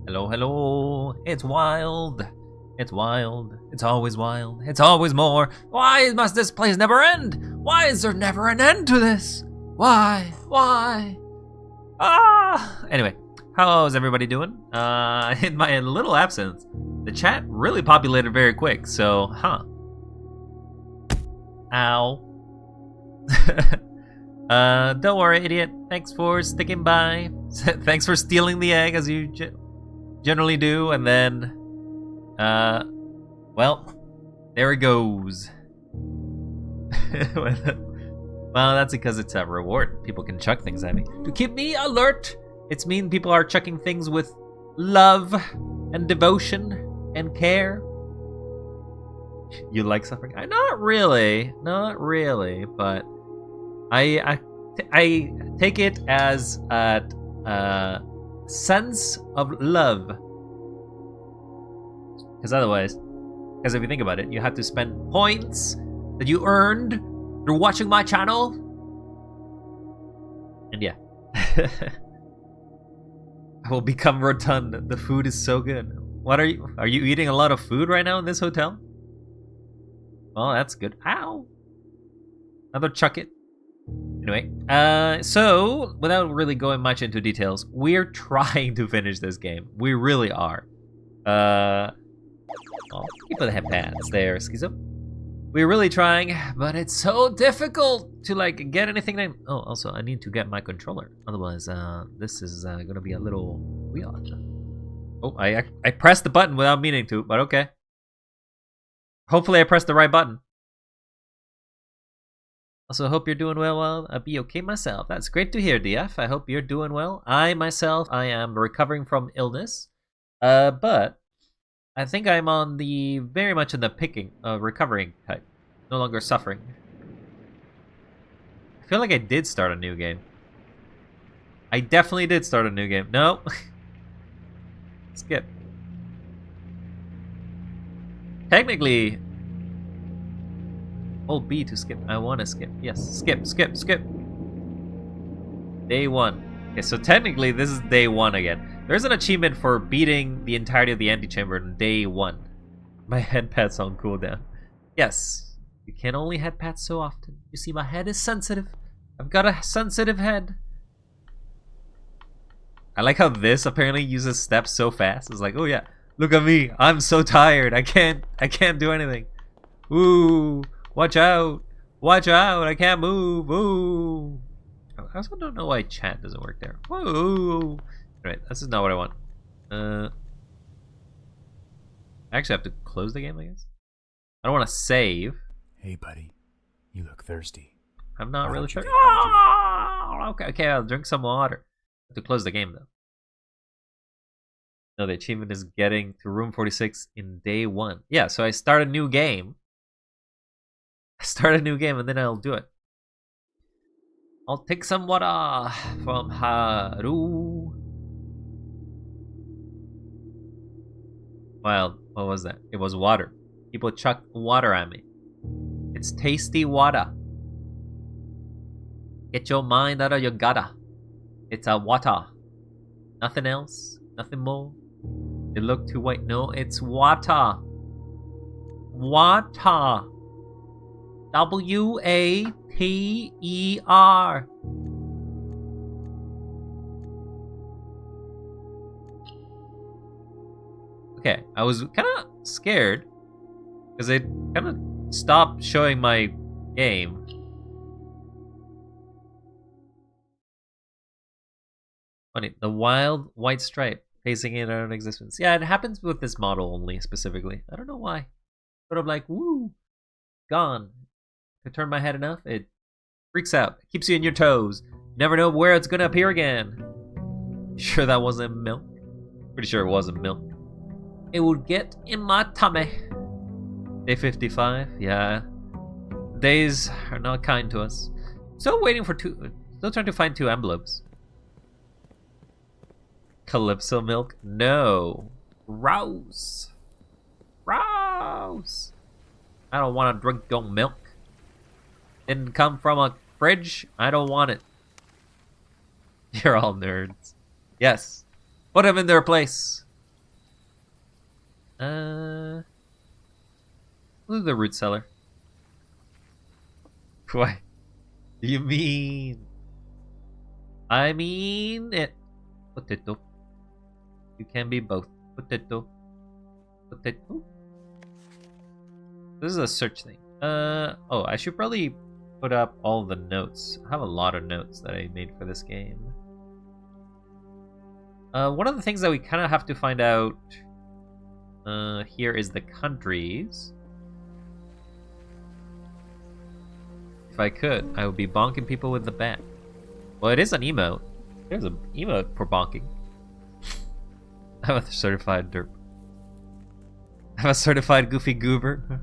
Hello, hello. It's wild. It's wild. It's always wild. It's always more. Why must this place never end? Why is there never an end to this? Why? Why? Anyway, how's everybody doing? In my little absence, the chat really populated very quick, so, Ow. Don't worry, idiot. Thanks for sticking by. Thanks for stealing the egg, as you generally do, and then, well, there it goes. Well, that's because it's a reward. People can chuck things at me. To keep me alert, it's mean people are chucking things with love and devotion and care. You like suffering? Not really, but I take it as a sense of love. Because if you think about it, you have to spend points that you earned through watching my channel. And yeah. I will become rotund. The food is so good. What are you eating a lot of food right now in this hotel? Well, that's good. Ow. Another chuck it. Anyway, so without really going much into details, we're trying to finish this game. We really are. People that have pads there, Schizo. We're really trying, but it's so difficult to like get anything done. Oh, also I need to get my controller. Otherwise, this is gonna be a little weird. Oh, I pressed the button without meaning to, but okay. Hopefully I pressed the right button. Also, hope you're doing well. I'll be okay myself. That's great to hear, DF. I hope you're doing well. I am recovering from illness. But I think I'm on the very much in the recovering type. No longer suffering. I feel like I did start a new game. I definitely did start a new game. No. Skip. Technically, hold B to skip. I want to skip. Yes, skip. Day 1. Okay, so technically this is day 1 again. There's an achievement for beating the entirety of the antechamber in day 1. My head pat's on cooldown. Yes, you can only head pat so often. You see, my head is sensitive. I've got a sensitive head. I like how this apparently uses steps so fast. It's like, oh yeah, look at me. I'm so tired. I can't do anything. Ooh, watch out. Watch out. I can't move. Ooh. I also don't know why chat doesn't work there. Whoa. Right, this is not what I want. I actually have to close the game, I guess. I don't want to save. Hey, buddy. You look thirsty. I'm not really sure. Okay, I'll drink some water. I have to close the game, though. No, the achievement is getting to room 46 in day 1. Yeah, so I start a new game. And then I'll do it. I'll take some water from Haru. Well, what was that? It was water. People chucked water at me. It's tasty water. Get your mind out of your gutter. It's a water. Nothing else. Nothing more. It looked too white. No, it's water. Water. W-A-T-E-R. Okay, I was kind of scared because it kind of stopped showing my game. Funny, the wild white stripe facing in out of existence. Yeah, it happens with this model only specifically. I don't know why. Sort of like, woo, gone. If I turn my head enough, it freaks out. It keeps you in your toes. You never know where it's gonna appear again. Sure that wasn't milk? Pretty sure it wasn't milk. It would get in my tummy. Day 55, yeah. Days are not kind to us. Still trying to find 2 envelopes. Calypso milk? No. Gross. Gross. I don't want to drink your milk. Didn't come from a fridge. I don't want it. You're all nerds. Yes. Put them in their place. We'll do the root cellar. Why? Do you mean? I mean it. Potato. You can be both. Potato. Potato. This is a search thing. Oh, I should probably put up all the notes. I have a lot of notes that I made for this game. One of the things that we kind of have to find out here is the countries. If I could, I would be bonking people with the bat. Well, it is an emote. There's an emote for bonking. I'm a certified derp. I'm a certified goofy goober.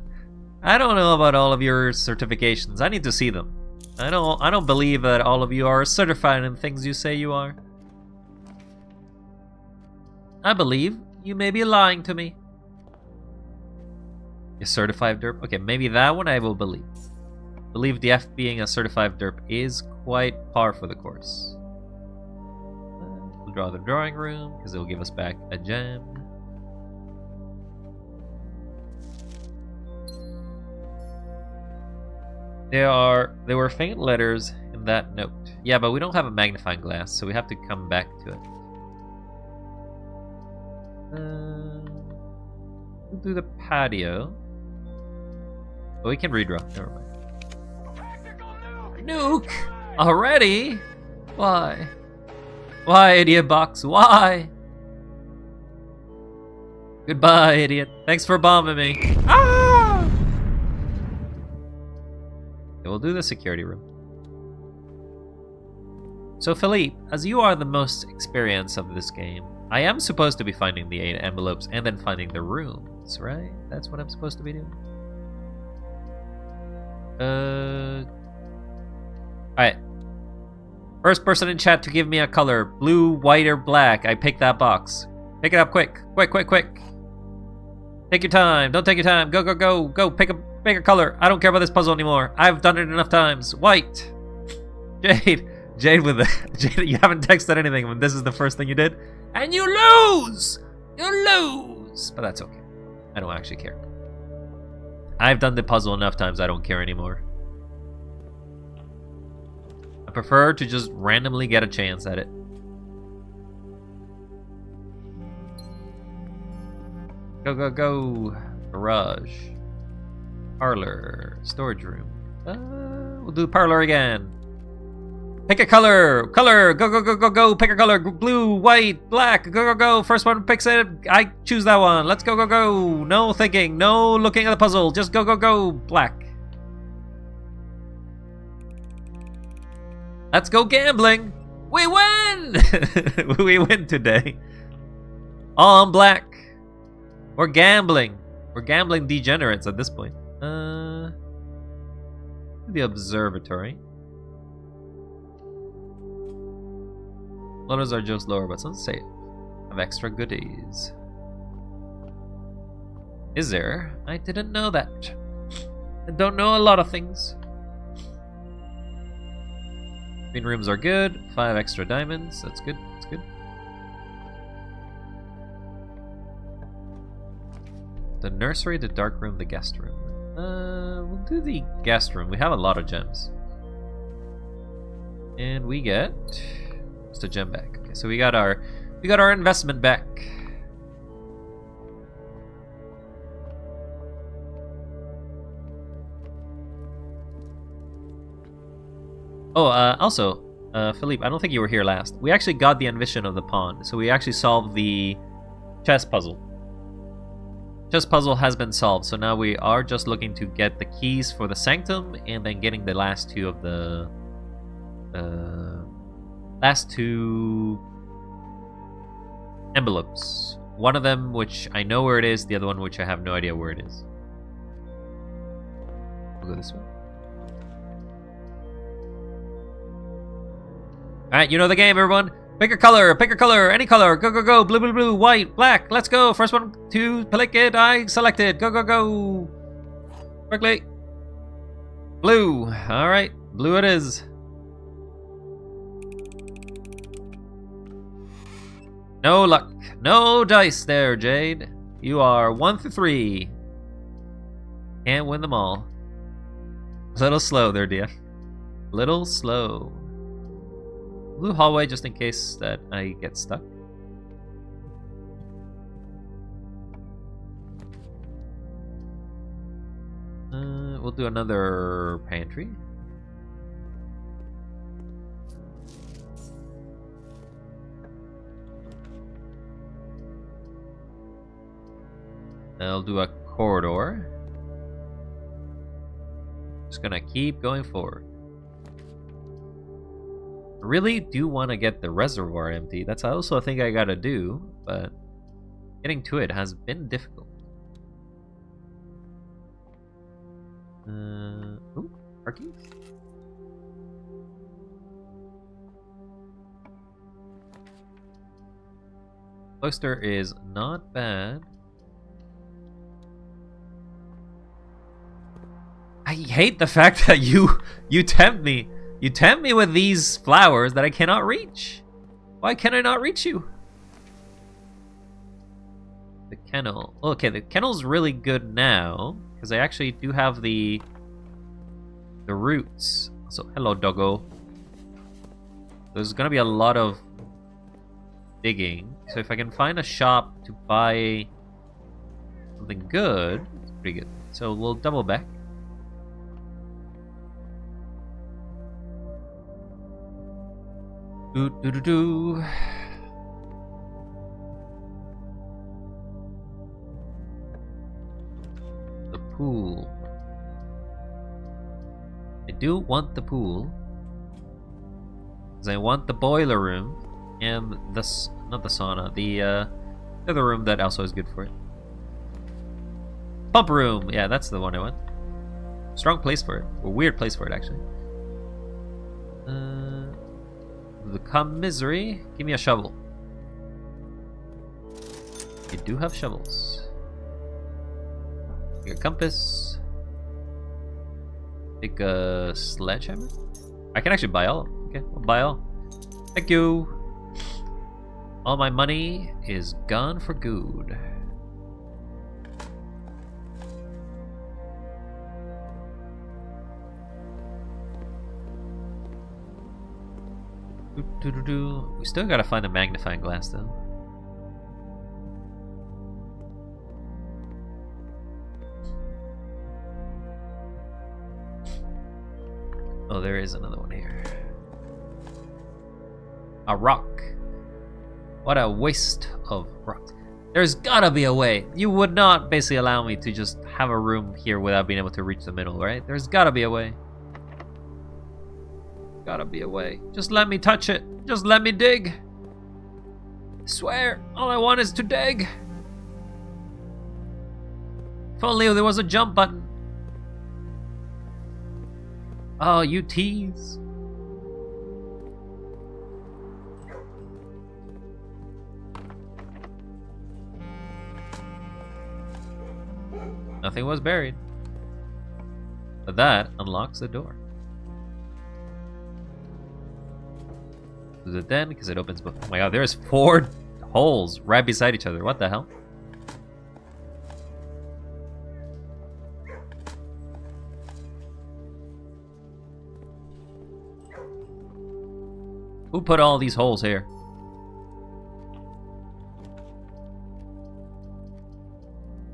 I don't know about all of your certifications. I need to see them. I don't believe that all of you are certified in things you say you are. I believe you may be lying to me. You're certified derp? Okay, maybe that one I will believe. Believe the F being a certified derp is quite par for the course. We'll draw the drawing room because it will give us back a gem. There were faint letters in that note. Yeah, but we don't have a magnifying glass, so we have to come back to it. We'll do the patio. Oh, we can redraw. Never mind. Nuke! Already? Why? Why, idiot box? Why? Goodbye, idiot. Thanks for bombing me. Ah! Okay, we'll do the security room. So, Philippe, as you are the most experienced of this game, I am supposed to be finding the 8 envelopes and then finding the rooms, right? That's what I'm supposed to be doing. Alright. First person in chat to give me a color. Blue, white, or black. I pick that box. Pick it up quick. Quick, quick, quick. Take your time. Don't take your time. Go, go, go. Go. Pick a color. I don't care about this puzzle anymore. I've done it enough times. White. Jade. Jade with the... Jade, you haven't texted anything when this is the first thing you did. And you lose! You lose! But that's okay. I don't actually care. I've done the puzzle enough times, I don't care anymore. I prefer to just randomly get a chance at it. Go, go, go. Garage. Parlor. Storage room. We'll do parlor again. Pick a color! Color! Go, go, go, go, go! Pick a color! Blue, white, black! Go, go, go! First one picks it. I choose that one. Let's go, go, go! No thinking. No looking at the puzzle. Just go, go, go! Black. Let's go gambling! We win! We win today. All on black. We're gambling. We're gambling degenerates at this point. The observatory. Letters are just lower, but some say have extra goodies. Is there? I didn't know that. I don't know a lot of things. Green rooms are good. 5 extra diamonds. That's good. That's good. The nursery, the dark room, the guest room. We'll do the guest room. We have a lot of gems. And we get just a gem back. Okay, so we got our investment back. Oh, also, Philippe, I don't think you were here last. We actually got the ambition of the pawn, so we actually solved the chess puzzle. Chess puzzle has been solved, so now we are just looking to get the keys for the sanctum, and then getting the last 2 of the last 2 envelopes. One of them which I know where it is, the other one which I have no idea where it is. We'll go this way. Alright, you know the game, everyone. Pick a color, any color. Go, go, go. Blue, blue, blue, white, black. Let's go. First one to pick it. I selected. Go, go, go. Quickly. Blue. Alright, blue it is. No luck. No dice there, Jade. You are 1 through 3. Can't win them all. Little slow there, dear. Little slow. Blue hallway just in case that I get stuck. We'll do another pantry. I'll do a corridor. Just gonna keep going forward. I really do want to get the reservoir empty. That's also a thing I gotta do, but getting to it has been difficult. Ooh, parking? Cloister is not bad. I hate the fact that you tempt me. You tempt me with these flowers that I cannot reach. Why can I not reach you? The kennel. Okay, the kennel's really good now because I actually do have the roots. So hello, doggo. There's gonna be a lot of digging. So if I can find a shop to buy something good, it's pretty good. So we'll double back. Do. The pool. I do want the pool. Because I want the boiler room and not the sauna, the other room that also is good for it. Pump room! Yeah, that's the one I want. Strong place for it. A weird place for it, actually. The commissary. Give me a shovel. You do have shovels. Take a compass. Take a sledgehammer. I can actually buy all. Okay, I'll buy all. Thank you. All my money is gone for good. We still gotta find a magnifying glass though. Oh, there is another one here. A rock. What a waste of rock. There's gotta be a way. You would not basically allow me to just have a room here without being able to reach the middle, right? There's gotta be a way. Gotta be a way. Just let me touch it. Just let me dig. I swear, all I want is to dig. If only there was a jump button. Oh, you tease. Nothing was buried. But that unlocks the door. Is it then? Because it opens both. Oh my god, there's 4 holes right beside each other. What the hell? Who put all these holes here?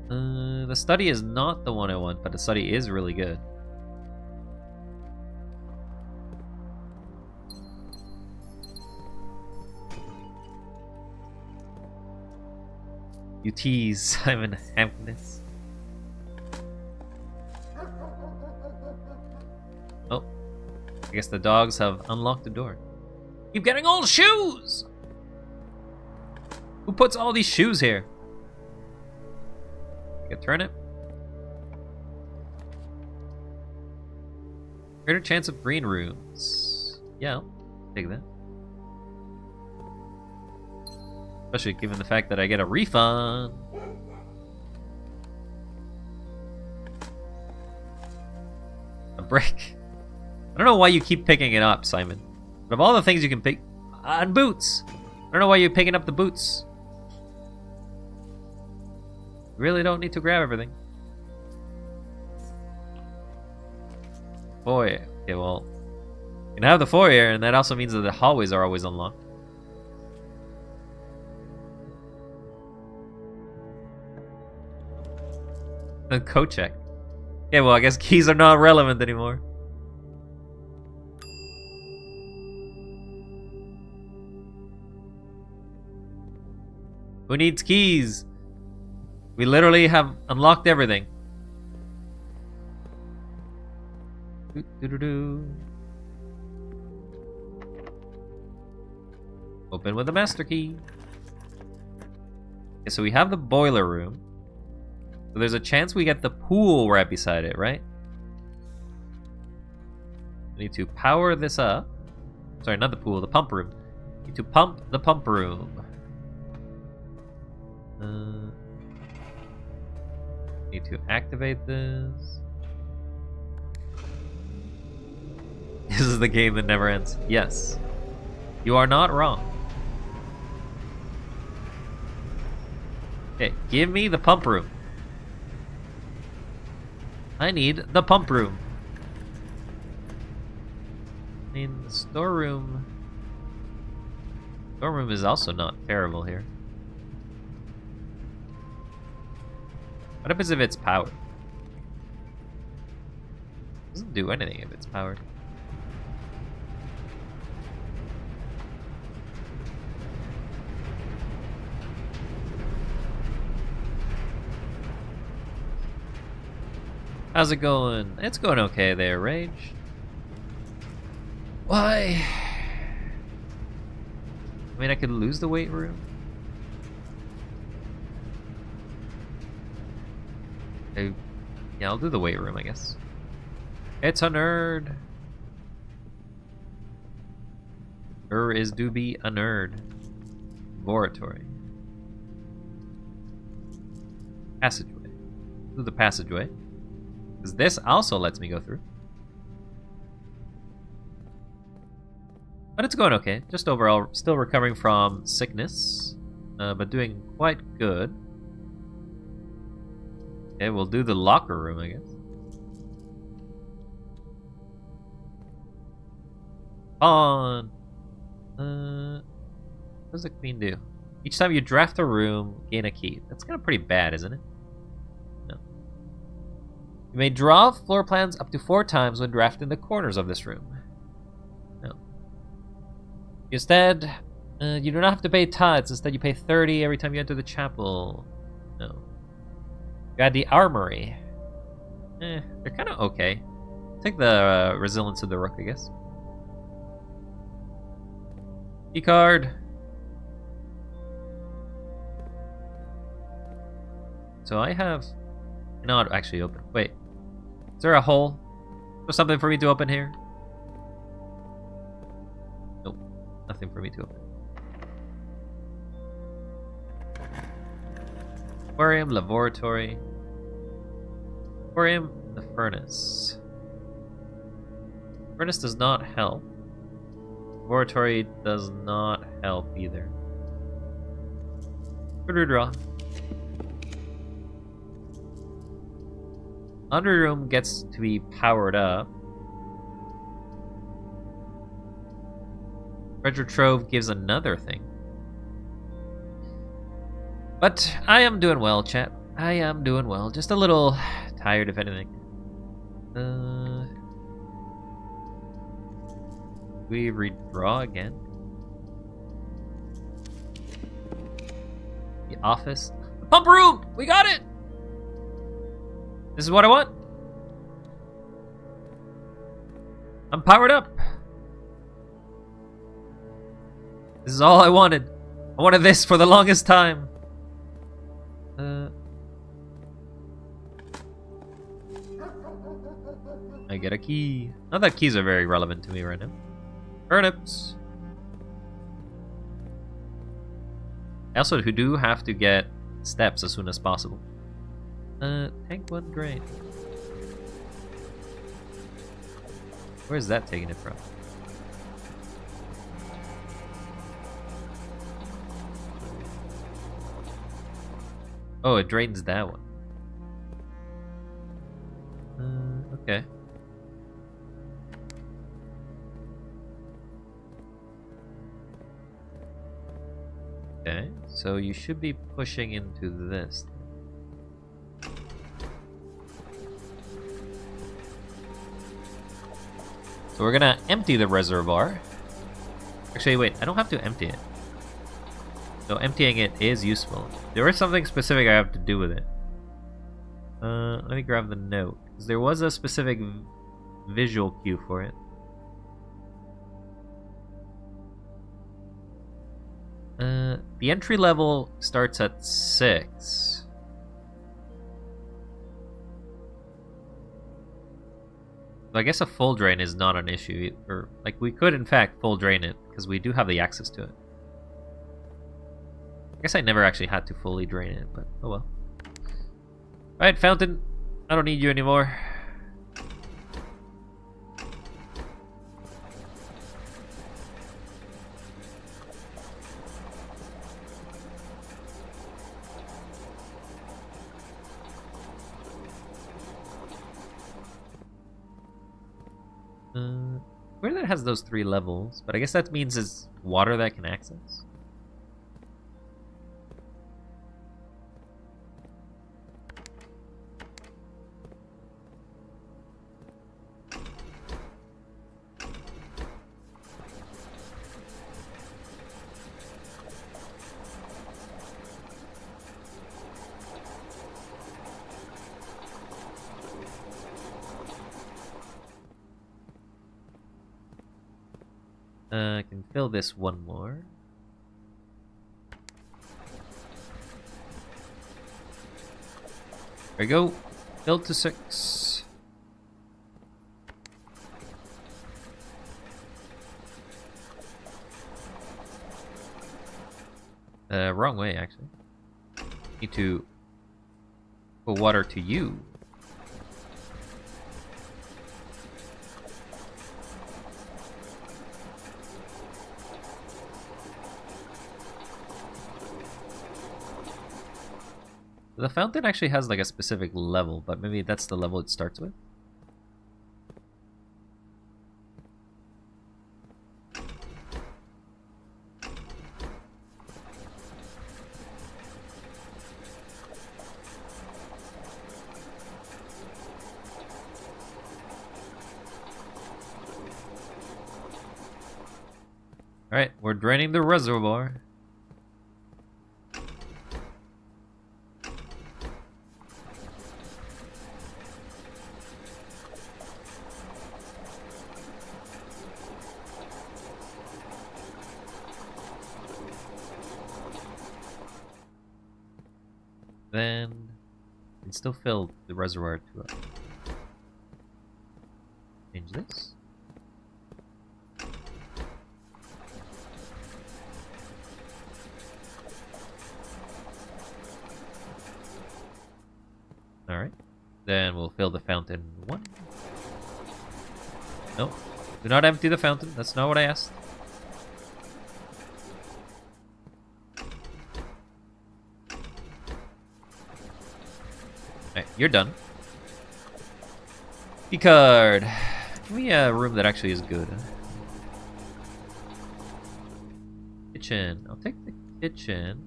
The study is not the one I want, but the study is really good. You tease, Simon Hampness. Oh, I guess the dogs have unlocked the door. Keep getting all the shoes! Who puts all these shoes here? I can turn it. Greater chance of green rooms. Yeah, I'll take that. Especially given the fact that I get a refund. A brick. I don't know why you keep picking it up, Simon. But of all the things you can pick... and boots! I don't know why you're picking up the boots. Really don't need to grab everything. Foyer. Okay, well, you can have the foyer, and that also means that the hallways are always unlocked. The code check. Yeah, well, I guess keys are not relevant anymore. Who needs keys? We literally have unlocked everything. Open with the master key. Okay, so we have the boiler room. So there's a chance we get the pool right beside it, right? We need to power this up. Sorry, not the pool, the pump room. We need to pump the pump room. Need to activate this. This is the game that never ends. Yes. You are not wrong. Okay, give me the pump room. I need the pump room. I mean, the storeroom... Storeroom is also not terrible here. What happens if it's powered? Doesn't do anything if it's powered. How's it going? It's going okay there, Rage. Why? I mean, I could lose the weight room. Yeah, I'll do the weight room, I guess. It's a nerd. Is do be a nerd. Laboratory. Passageway. Do the passageway. Because this also lets me go through. But it's going okay. Just overall, still recovering from sickness. But doing quite good. Okay, we'll do the locker room, I guess. On. What does the queen do? Each time you draft a room, gain a key. That's kind of pretty bad, isn't it? No. You may draw floor plans up to 4 times when drafting the corners of this room. No. Instead, you do not have to pay tithes. Instead, you pay 30 every time you enter the chapel. No. You add the armory. They're kind of okay. Take the resilience of the rook, I guess. Key card. So I have... not actually open. Wait. Is there a hole? Is there something for me to open here? Nope. Nothing for me to open. Aquarium, laboratory. Aquarium, the furnace. Furnace does not help. Laboratory does not help either. Draw. Underroom gets to be powered up. Treasure Trove gives another thing. But I am doing well, chat. I am doing well. Just a little tired, if anything. We redraw again. The office. The pump room! We got it! This is what I want. I'm powered up. This is all I wanted. I wanted this for the longest time. I get a key. Not that keys are very relevant to me right now. Turnips. I also do have to get steps as soon as possible. Tank 1 drain. Where's that taking it from? Oh, it drains that one. Okay. Okay, so you should be pushing into this. So we're gonna empty the reservoir. Actually, wait, I don't have to empty it. So emptying it is useful. There is something specific I have to do with it. Let me grab the note. 'Cause there was a specific visual cue for it. The entry level starts at 6. So I guess a full drain is not an issue. Or, like, we could in fact full drain it, because we do have the access to it. I guess I never actually had to fully drain it, but oh well. Alright, Fountain. I don't need you anymore. Where that has those 3 levels, but I guess that means it's water that I can access. I can fill this one more. There we go. Filled to 6. Wrong way, actually. Need to put water to you. The fountain actually has like a specific level, but maybe that's the level it starts with. Alright, we're draining the reservoir. Then we can still fill the reservoir to it. Change this. Alright. Then we'll fill the fountain 1. No. Do not empty the fountain. That's not what I asked. Alright, you're done. Key card. Give me a room that actually is good. Kitchen. I'll take the kitchen.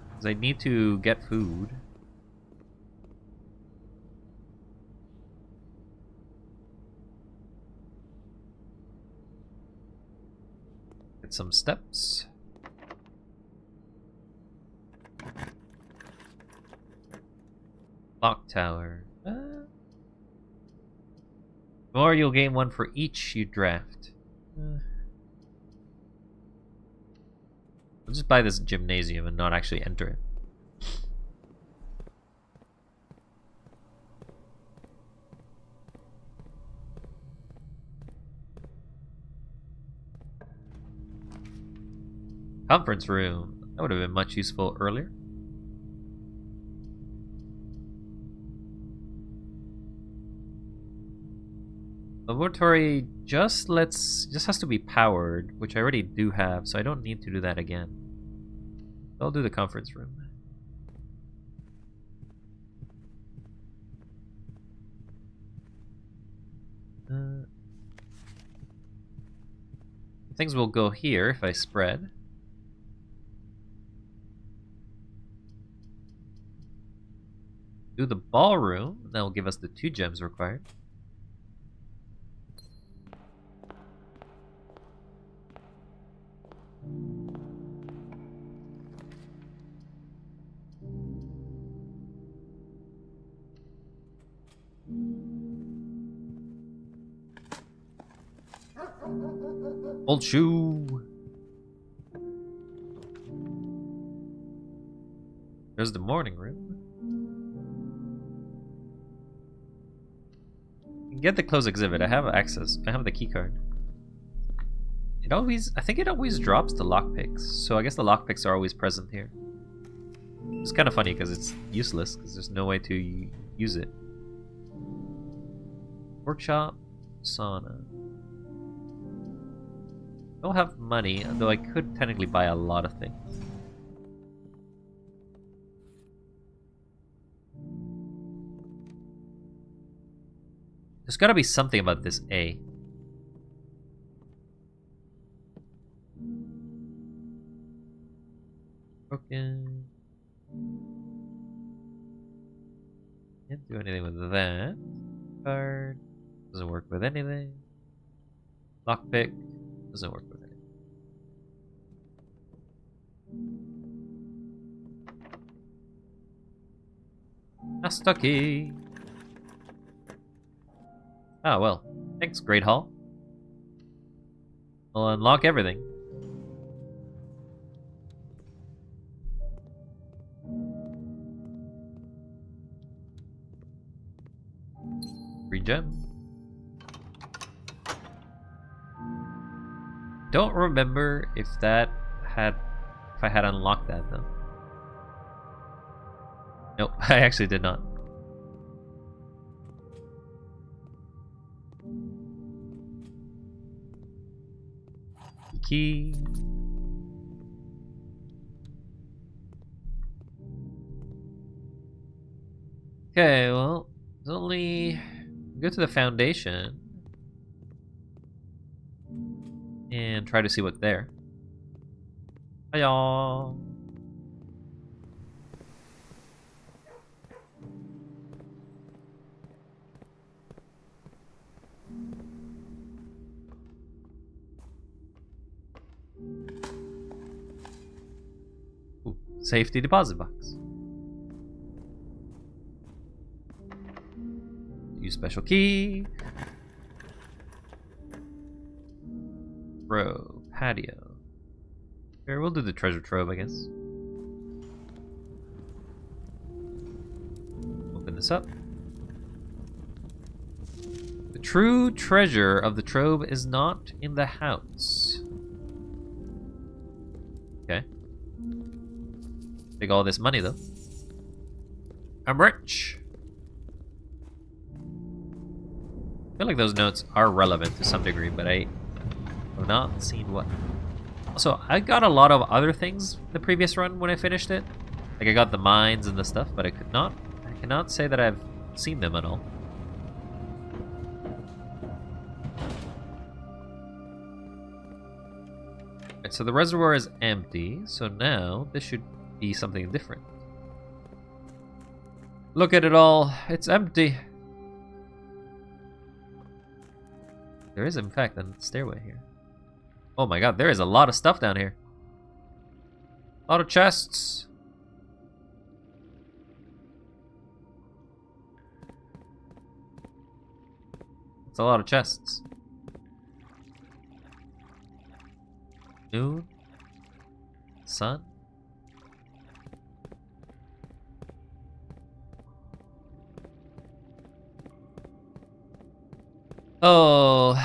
Because I need to get food. Get some steps. Clock tower. Or you'll gain 1 for each you draft. I'll just buy this gymnasium and not actually enter it. Conference room. That would have been much useful earlier. Laboratory just has to be powered, which I already do have, so I don't need to do that again. I'll do the conference room. Things will go here if I spread. Do the ballroom, that will give us the 2 gems required. Old shoe. There's the morning room. You can get the closed exhibit. I have access. I have the key card. I think it always drops the lockpicks. So I guess the lockpicks are always present here. It's kind of funny because it's useless because there's no way to use it. Workshop, sauna. Don't have money, though I could technically buy a lot of things. There's gotta be something about this A. Broken. Can't do anything with that. Card. Doesn't work with anything. Lockpick. Doesn't work with anything. Stucky. Ah, well. Thanks, Great Hall. I'll unlock everything. Free gem. Don't remember if I had unlocked that though. Nope, I actually did not. Key. Okay, well, there's only go to the foundation and try to see what's there. Hiya. Ooh, safety deposit box. Use special key. Row, patio. Here, we'll do the treasure trove, I guess. Open this up. The true treasure of the trove is not in the house. Okay. Take all this money, though. I'm rich. I feel like those notes are relevant to some degree, but I have not seen what. Also, I got a lot of other things the previous run when I finished it. Like I got the mines and the stuff, but I cannot say that I've seen them at all. Right, so the reservoir is empty, so now this should be something different. Look at it all, it's empty. There is, in fact, a stairway here. Oh my god, there is a lot of stuff down here. A lot of chests. It's a lot of chests. Moon. Sun. Oh,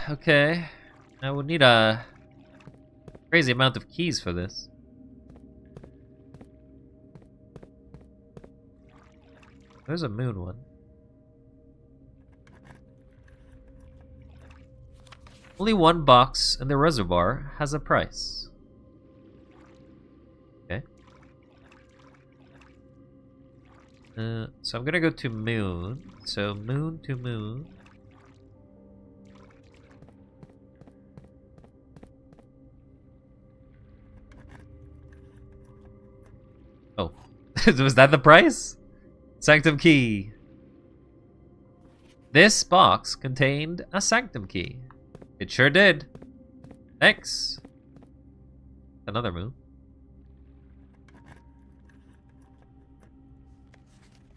okay. I would need a crazy amount of keys for this. There's a moon one. Only one box in the reservoir has a price. Okay. So I'm gonna go to moon. So moon to moon. Was that the price? Sanctum key. This box contained a sanctum key. It sure did. Thanks. Another move.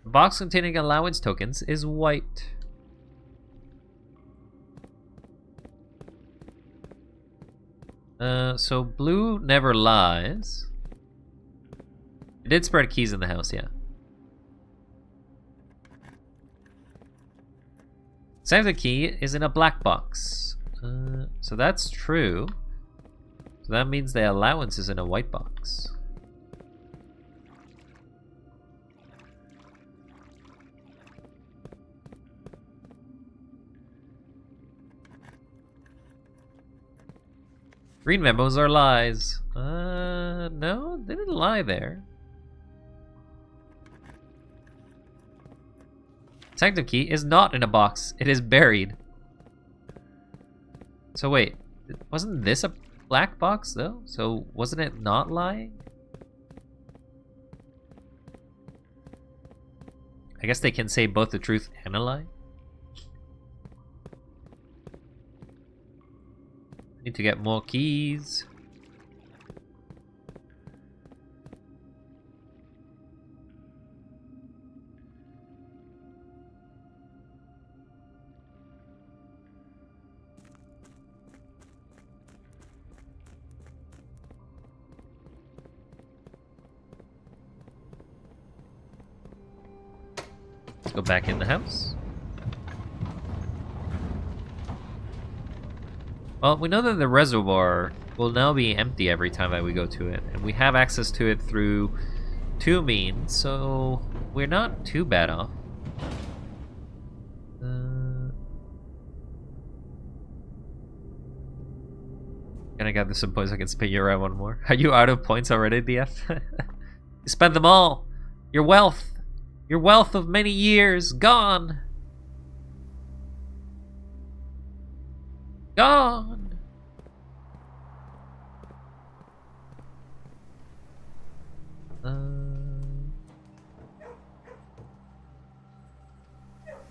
The box containing allowance tokens is white. So blue never lies. It did spread keys in the house, yeah. Sanctum key is in a black box. So that's true. So that means the allowance is in a white box. Green memos are lies. No, they didn't lie there. Sanctum key is not in a box. It is buried. So wait, wasn't this a black box though? So wasn't it not lying? I guess they can say both the truth and a lie. Need to get more keys. Let's go back in the house. Well, we know that the reservoir will now be empty every time that we go to it, and we have access to it through two means, so we're not too bad off. Gonna gather some points so I can spin you around one more. Are you out of points already, DF? You spent them all! Your wealth of many years, gone! Gone!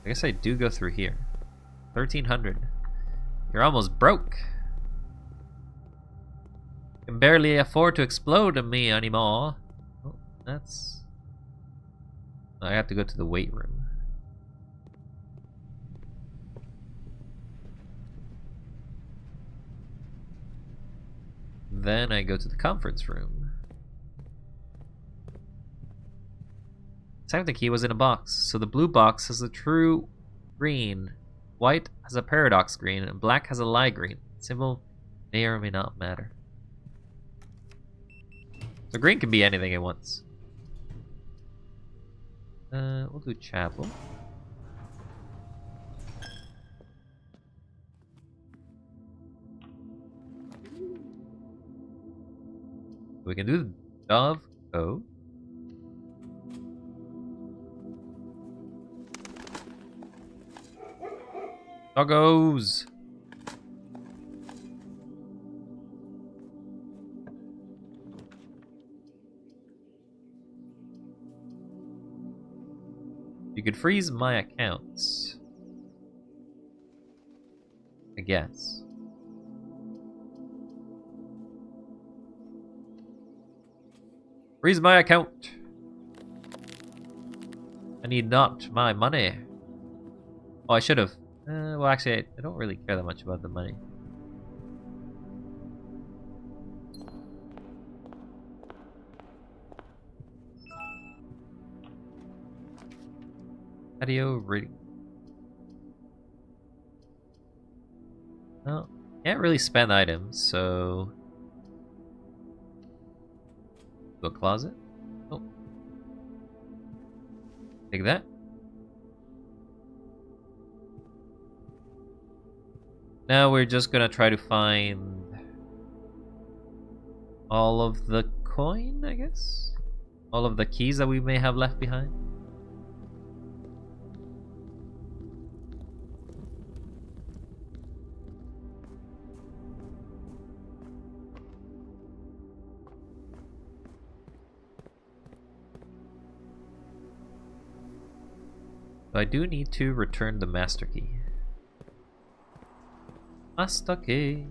I guess I do go through here. 1300. You're almost broke. Can barely afford to explode on me anymore. Oh, that's... I have to go to the weight room. Then I go to the conference room. Sanctum key was in a box, so the blue box has a true green, white has a paradox green, and black has a lie green. Symbol may or may not matter. So green can be anything it wants. We'll do chapel. We can do the Dove Cove. Doggos! You could freeze my accounts. I guess. Freeze my account. I need not my money. Oh, I should have. Well, actually, I don't really care that much about the money. Patio reading. Well, can't really spend items, so... To a closet? Oh. Take that. Now we're just gonna try to find all of the coin, I guess? All of the keys that we may have left behind. So I do need to return the master key. Master key.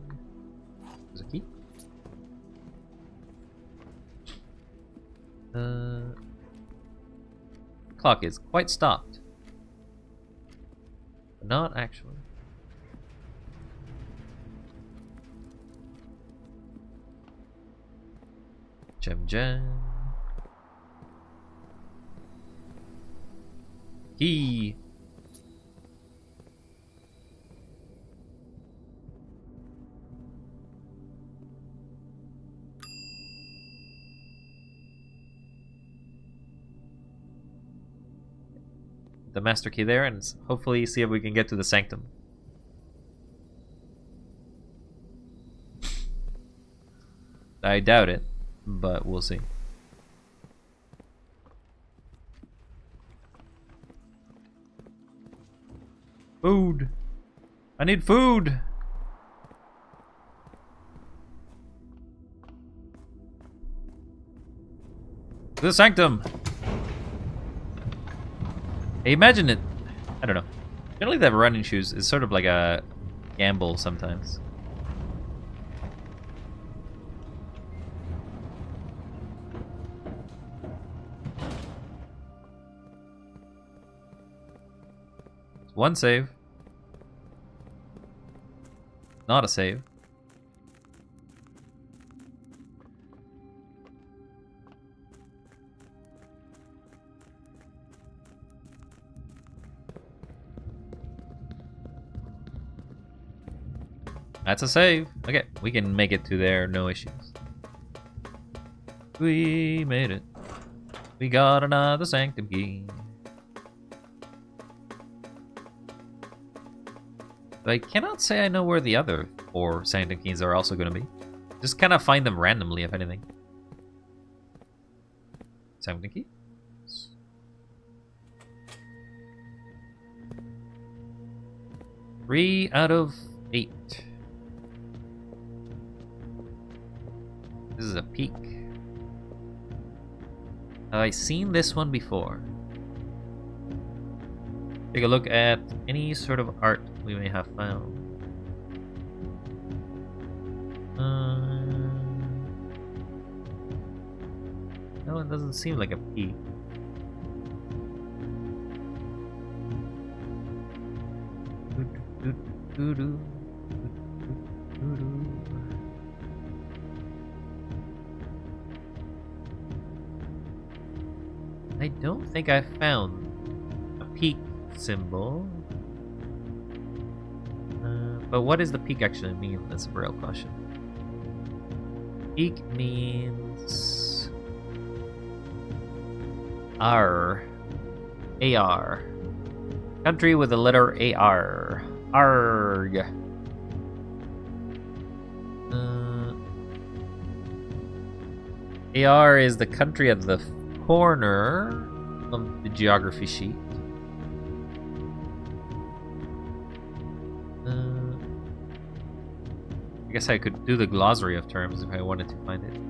There's a key. Clock is quite stopped. But not actually. Gem. Key. The master key there, and hopefully see if we can get to the sanctum. I doubt it, but we'll see. Food! I need food! The sanctum! Hey, imagine it. I don't know. Generally, that running shoes is sort of like a gamble sometimes. One save. Not a save. That's a save. Okay, we can make it to there, no issues. We made it. We got another sanctum key. But I cannot say I know where the other 4 sanctum keys are also going to be. Just kind of find them randomly, if anything. Sanctum key? 3 out of 8. This is a peak. Have I seen this one before? Take a look at any sort of art we may have found. No, it doesn't seem like a peak. I don't think I found a peak symbol. But what does the peak actually mean? That's a real question. Peak means R. AR. Country with the letter AR. ARG. AR is the country at the corner of the geography sheet. I guess I could do the glossary of terms if I wanted to find it.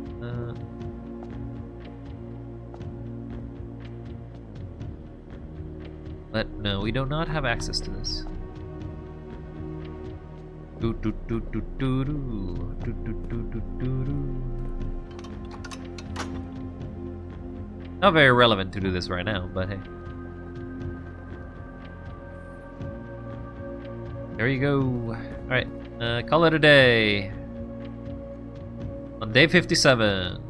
But no, we do not have access to this. Not very relevant to do this right now, but hey. There you go. Alright, call it a day. On day 57.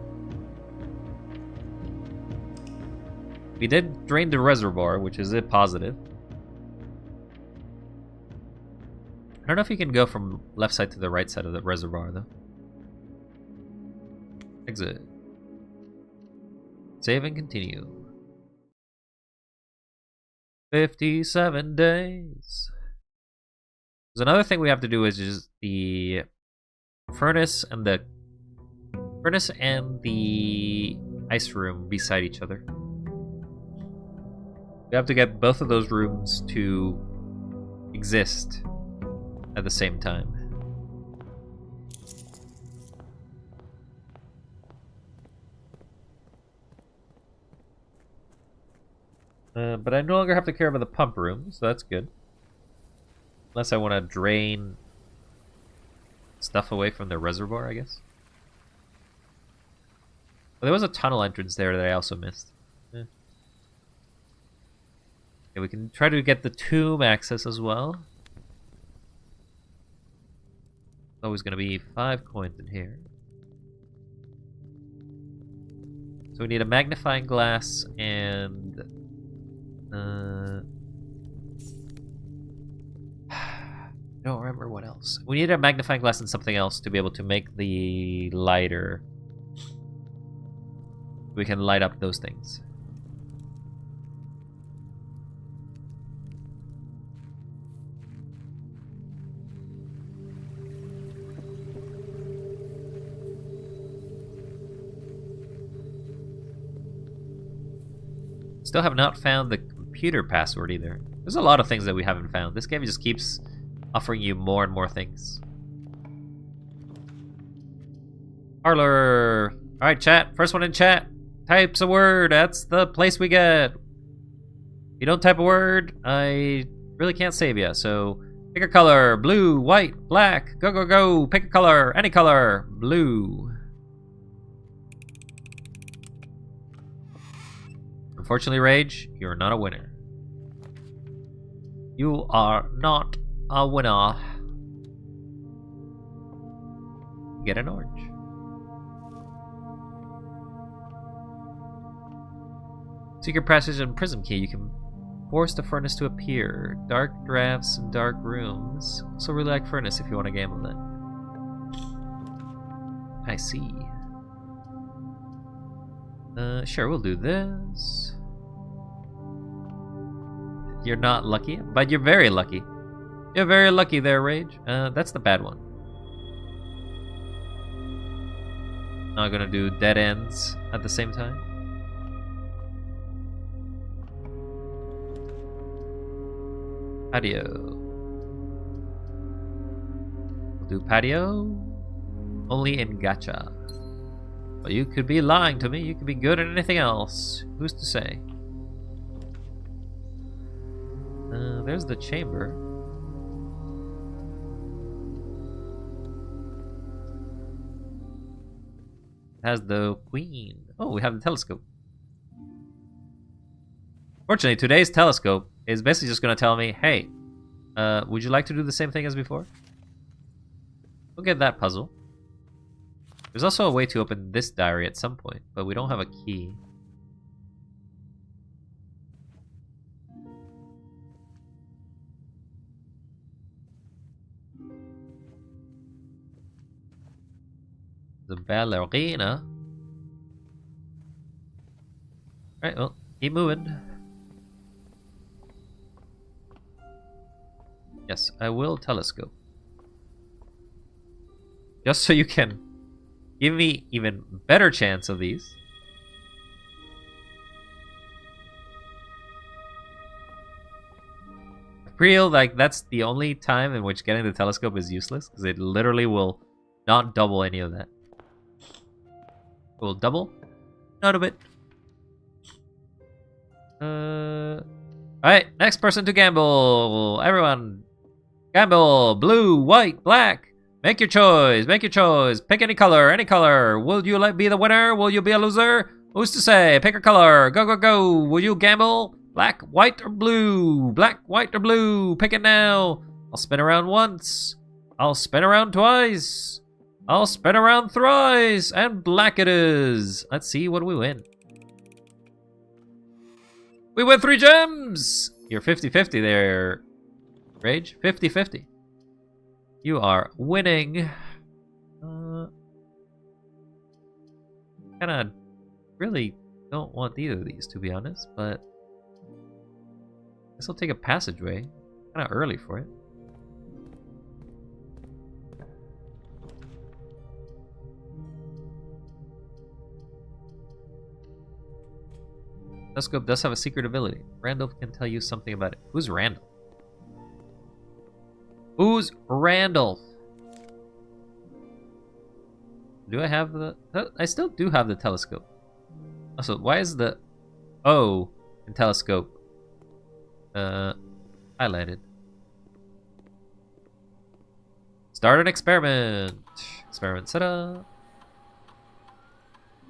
We did drain the reservoir, which is a positive. I don't know if you can go from left side to the right side of the reservoir, though. Exit. Save and continue. 57 days. There's another thing we have to do is just the furnace and the ice room beside each other. We have to get both of those rooms to exist at the same time. But I no longer have to care about the pump room, so that's good. Unless I want to drain stuff away from the reservoir, I guess. Well, there was a tunnel entrance there that I also missed. Okay, we can try to get the tomb access as well. Always going to be 5 coins in here. So we need a magnifying glass and... don't remember what else. We need a magnifying glass and something else to be able to make the lighter. We can light up those things. Still have not found the computer password either. There's a lot of things that we haven't found. This game just keeps offering you more and more things. Parlor! Alright, chat. First one in chat. Types a word. That's the place we get. If you don't type a word, I really can't save you. So pick a color. Blue, white, black. Go, go, go. Pick a color. Any color. Blue. Unfortunately, Rage, you're not a winner. You are not a winner. Get an orange. Secret passage and prism key. You can force the furnace to appear. Dark drafts and dark rooms. Also really like furnace if you want to gamble that. I see. Sure, we'll do this. You're not lucky, but you're very lucky. You're very lucky there, Rage. That's the bad one. Not gonna do dead ends at the same time. Patio. We'll do patio. Only in gacha. But you could be lying to me. You could be good at anything else. Who's to say? There's the chamber. It has the queen. Oh, we have the telescope. Fortunately, today's telescope is basically just going to tell me, hey, would you like to do the same thing as before? We'll get that puzzle. There's also a way to open this diary at some point, but we don't have a key. The ballerina. Alright, well, keep moving. Yes, I will telescope. Just so you can give me even better chance of these. Real, like, that's the only time in which getting the telescope is useless, because it literally will not double any of that. It will double? Not a bit. Alright, next person to gamble. Everyone, gamble. Blue, white, black. Make your choice. Make your choice. Pick any color. Any color. Will you be the winner? Will you be a loser? Who's to say? Pick a color. Go, go, go. Will you gamble? Black, white, or blue? Black, white, or blue? Pick it now. I'll spin around once. I'll spin around twice. I'll spin around thrice. And black it is. Let's see what we win. We win 3 gems! You're 50-50 there, Rage. 50-50. You are winning. Kinda really don't want either of these, to be honest, but I guess I'll take a passageway. Kinda early for it. Telescope does have a secret ability. Randolph can tell you something about it. Who's Randolph? Who's Randolph? Do I have the... I still do have the telescope. Also, why is the O in telescope Highlighted. Start an experiment. Experiment setup.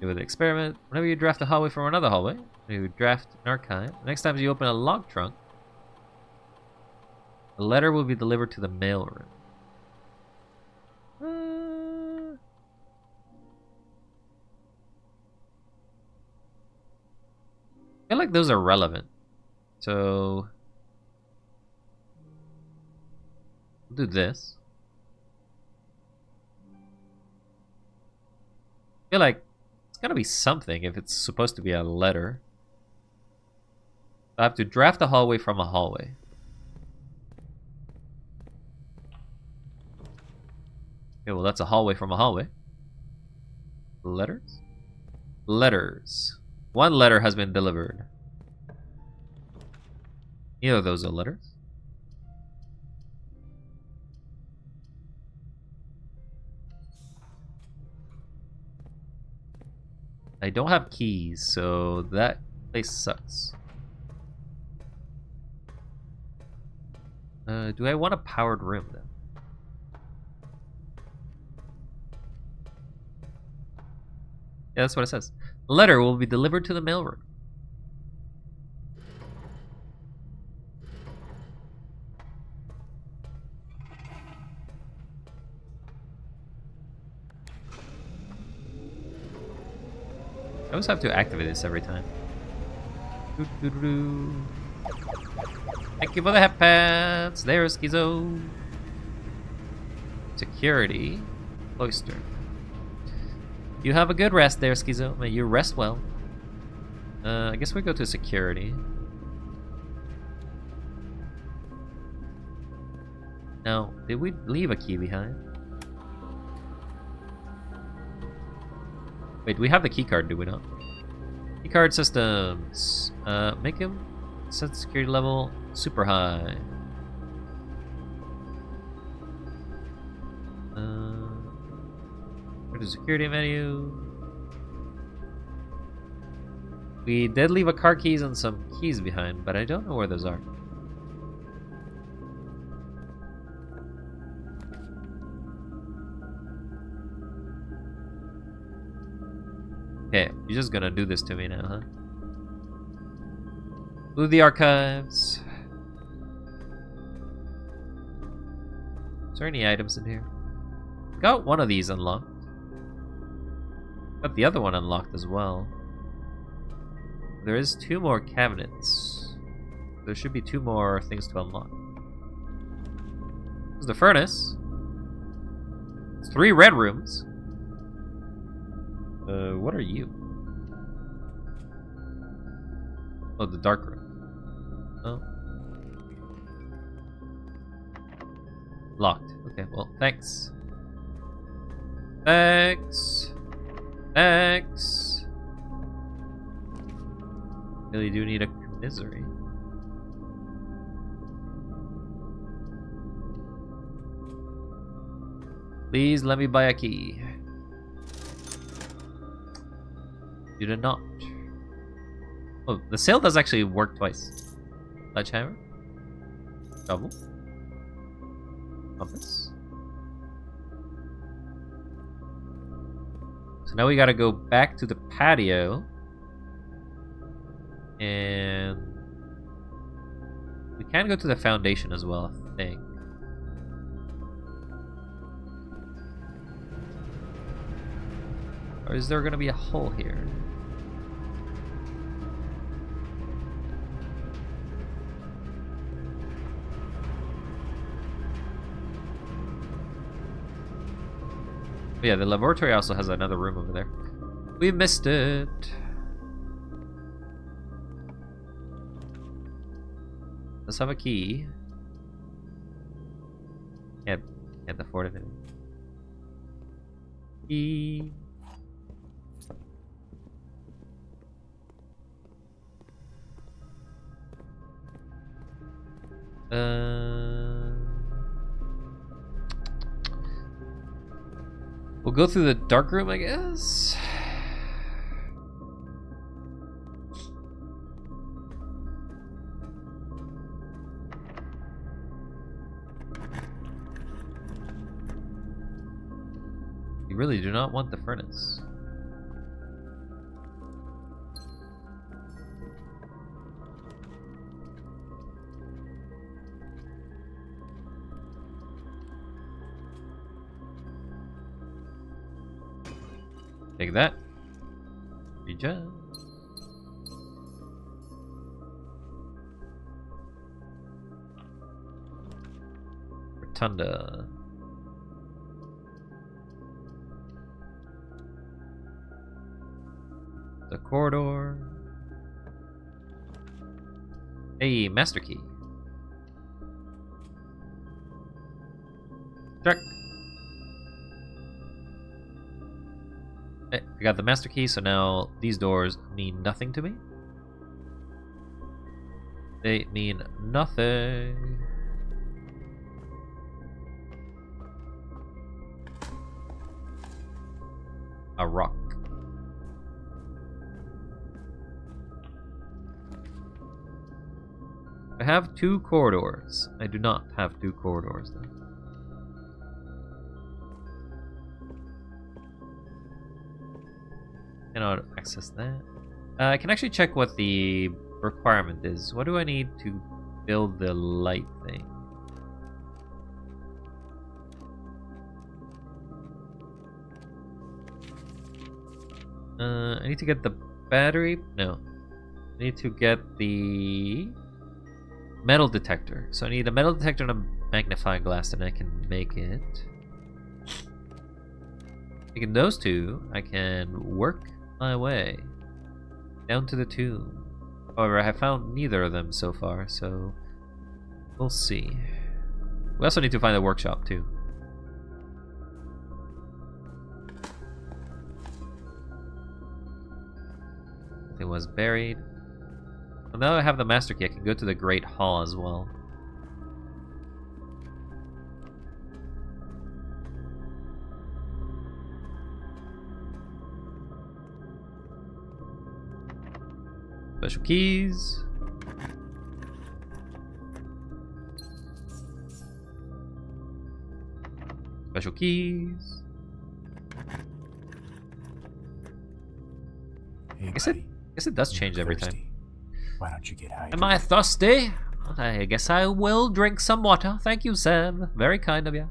Do the experiment. Whenever you draft a hallway from another hallway, you draft an archive. Next time you open a log trunk, a letter will be delivered to the mailroom. I feel like those are relevant. So we'll do this. I feel like it's gotta be something if it's supposed to be a letter. I have to draft a hallway from a hallway. Okay, well that's a hallway from a hallway. Letters? Letters. One letter has been delivered. Either of those are letters. I don't have keys, so that place sucks. Do I want a powered room then? Yeah, that's what it says. The letter will be delivered to the mailroom. I always have to activate this every time. Thank you for the hat pants. There's Schizo. Security. Cloister. You have a good rest there, Schizo. May you rest well. I guess we go to security. Now, did we leave a key behind? Wait, we have the key card, do we not? Key card systems. Make him set security level super high. Go to security menu. We did leave a car keys and some keys behind, but I don't know where those are. Okay, you're just gonna do this to me now, huh? Move the archives. Is there any items in here? Got one of these unlocked. Got the other one unlocked as well. There is 2 more cabinets. There should be 2 more things to unlock. There's the furnace. It's 3 red rooms. What are you? Oh, the dark room. Oh. Locked. Okay, well, thanks. Thanks. Thanks. Really do need a commissary. Please let me buy a key. You did not. Oh, the sale does actually work twice. Sledgehammer. Double. Compass. So now we gotta go back to the patio. And we can go to the foundation as well, I think. Or is there gonna be a hole here? But yeah, the laboratory also has another room over there. We missed it. Let's have a key. Can't afford it. Key. We'll go through the dark room, I guess. You really do not want the furnace. Take that. Reject. Rotunda. The corridor. Hey, master key. Check. Hey, I got the master key, so now these doors mean nothing to me. They mean nothing. A rock. I have 2 corridors. I do not have 2 corridors though. Cannot access that. I can actually check what the requirement is. What do I need to build the light thing? I need to get the battery. No. I need to get the metal detector. So I need a metal detector and a magnifying glass, and I can make it. Making those 2, I can work my way down to the tomb. However, I have found neither of them so far, so we'll see. We also need to find a workshop too. It was buried. Well, now I have the master key, I can go to the Great Hall as well. Special keys. Special keys. Hey, Guess buddy. it does You change look every thirsty. time. Why don't you get hydrated? Am I thirsty? I guess I will drink some water. Thank you, Sam. Very kind of you.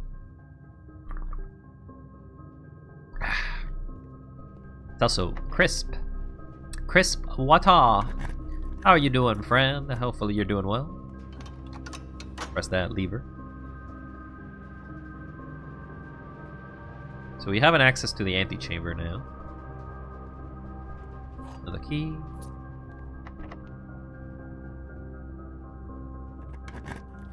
It's also crisp. Crisp water. How are you doing, friend? Hopefully you're doing well. Press that lever. So we have an access to the antechamber now. Another key.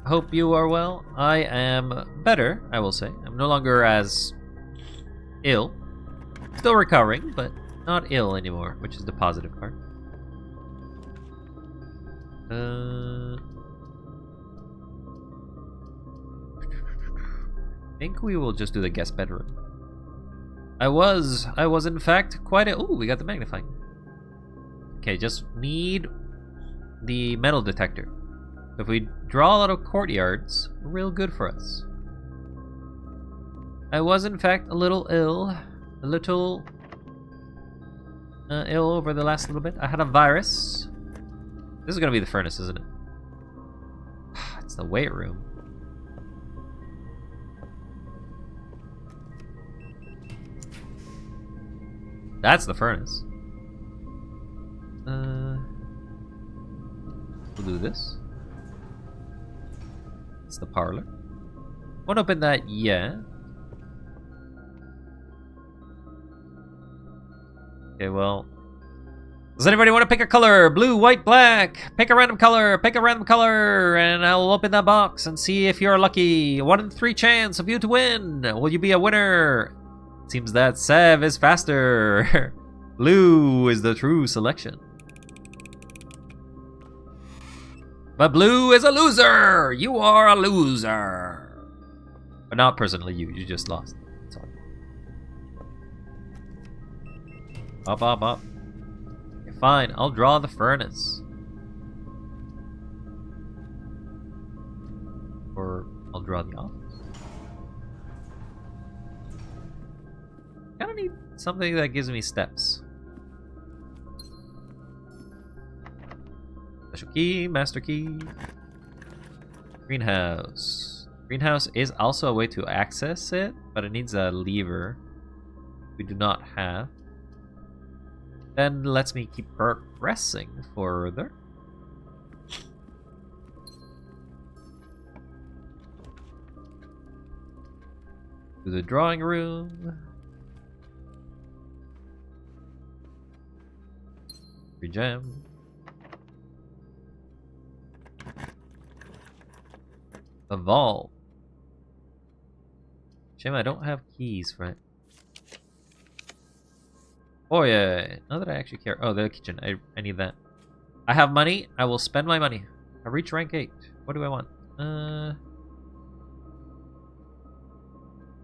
Hope you are well. I am better, I will say. I'm no longer as ill. Still recovering, but not ill anymore, which is the positive part. I think we will just do the guest bedroom. I was in fact quite a... Ooh, we got the magnifying. Okay, just need the metal detector. If we draw a lot of courtyards, real good for us. I was in fact a little ill. A little ill over the last little bit. I had a virus. This is gonna be the furnace, isn't it? It's the weight room. That's the furnace. We'll do this. It's the parlor. Won't open that yet. Okay, well. Does anybody want to pick a color? Blue, white, black. Pick a random color. Pick a random color. And I'll open that box and see if you're lucky. 1 in 3 chance of you to win. Will you be a winner? Seems that Sev is faster. Blue is the true selection. But blue is a loser! You are a loser! But not personally you just lost. That's all. Up, up, up. Okay, fine, I'll draw the furnace. Or I'll draw the office. of need something that gives me steps. Special key, master key. Greenhouse. Greenhouse is also a way to access it, but it needs a lever we do not have. Then lets me keep progressing further. To the drawing room. Free gem. Evolve. Shame I don't have keys for it. Oh yeah, not that I actually care. Oh, the kitchen. I need that. I have money. I will spend my money. I reach rank 8. What do I want?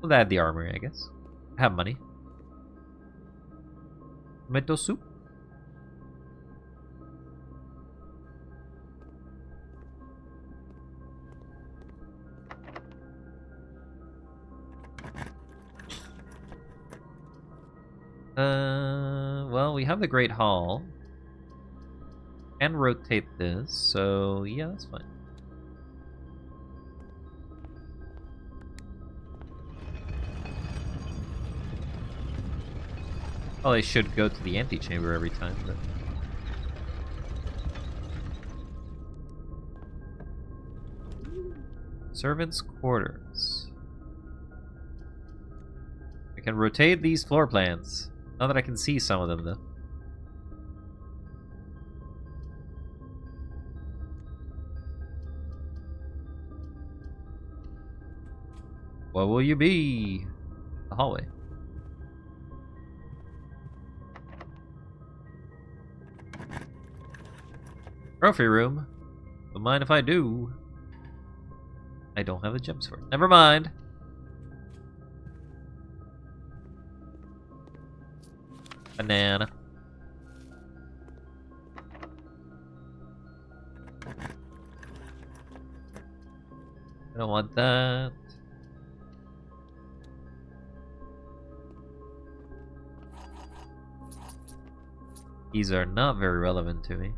We'll add the armory, I guess. I have money. Tomato soup. Well, we have the Great Hall. And rotate this, so yeah, that's fine. Probably should go to the antechamber every time, but... Servants' quarters. I can rotate these floor plans. Now that I can see some of them, though. What will you be? The hallway. Trophy room. Don't mind if I do. I don't have the gems for it. Never mind. Banana. I don't want that. These are not very relevant to me.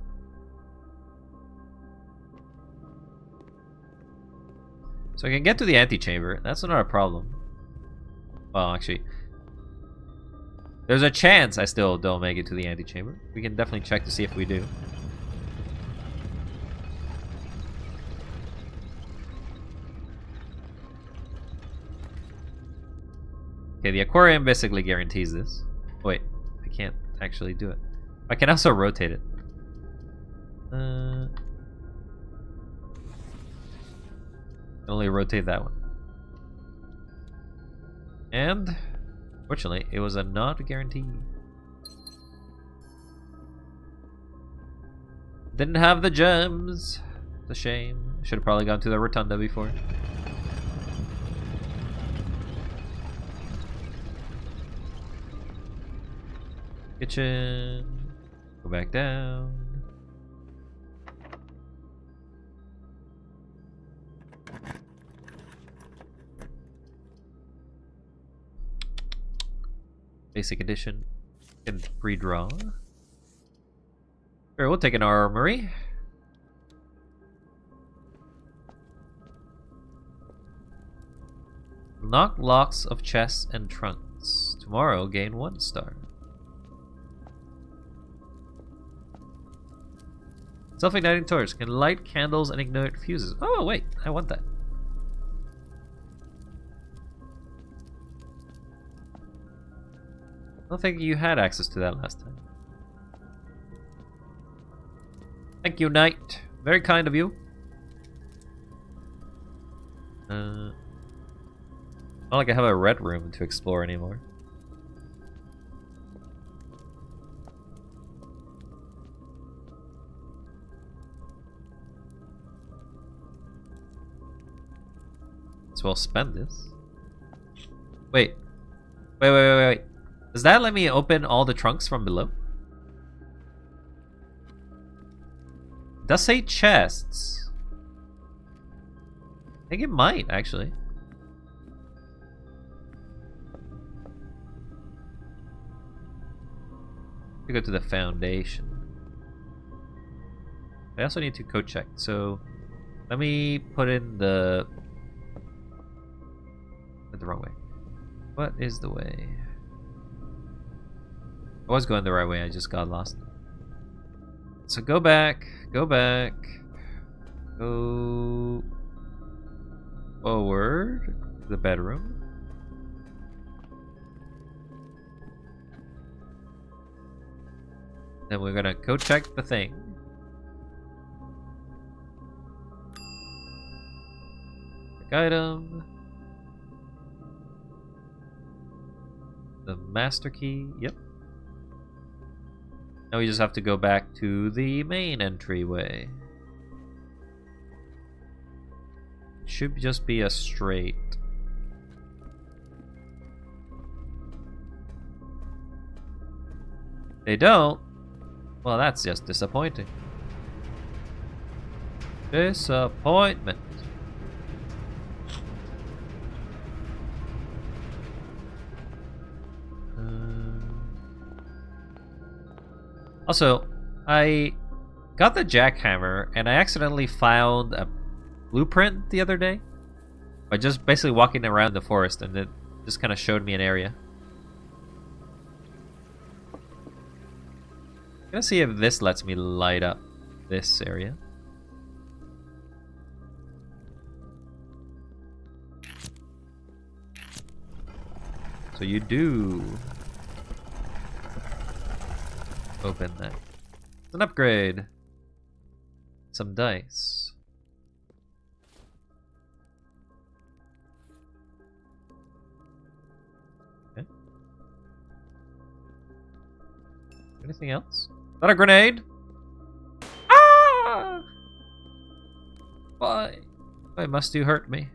So I can get to the antechamber. That's not a problem. Well, actually, there's a chance I still don't make it to the antechamber. We can definitely check to see if we do. Okay, the aquarium basically guarantees this. Wait, I can't actually do it. I can also rotate it. I can only rotate that one. And, fortunately, it was a not guarantee. Didn't have the gems. It's a shame. Should have probably gone to the rotunda before. Kitchen. Go back down. Basic edition. Can pre-draw. Sure, we'll take an armory. Knock locks of chests and trunks. Tomorrow, gain 1 star. Self-igniting torch can light candles and ignite fuses. Oh wait, I want that. I don't think you had access to that last time. Thank you, knight. Very kind of you. Not like I have a red room to explore anymore. So I'll spend this. Wait. Wait. Does that let me open all the trunks from below? It does say chests. I think it might, actually. To go to the foundation. I also need to code check, so let me put in the... Went the wrong way. What is the way? I was going the right way, I just got lost. So go back, go forward to the bedroom. Then we're gonna code check the thing. Check item. The master key, yep. Now we just have to go back to the main entryway. Should just be a straight. They don't? Well, that's just disappointing. Disappointment. Also, I got the jackhammer and I accidentally found a blueprint the other day by just basically walking around the forest, and it just kind of showed me an area. I'm gonna see if this lets me light up this area. So you do open that. It's an upgrade. Some dice. Okay. Anything else? Is that a grenade? Ah! Why? Why must you hurt me?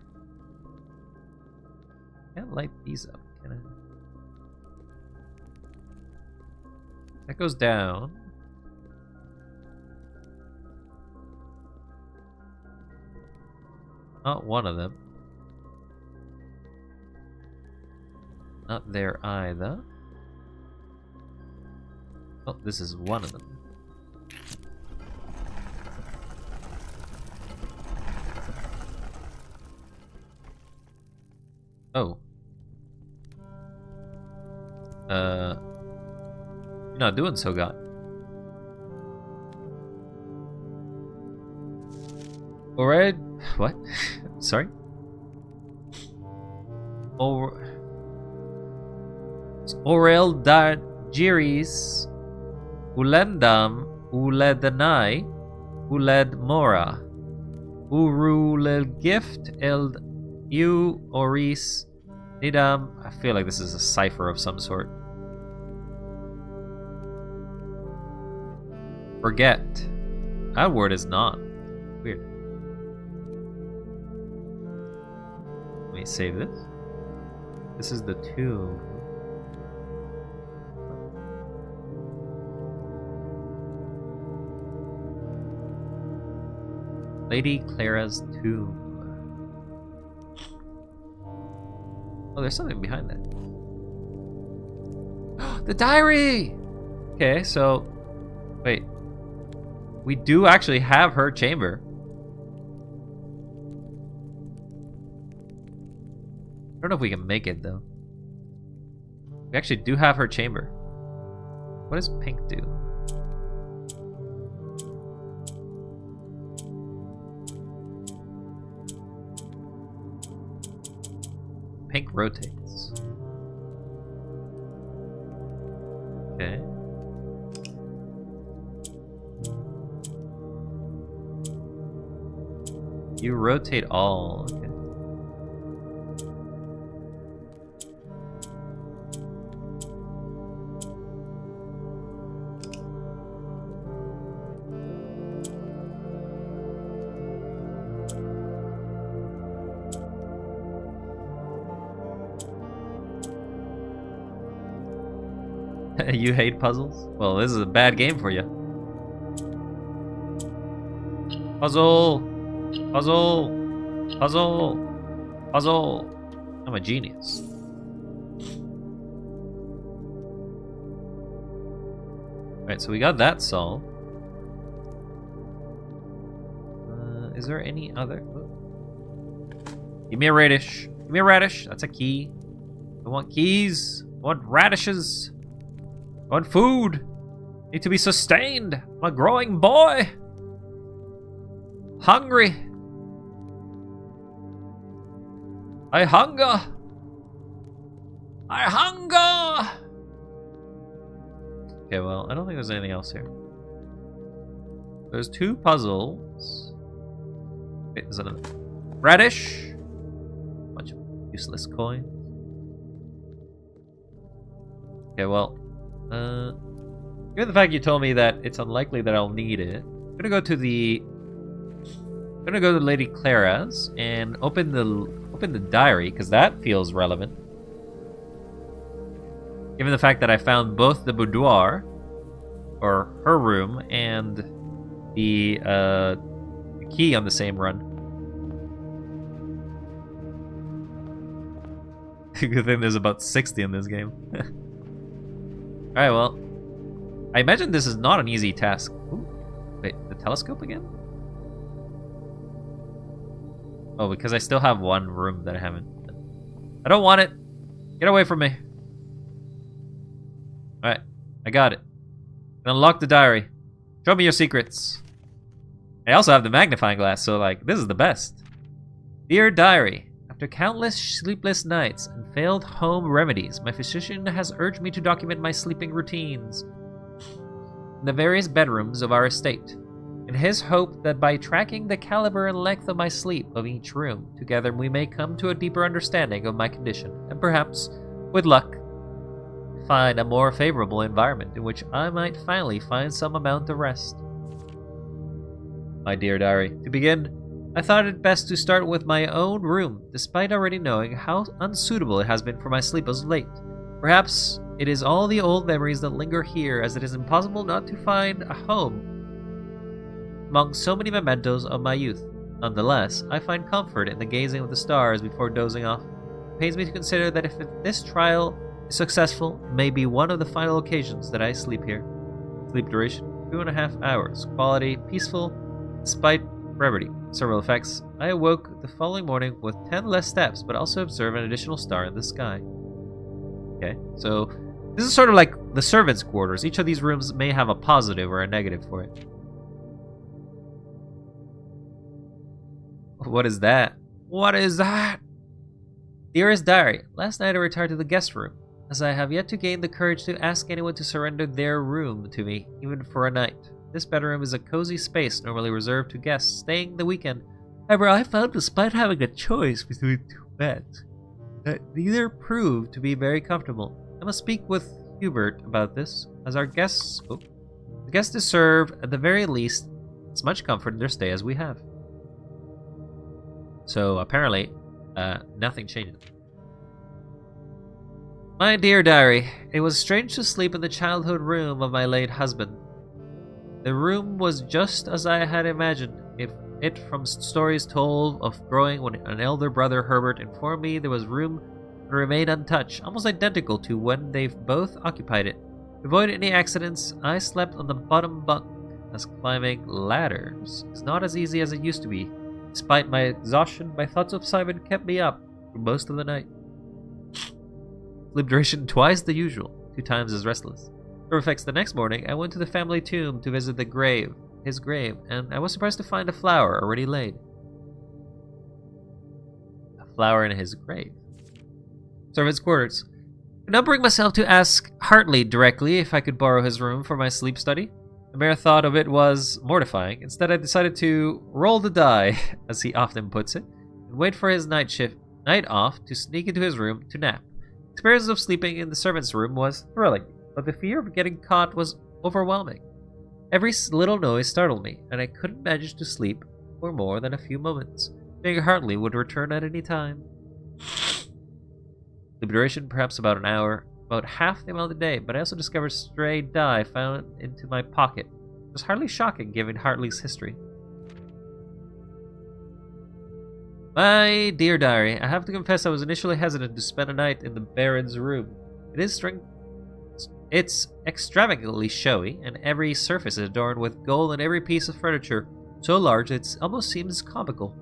Can't light these up, can I? That goes down. Not one of them. Not there either. Oh, this is one of them. Oh. You're not doing so good. Alright. What? Sorry? Orel Dargiris Ulendam Uledanai Uled Mora Urulel Gift Eld U Oris Nidam. I feel like this is a cipher of some sort. Forget. That word is not. Weird. Let me save this. This is the tomb. Lady Clara's tomb. Oh, there's something behind that. The diary! Okay, so... Wait. We do actually have her chamber. I don't know if we can make it, though. We actually do have her chamber. What does pink do? Pink rotates. Okay. You rotate all. Okay. You hate puzzles? Well, this is a bad game for you. Puzzle! Puzzle! Puzzle! Puzzle! I'm a genius. Alright, so we got that solved. Is there any other? Give me a radish. Give me a radish. That's a key. I want keys. I want radishes. I want food. I need to be sustained. I'm a growing boy. Hungry. I hunger. I hunger. Okay, well, I don't think there's anything else here. There's 2 puzzles. Wait, is that a radish? Bunch of useless coins. Okay, well, given the fact you told me that it's unlikely that I'll need it, I'm gonna go to Lady Clara's and open the diary, because that feels relevant. Given the fact that I found both the boudoir, or her room, and the key on the same run. Good thing there's about 60 in this game. Alright, well, I imagine this is not an easy task. Ooh, wait, the telescope again? Oh, because I still have one room that I haven't. I don't want it. Get away from me. Alright, I got it. Unlock the diary. Show me your secrets. I also have the magnifying glass, so like, this is the best. Dear diary, after countless sleepless nights and failed home remedies, my physician has urged me to document my sleeping routines in the various bedrooms of our estate, in his hope that by tracking the caliber and length of my sleep of each room, together we may come to a deeper understanding of my condition, and perhaps, with luck, find a more favorable environment in which I might finally find some amount of rest. My dear diary, to begin, I thought it best to start with my own room, despite already knowing how unsuitable it has been for my sleep as of late. Perhaps it is all the old memories that linger here, as it is impossible not to find a home among so many mementos of my youth. Nonetheless, I find comfort in the gazing of the stars before dozing off. It pains me to consider that if this trial is successful, it may be one of the final occasions that I sleep here. Sleep duration, 2.5 hours. Quality, peaceful, despite brevity. Several effects. I awoke the following morning with 10 less steps, but also observed an additional star in the sky. Okay, so this is sort of like the servants' quarters. Each of these rooms may have a positive or a negative for it. What is that? What is that? Dearest diary, last night I retired to the guest room, as I have yet to gain the courage to ask anyone to surrender their room to me, even for a night. This bedroom is a cozy space normally reserved to guests staying the weekend. However, I found, despite having a choice between 2 beds, that neither proved to be very comfortable. I must speak with Hubert about this, as our guests... Oh, the guest deserve, at the very least, as much comfort in their stay as we have. So, apparently, nothing changes. My dear diary, it was strange to sleep in the childhood room of my late husband. The room was just as I had imagined it from stories told of growing when an elder brother, Herbert, informed me there was room that remained untouched, almost identical to when they both occupied it. To avoid any accidents, I slept on the bottom bunk, as climbing ladders is not as easy as it used to be. Despite my exhaustion, my thoughts of Simon kept me up for most of the night. Sleep duration twice the usual, 2 times as restless. For effects, the next morning, I went to the family tomb to visit his grave, and I was surprised to find a flower already laid. A flower in his grave. Servants' quarters. I could not bring myself to ask Hartley directly if I could borrow his room for my sleep study. The mere thought of it was mortifying. Instead, I decided to roll the die, as he often puts it, and wait for his night off to sneak into his room to nap. The experience of sleeping in the servants' room was thrilling, but the fear of getting caught was overwhelming. Every little noise startled me, and I couldn't manage to sleep for more than a few moments, fearing Hartley would return at any time. Sleep duration, perhaps about an hour, about half the amount of the day, but I also discovered stray dye found into my pocket. It was hardly shocking given Hartley's history. My dear diary, I have to confess I was initially hesitant to spend a night in the Baron's room. It is It's extravagantly showy, and every surface is adorned with gold, and every piece of furniture so large it almost seems comical.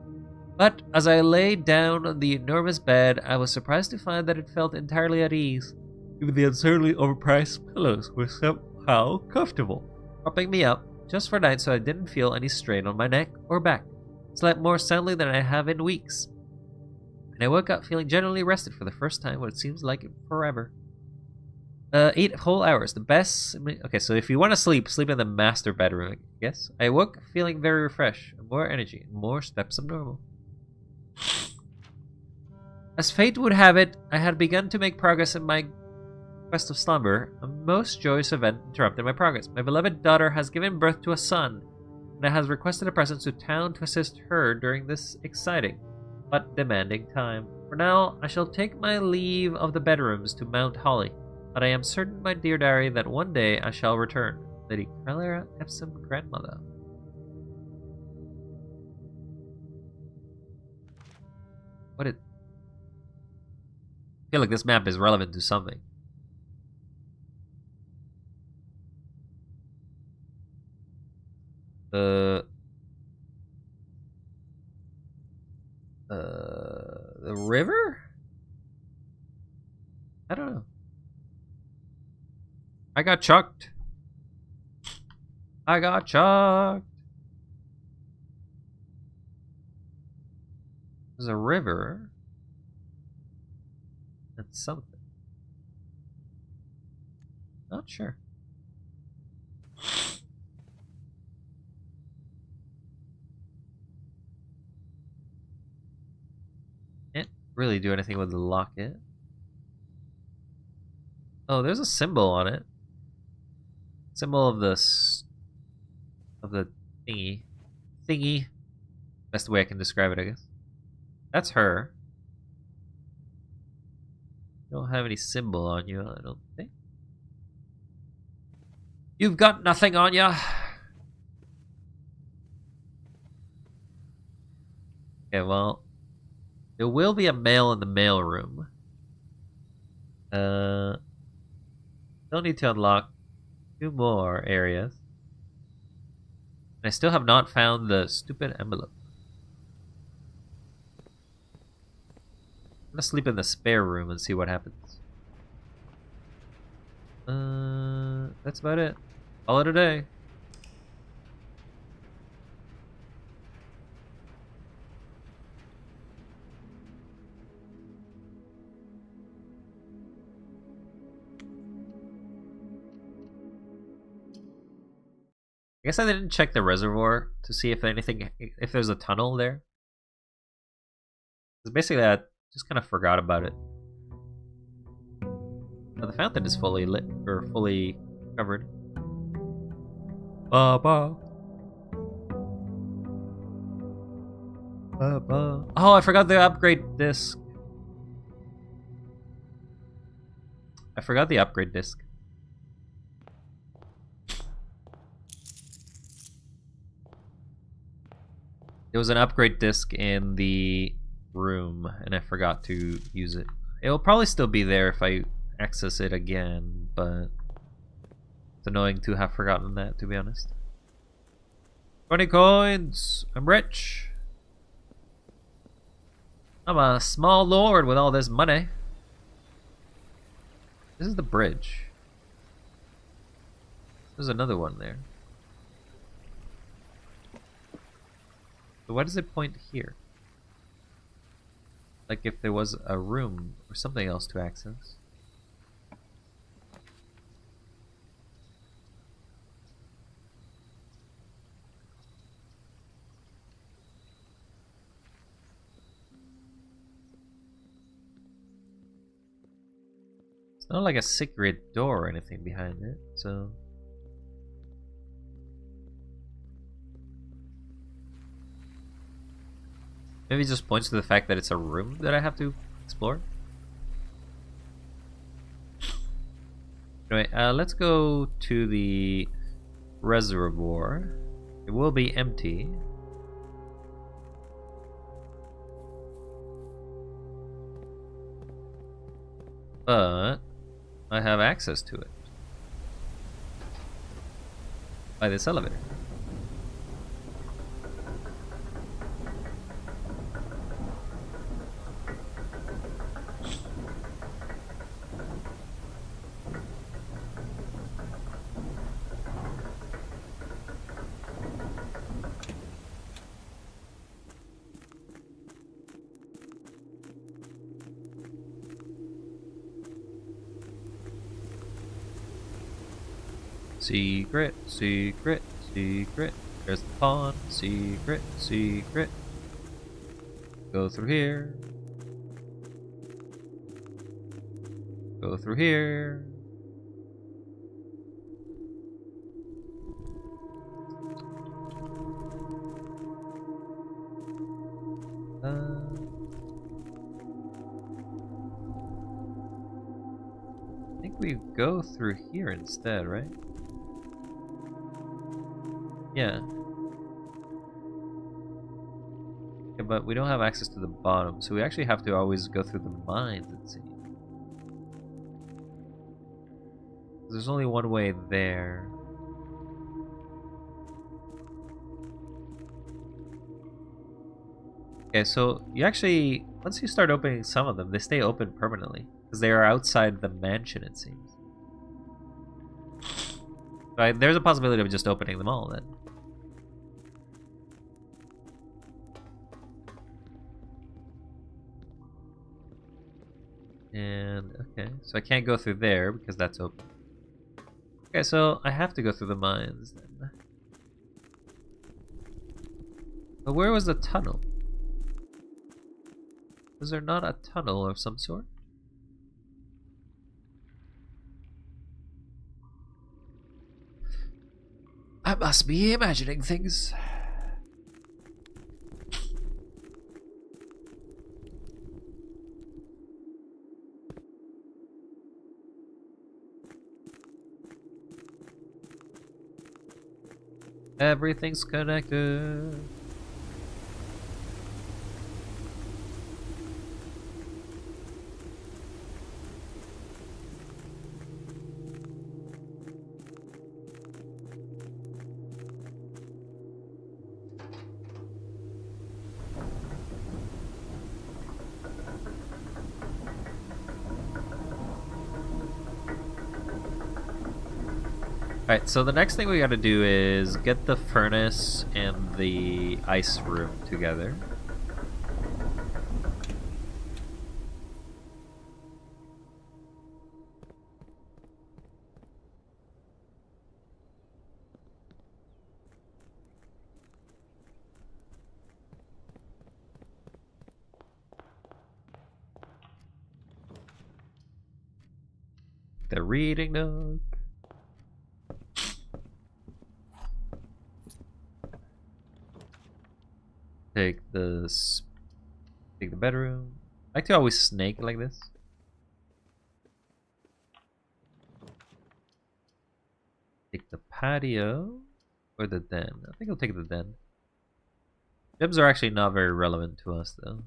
But as I lay down on the enormous bed, I was surprised to find that it felt entirely at ease. Even the absurdly overpriced pillows were somehow comfortable, propping me up just for night so I didn't feel any strain on my neck or back. I slept more soundly than I have in weeks, and I woke up feeling genuinely rested for the first time, what it seems like forever. 8 whole hours, the best. Okay, so if you want to sleep, sleep in the master bedroom, I guess. I woke feeling very refreshed, more energy, and more steps of normal. As fate would have it, I had begun to make progress in my quest of slumber. A most joyous event interrupted my progress. My beloved daughter has given birth to a son, and has requested a presence to town to assist her during this exciting but demanding time. For now, I shall take my leave of the bedrooms to Mount Holly, but I am certain, my dear diary, that one day I shall return. Lady Clara Epsom, grandmother. I feel like this map is relevant to something. The river? I don't know. I got chucked. There's a river. That's something. Not sure. Can't really do anything with the locket. Oh, there's a symbol on it. Symbol of the thingy. That's the way I can describe it, I guess. That's her. You don't have any symbol on you, I don't think. You've got nothing on you. Okay, well, there will be a mail in the mail room. Still need to unlock 2 more areas. I still have not found the stupid envelope. I'm gonna sleep in the spare room and see what happens. That's about it. Call it a day. I guess I didn't check the reservoir to see if there's a tunnel there. Because basically I just kind of forgot about it. Now the fountain is fully lit, or fully covered. Ba-ba. Ba-ba. Oh, I forgot the upgrade disc. There was an upgrade disc in the room, and I forgot to use it. It'll probably still be there if I access it again, but it's annoying to have forgotten that, to be honest. 20 coins! I'm rich! I'm a small lord with all this money. This is the bridge. There's another one there. So why does it point here? Like if there was a room or something else to access. It's not like a secret door or anything behind it, so... Maybe it just points to the fact that it's a room that I have to explore. Anyway, let's go to the reservoir. It will be empty. But I have access to it. by this elevator. Secret, secret, secret. There's the pond. Secret, secret. Go through here. Go through here. I think we go through here instead, right? Yeah. Yeah, but we don't have access to the bottom, so we actually have to always go through the mines, it seems. There's only one way there. Okay, so you actually, once you start opening some of them, they stay open permanently, because they are outside the mansion, it seems. Right, there's a possibility of just opening them all then. And, okay, so I can't go through there because that's open. Okay, so I have to go through the mines then. But where was the tunnel? Was there not a tunnel of some sort? I must be imagining things. Everything's connected. Alright, so the next thing we gotta do is get the furnace and the ice room together. The reading nook. Take the bedroom. I like to always snake like this. Take the patio or the den. I think I'll take the den. Gems are actually not very relevant to us though.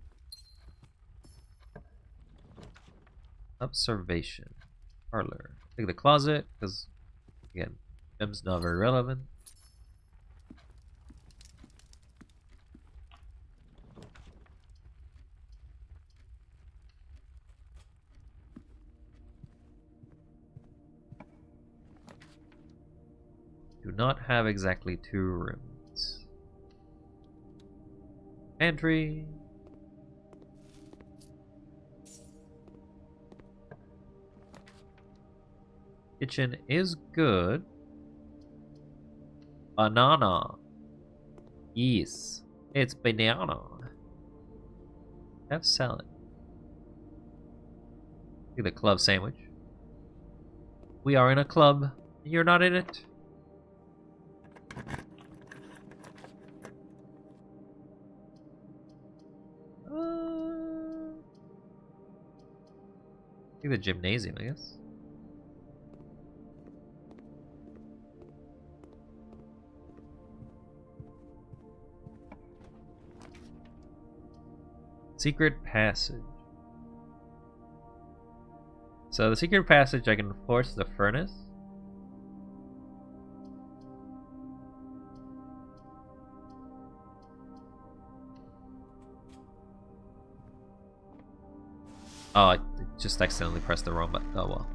Observation. Parlor. Take the closet because again, gems not very relevant. Do not have exactly 2 rooms. Pantry. Kitchen is good. Banana. Yes. It's banana. Have salad. See the club sandwich. We are in a club. You're not in it. I think the gymnasium, I guess. Secret passage. So the secret passage, I can force the furnace. Oh, I just accidentally pressed the wrong button. Oh well.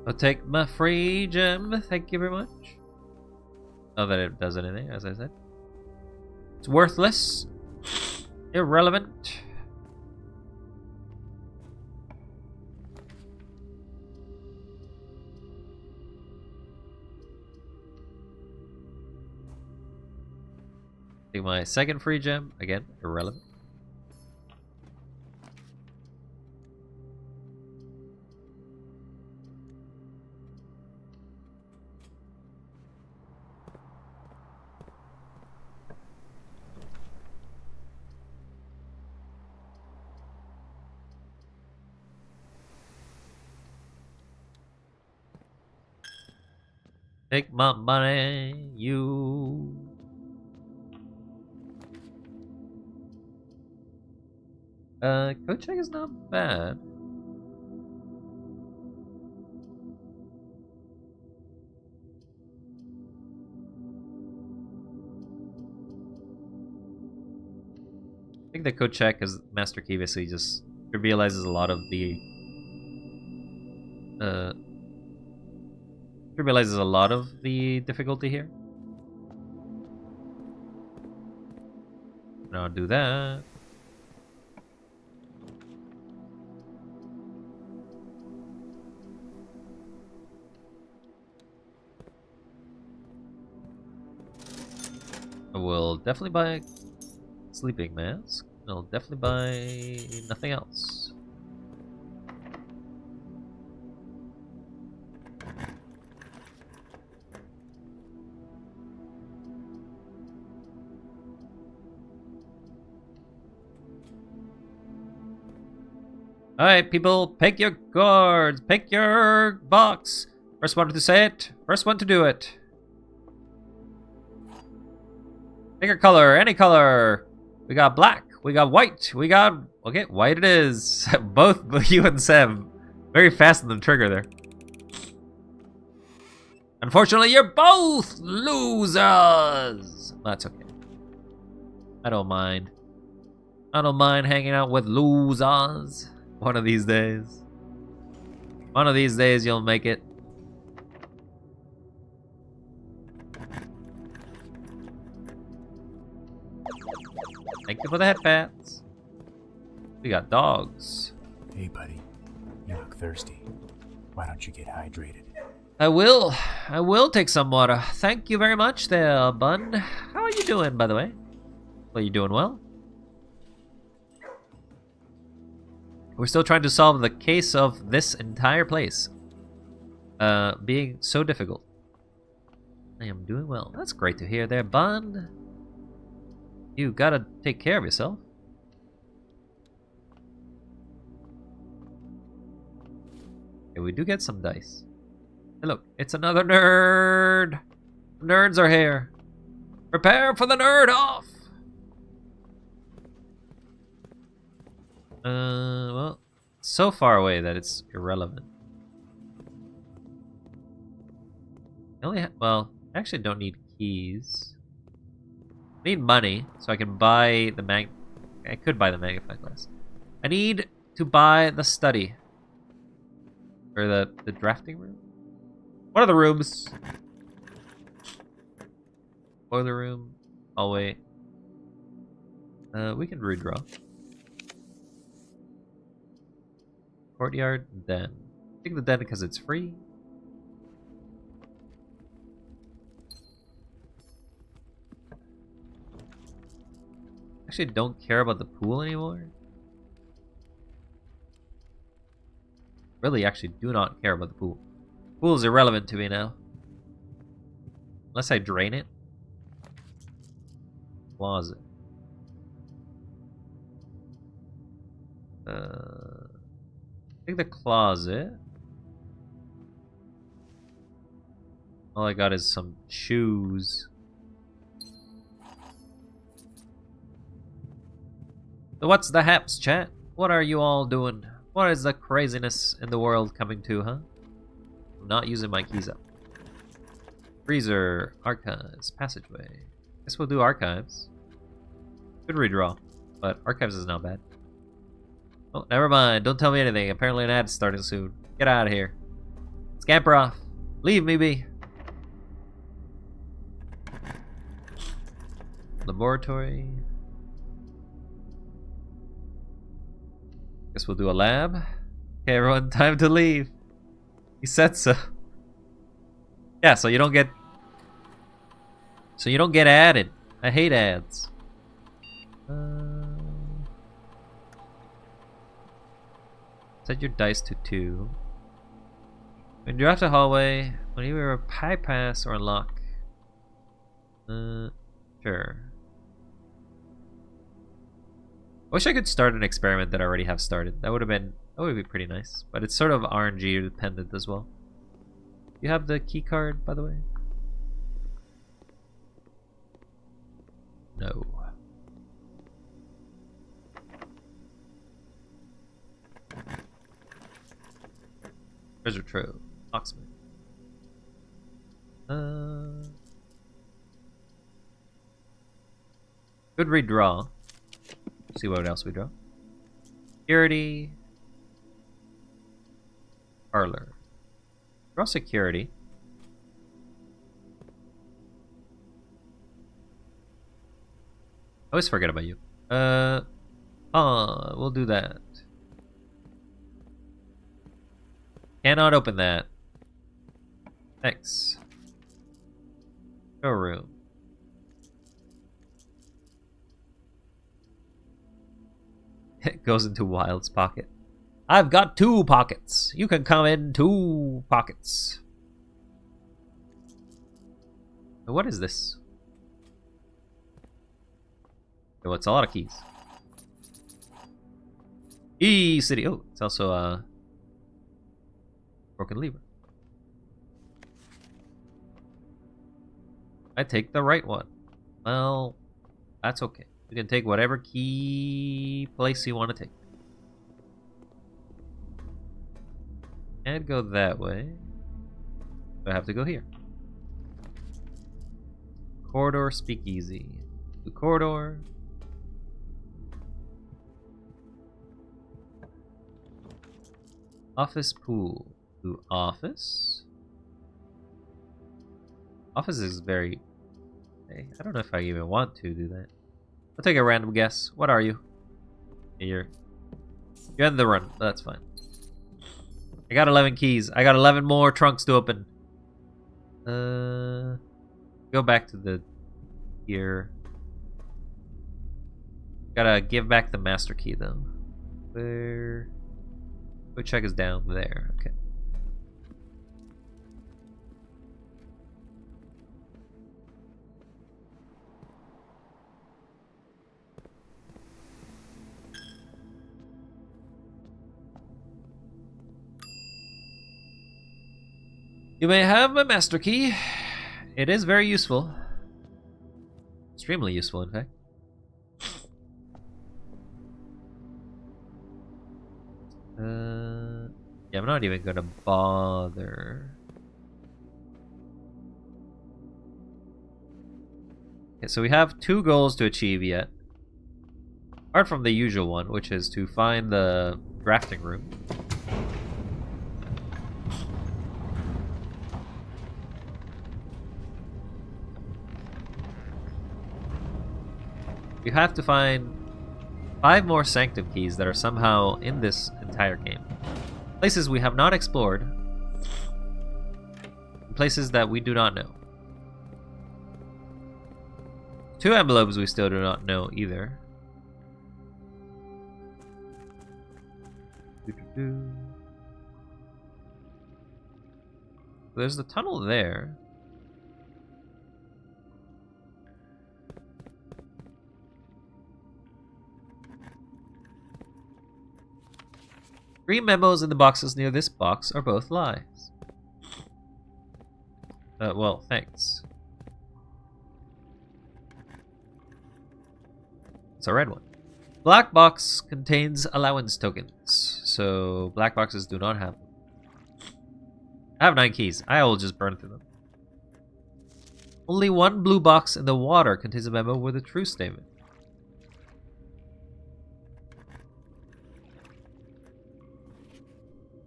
I'll take my free gem. Thank you very much. Not that it does anything, as I said. It's worthless. Irrelevant. Take my second free gem. Again, irrelevant. Take my money, you. Code check is not bad. I think the code check is Master Key basically just trivializes a lot of the difficulty here. Now I'll do that. I will definitely buy a sleeping mask. I'll definitely buy nothing else. Alright, people, pick your cards. Pick your box. First one to say it. First one to do it. Pick a color, any color. We got black. We got white. We got... Okay, white it is. Both you and Sam. Very fast on the trigger there. Unfortunately, you're both losers. That's okay. I don't mind. I don't mind hanging out with losers. One of these days. One of these days you'll make it. Thank you for the head pats. We got dogs. Hey, buddy. You look thirsty. Why don't you get hydrated? I will. I will take some water. Thank you very much there, bud. How are you doing, by the way? Are you doing well? We're still trying to solve the case of this entire place being so difficult. I am doing well. That's great to hear there, bud. You gotta take care of yourself. Okay, we do get some dice. Hey, look, it's another nerd. Nerds are here. Prepare for the nerd off. Well, so far away that it's irrelevant. I only well, I actually don't need keys. I need money so I can buy the I could buy the magnifying glass. I need to buy the study. Or the drafting room? One of the rooms. Boiler room. I'll wait. We can redraw. Courtyard, den. Take the den because it's free. Actually, don't care about the pool anymore. Really, actually, do not care about the pool. Pool is irrelevant to me now. Unless I drain it. Closet. Take the closet. All I got is some shoes. So what's the haps, chat? What are you all doing? What is the craziness in the world coming to, huh? I'm not using my keys up. Freezer, archives, passageway. Guess we'll do archives. Good redraw, but archives is not bad. Oh, never mind. Don't tell me anything. Apparently an ad's starting soon. Get out of here. Scamper off. Leave me be. Laboratory. Guess we'll do a lab. Okay, everyone, time to leave. He said so. Yeah, so you don't get added. I hate ads. Set your dice to 2. When you draft a hallway, when you either bypass or unlock. Sure. I wish I could start an experiment that I already have started. That would be pretty nice. But it's sort of RNG dependent as well. You have the key card, by the way? No. Treasure trove. Locksmith. Good redraw. See what else we draw. Security. Parlor. Draw security. I always forget about you. We'll do that. Cannot open that. Thanks. Showroom. It goes into Wild's pocket. I've got 2 pockets. You can come in 2 pockets. What is this? Oh, it's a lot of keys. E-City. Oh, it's also a broken lever. I take the right one. Well, that's okay. You can take whatever key place you want to take. And go that way. I have to go here. Corridor speakeasy. The corridor. Office pool. To office. Office is very... I don't know if I even want to do that. I'll take a random guess. What are you? You're in the run. That's fine. I got 11 keys. I got 11 more trunks to open. Go back to the here. Gotta give back the master key though. Where? Which check is down there? Okay. You may have my master key. It is very useful. Extremely useful, in fact. Yeah, I'm not even gonna bother. Okay, so we have 2 goals to achieve yet. Apart from the usual one, which is to find the drafting room. You have to find 5 more Sanctum keys that are somehow in this entire game. Places we have not explored. Places that we do not know. 2 envelopes we still do not know either. There's the tunnel there. Three memos in the boxes near this box are both lies. Well, thanks. It's a red one. black box contains allowance tokens, so black boxes do not have them. I have 9 keys. I will just burn through them. Only one blue box in the water contains a memo with a true statement.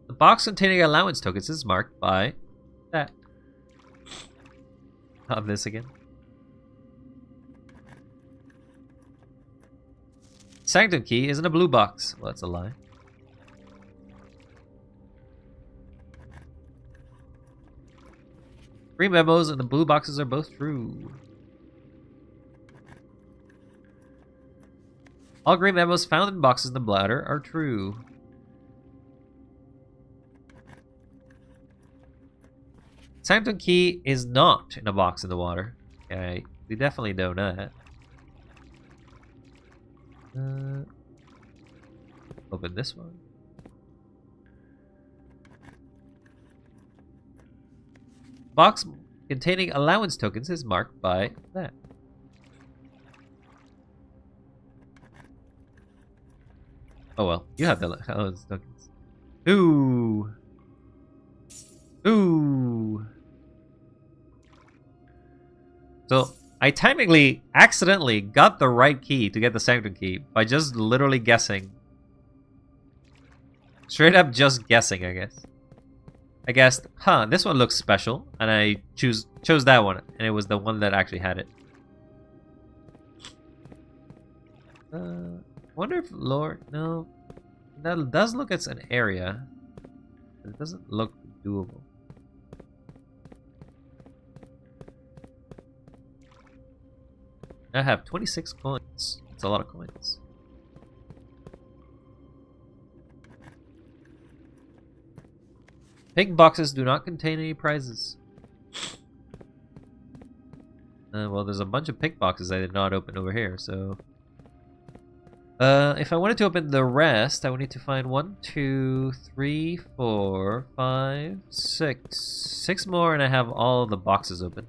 The box containing allowance tokens is marked by that. Not this again. Sanctum key is in a blue box. Well, that's a lie. Green memos and the blue boxes are both true. All green memos found in boxes in the bladder are true. Sanctum key is not in a box in the water. Okay, we definitely know that. Open this one. Box containing allowance tokens is marked by that. Oh well, you have the allowance tokens. Ooh. Ooh. So, I technically accidentally got the right key to get the Sanctum key by just literally guessing. Straight up just guessing, I guess. I guessed, huh, this one looks special, and I chose that one, and it was the one that actually had it. Wonder if Lord, no, that does look as an area. It doesn't look doable. I have 26 coins. That's a lot of coins. Pink boxes do not contain any prizes. Well, there's a bunch of pink boxes I did not open over here, so... if I wanted to open the rest, I would need to find 1, 2, 3, 4, 5, 6. 6 more, and I have all the boxes open.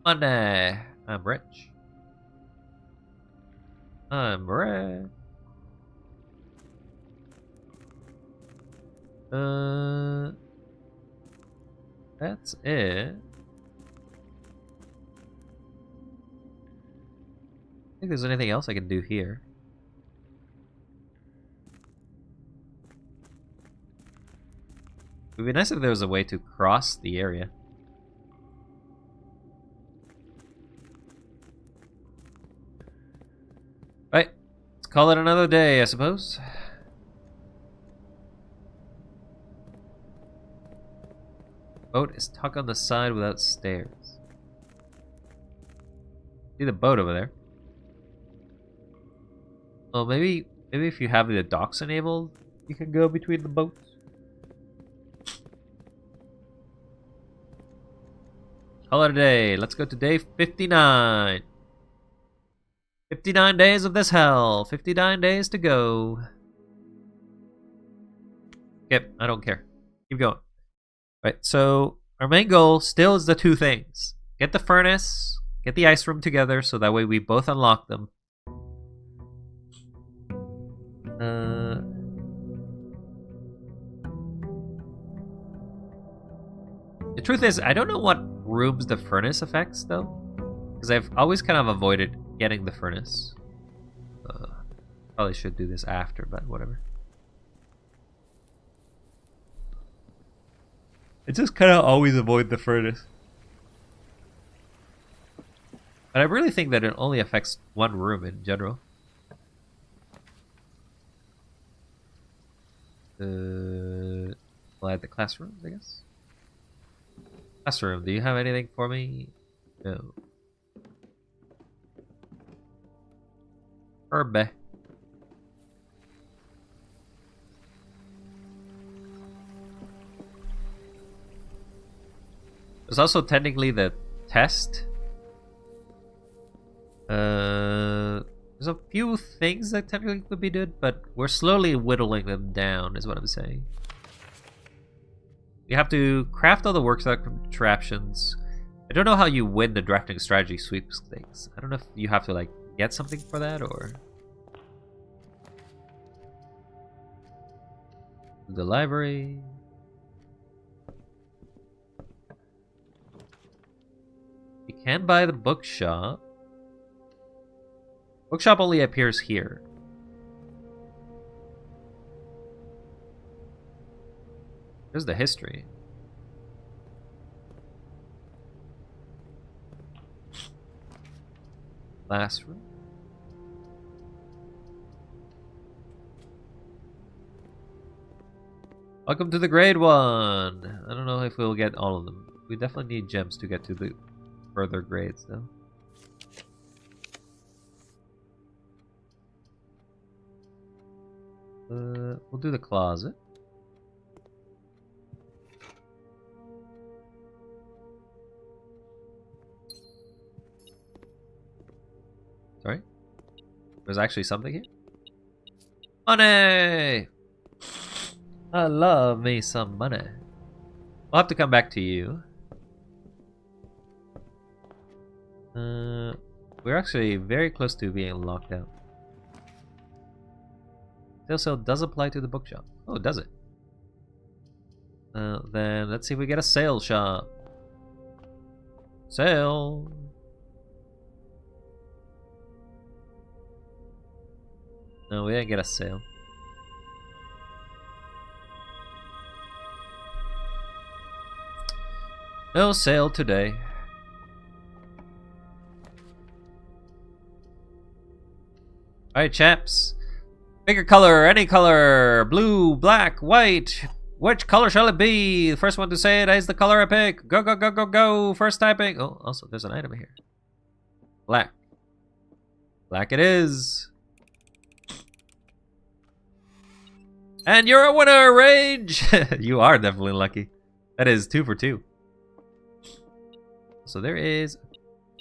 Money. I'm rich. I'm rich. That's it. I think there's anything else I can do here. It would be nice if there was a way to cross the area. Right, let's call it another day, I suppose. Boat is tucked on the side without stairs. See the boat over there? Well, maybe if you have the docks enabled, you can go between the boats. Call it a day. Let's go to day 59. 59 days of this hell. 59 days to go. Yep, I don't care. Keep going. Right, so our main goal still is the 2 things. Get the furnace, get the ice room together, so that way we both unlock them. The truth is, I don't know what rooms the furnace affects, though. Because I've always kind of avoided getting the furnace. Probably should do this after, but whatever. I just kind of always avoid the furnace. But I really think that it only affects one room in general. We'll add the classrooms, I guess. Classroom, do you have anything for me? No. Herbe. There's also technically the test. There's a few things that technically could be done, but we're slowly whittling them down, is what I'm saying. You have to craft all the workshop contraptions. I don't know how you win the drafting strategy sweepstakes. I don't know if you have to like get something for that or the library. You can buy the bookshop. Bookshop only appears here. There's the history. Classroom. Welcome to the grade 1. I don't know if we'll get all of them. We definitely need gems to get to the further grades though. We'll do the closet. Sorry? There's actually something here? Money! I love me some money. We'll have to come back to you. We're actually very close to being locked out. Sale sale does apply to the bookshop. Oh, does it? Then let's see if we get a sale shop. Sale! No, we didn't get a sale. No sale today. Alright, chaps. Pick a color, any color. Blue, black, white. Which color shall it be? The first one to say it is the color I pick. Go, go, go, go, go. First typing. Oh, also, there's an item here. Black. Black it is. And you're a winner, Rage! You are definitely lucky. That is 2 for 2. So there's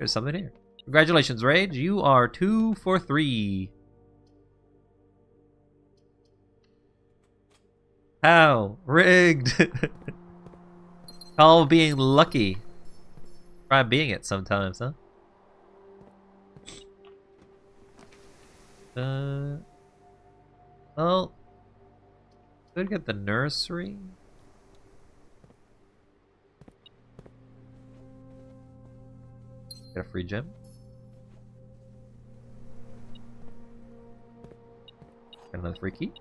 something here. Congratulations, Rage. You are 2 for 3. How? Rigged. Call being lucky. Try being it sometimes, huh? Well, could get the nursery. Get a free gem. Get another free key.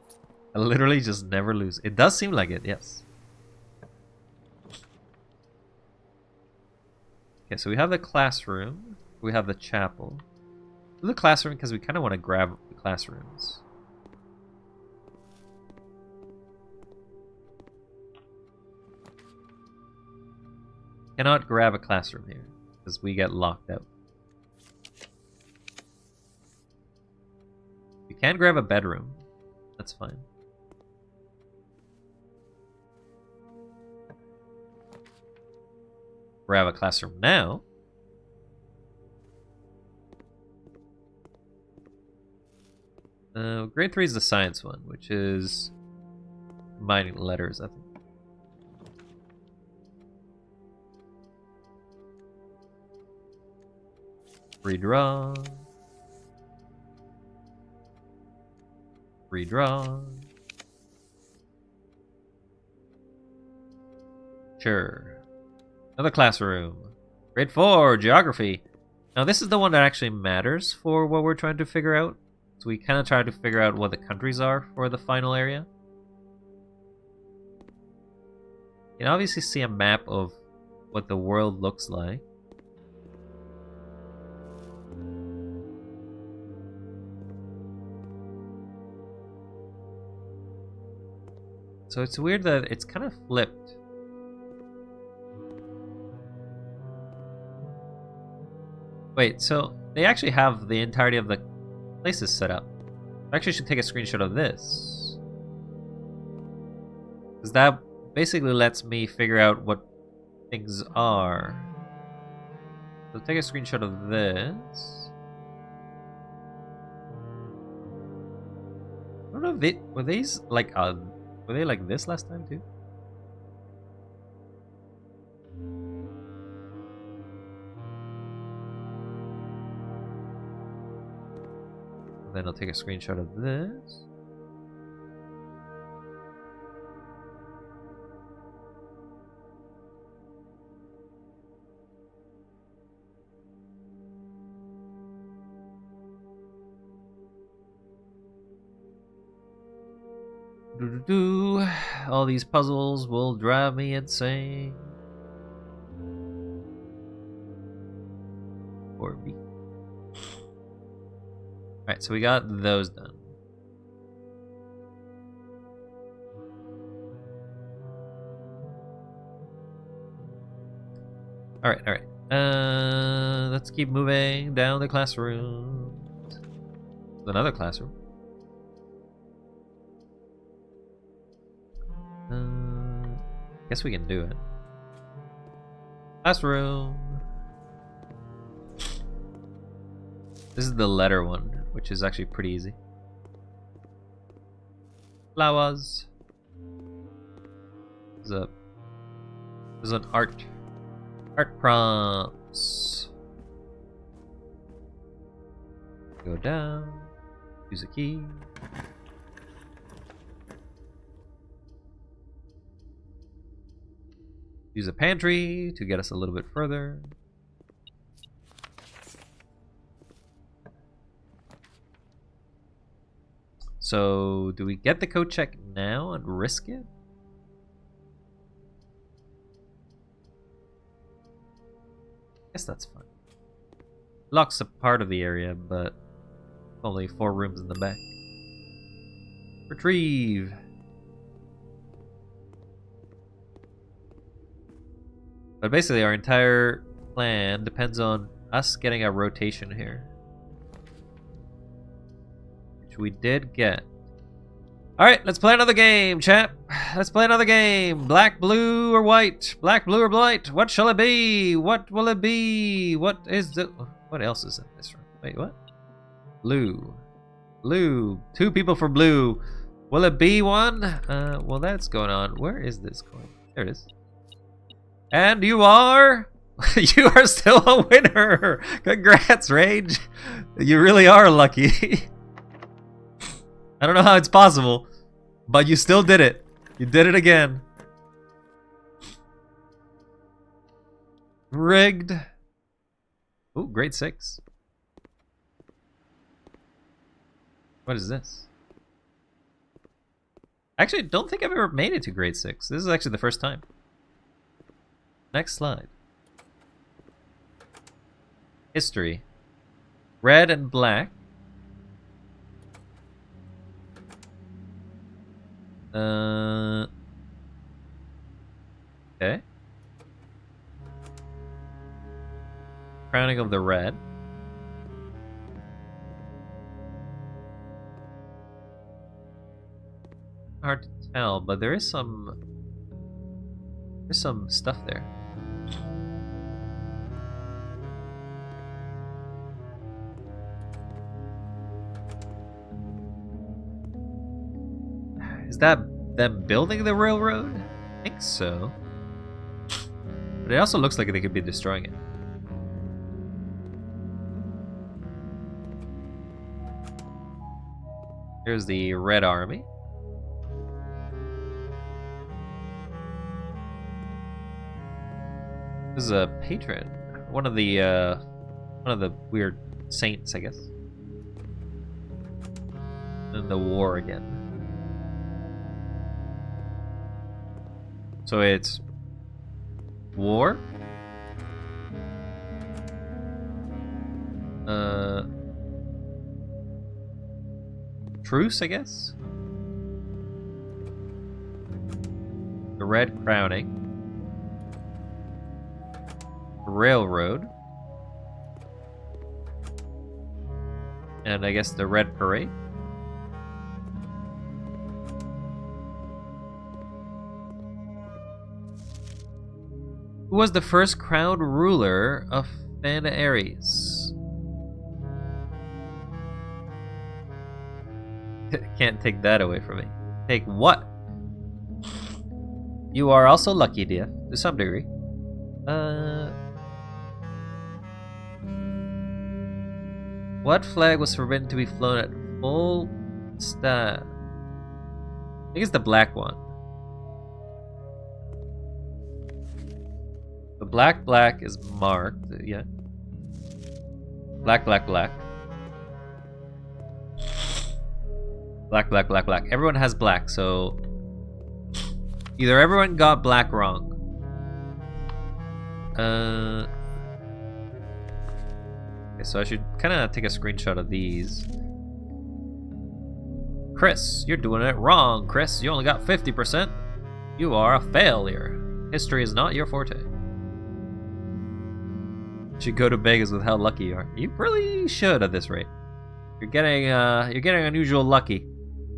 I literally just never lose. It does seem like it, yes. Okay, so we have the classroom. We have the chapel. Do the classroom because we kind of want to grab the classrooms. Cannot grab a classroom here because we get locked out. You can grab a bedroom. That's fine. Grab a classroom now. Grade 3 is the science one, which is combining letters, I think. Redraw. Redraw. Sure. Another classroom. Grade 4, geography. Now this is the one that actually matters for what we're trying to figure out. So we kind of try to figure out what the countries are for the final area. You can obviously see a map of what the world looks like. So it's weird that it's kind of flipped. Wait, so they actually have the entirety of the places set up. I actually should take a screenshot of this. Because that basically lets me figure out what things are. So take a screenshot of this. I don't know if they were these like were they like this last time too? Then I'll take a screenshot of this. All these puzzles will drive me insane. Or me. Alright, so we got those done. Alright. Let's keep moving down the classroom. Another classroom. Guess we can do it. Classroom. This is the letter one, which is actually pretty easy. Flowers. There's an art prompts. Go down. Use a key. Use a pantry to get us a little bit further. So, do we get the code check now and risk it? Guess that's fine. Locks a part of the area, but only 4 rooms in the back. Retrieve. But basically, our entire plan depends on us getting a rotation here. Which we did get. Alright, let's play another game, chap. Let's play another game. Black, blue, or white? Black, blue, or white? What shall it be? What will it be? What else is in this room? Wait, what? Blue. Blue. 2 people for blue. Will it be one? Well, that's going on. Where is this going? There it is. And you are... you are still a winner! Congrats, Rage! You really are lucky. I don't know how it's possible, but you still did it. You did it again. Rigged. Ooh, grade 6. What is this? Actually, I don't think I've ever made it to grade 6. This is actually the first time. Next slide. History. Red and black. Okay. Crowning of the red. Hard to tell, but there's some stuff there. Is that them building the railroad? I think so. But it also looks like they could be destroying it. Here's the Red Army. This is a patron. One of the weird saints, I guess. And the war again. So it's war, truce, I guess. The red crowning, the railroad, and I guess the red parade. Who was the first crowned ruler of Fan Ares? Can't take that away from me. Take what? You are also lucky, dear, to some degree. What flag was forbidden to be flown at full staff? I think it's the black one. The black is marked, yeah. Black. Black. Everyone has black, so either everyone got black wrong. Okay, so I should kind of take a screenshot of these. Chris, you're doing it wrong, Chris. You only got 50%. You are a failure. History is not your forte. You should go to Vegas with how lucky you are. You really should at this rate. You're getting unusual lucky.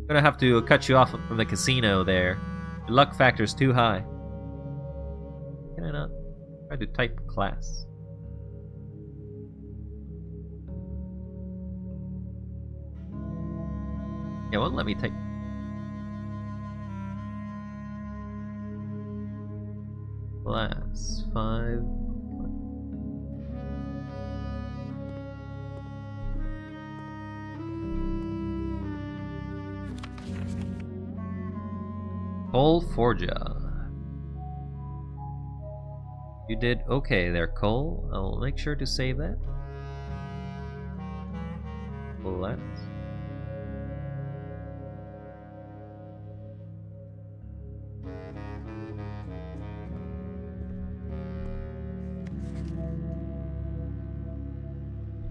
I'm gonna have to cut you off from the casino there. Your luck factor's too high. Can I not? Try to type class. Yeah, won't let me type. Class 5. Cole Forja. You did okay there, Cole. I'll make sure to save that. Class.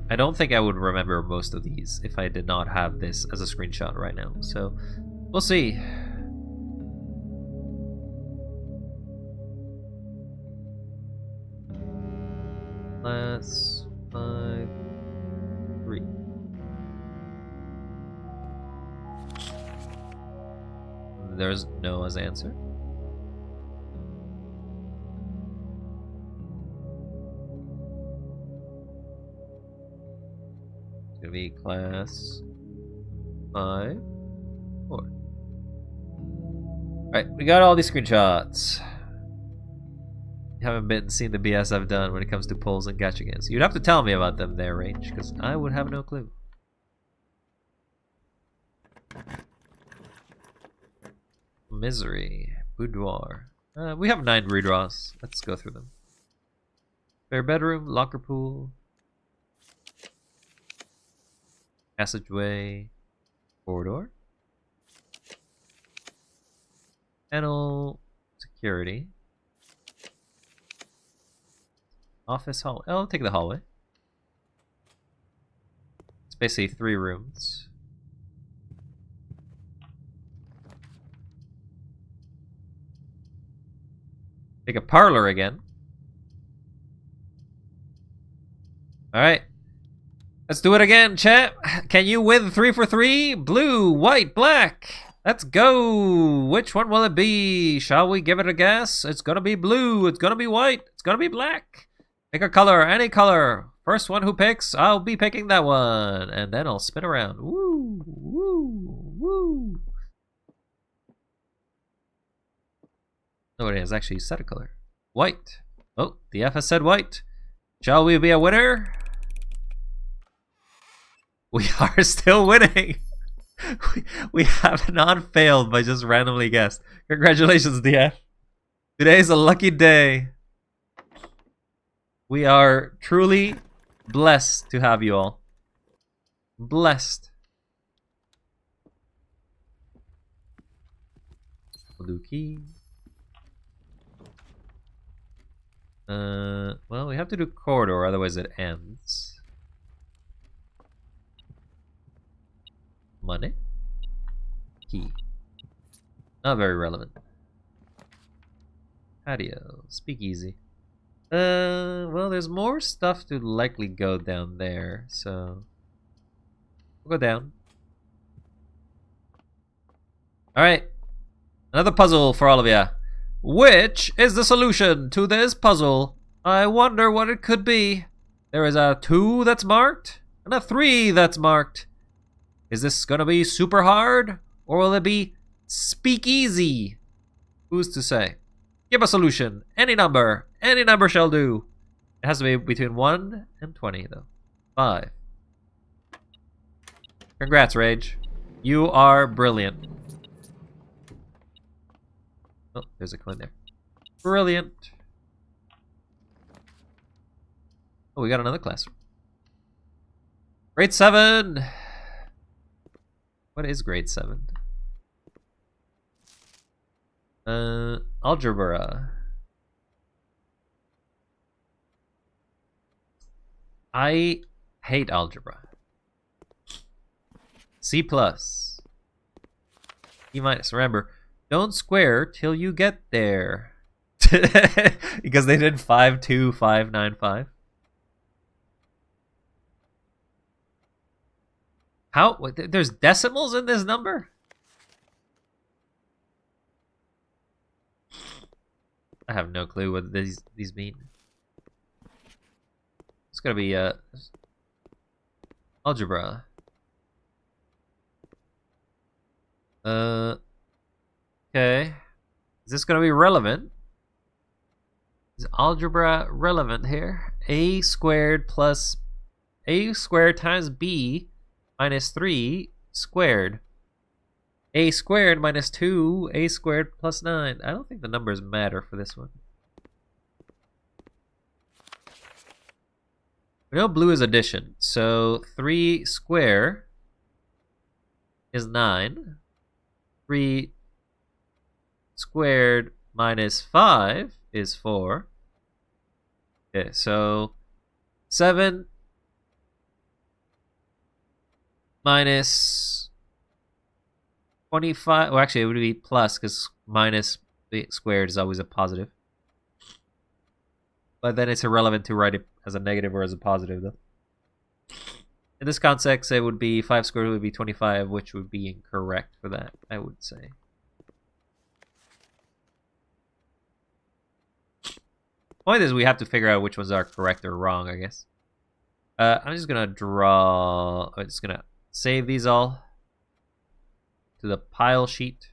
I don't think I would remember most of these if I did not have this as a screenshot right now, so we'll see. Class 5, 3. There's Noah's answer. Gonna be class 5, 4. Alright, we got all these screenshots. You haven't seen the BS I've done when it comes to polls and gacha games. You'd have to tell me about them there, Range, because I would have no clue. Misery. Boudoir. We have 9 redraws. Let's go through them. Spare bedroom, locker pool. Passageway, corridor, panel, security, office hall. Oh, I'll take the hallway. It's basically 3 rooms. Take a parlor again. All right. Let's do it again, chat. Can you win 3 for 3? Blue, white, black. Let's go. Which one will it be? Shall we give it a guess? It's gonna be blue. It's gonna be white. It's gonna be black. Pick a color, any color. First one who picks, I'll be picking that one. And then I'll spin around. Woo, woo, woo. Nobody has actually set a color. White. Oh, the F has said white. Shall we be a winner? We are still winning. we have not failed by just randomly guessed. Congratulations, DF. Today's a lucky day. We are truly blessed to have you all. Blessed. Blue key. Well, we have to do corridor, otherwise it ends. Money. Key. Not very relevant. Patio. Speakeasy. Well, there's more stuff to likely go down there, so we'll go down. Alright. Another puzzle for all of you. Which is the solution to this puzzle? I wonder what it could be. There is a 2 that's marked, and a 3 that's marked. Is this gonna be super hard, or will it be speakeasy? Who's to say? Give a solution. Any number. Any number shall do. It has to be between 1 and 20, though. 5. Congrats, Rage. You are brilliant. Oh, there's a coin there. Brilliant. Oh, we got another classroom. Grade 7. What is grade 7? Algebra. I hate algebra. C+. E-. Remember, don't square till you get there. Because they did 52595. How? There's decimals in this number? I have no clue what these mean. It's gonna be algebra. Okay. Is this gonna be relevant? Is algebra relevant here? A squared plus a squared times b minus 3 squared. A squared minus 2, a squared plus 9. I don't think the numbers matter for this one. We know blue is addition, so 3 square is 9. 3 squared minus 5 is 4. Okay, so 7 minus 25, well actually it would be plus because minus squared is always a positive. But then it's irrelevant to write it as a negative or as a positive though. In this context it would be 5 squared would be 25, which would be incorrect for that, I would say. Point is we have to figure out which ones are correct or wrong, I guess. I'm just gonna I'm just gonna save these all to the pile sheet.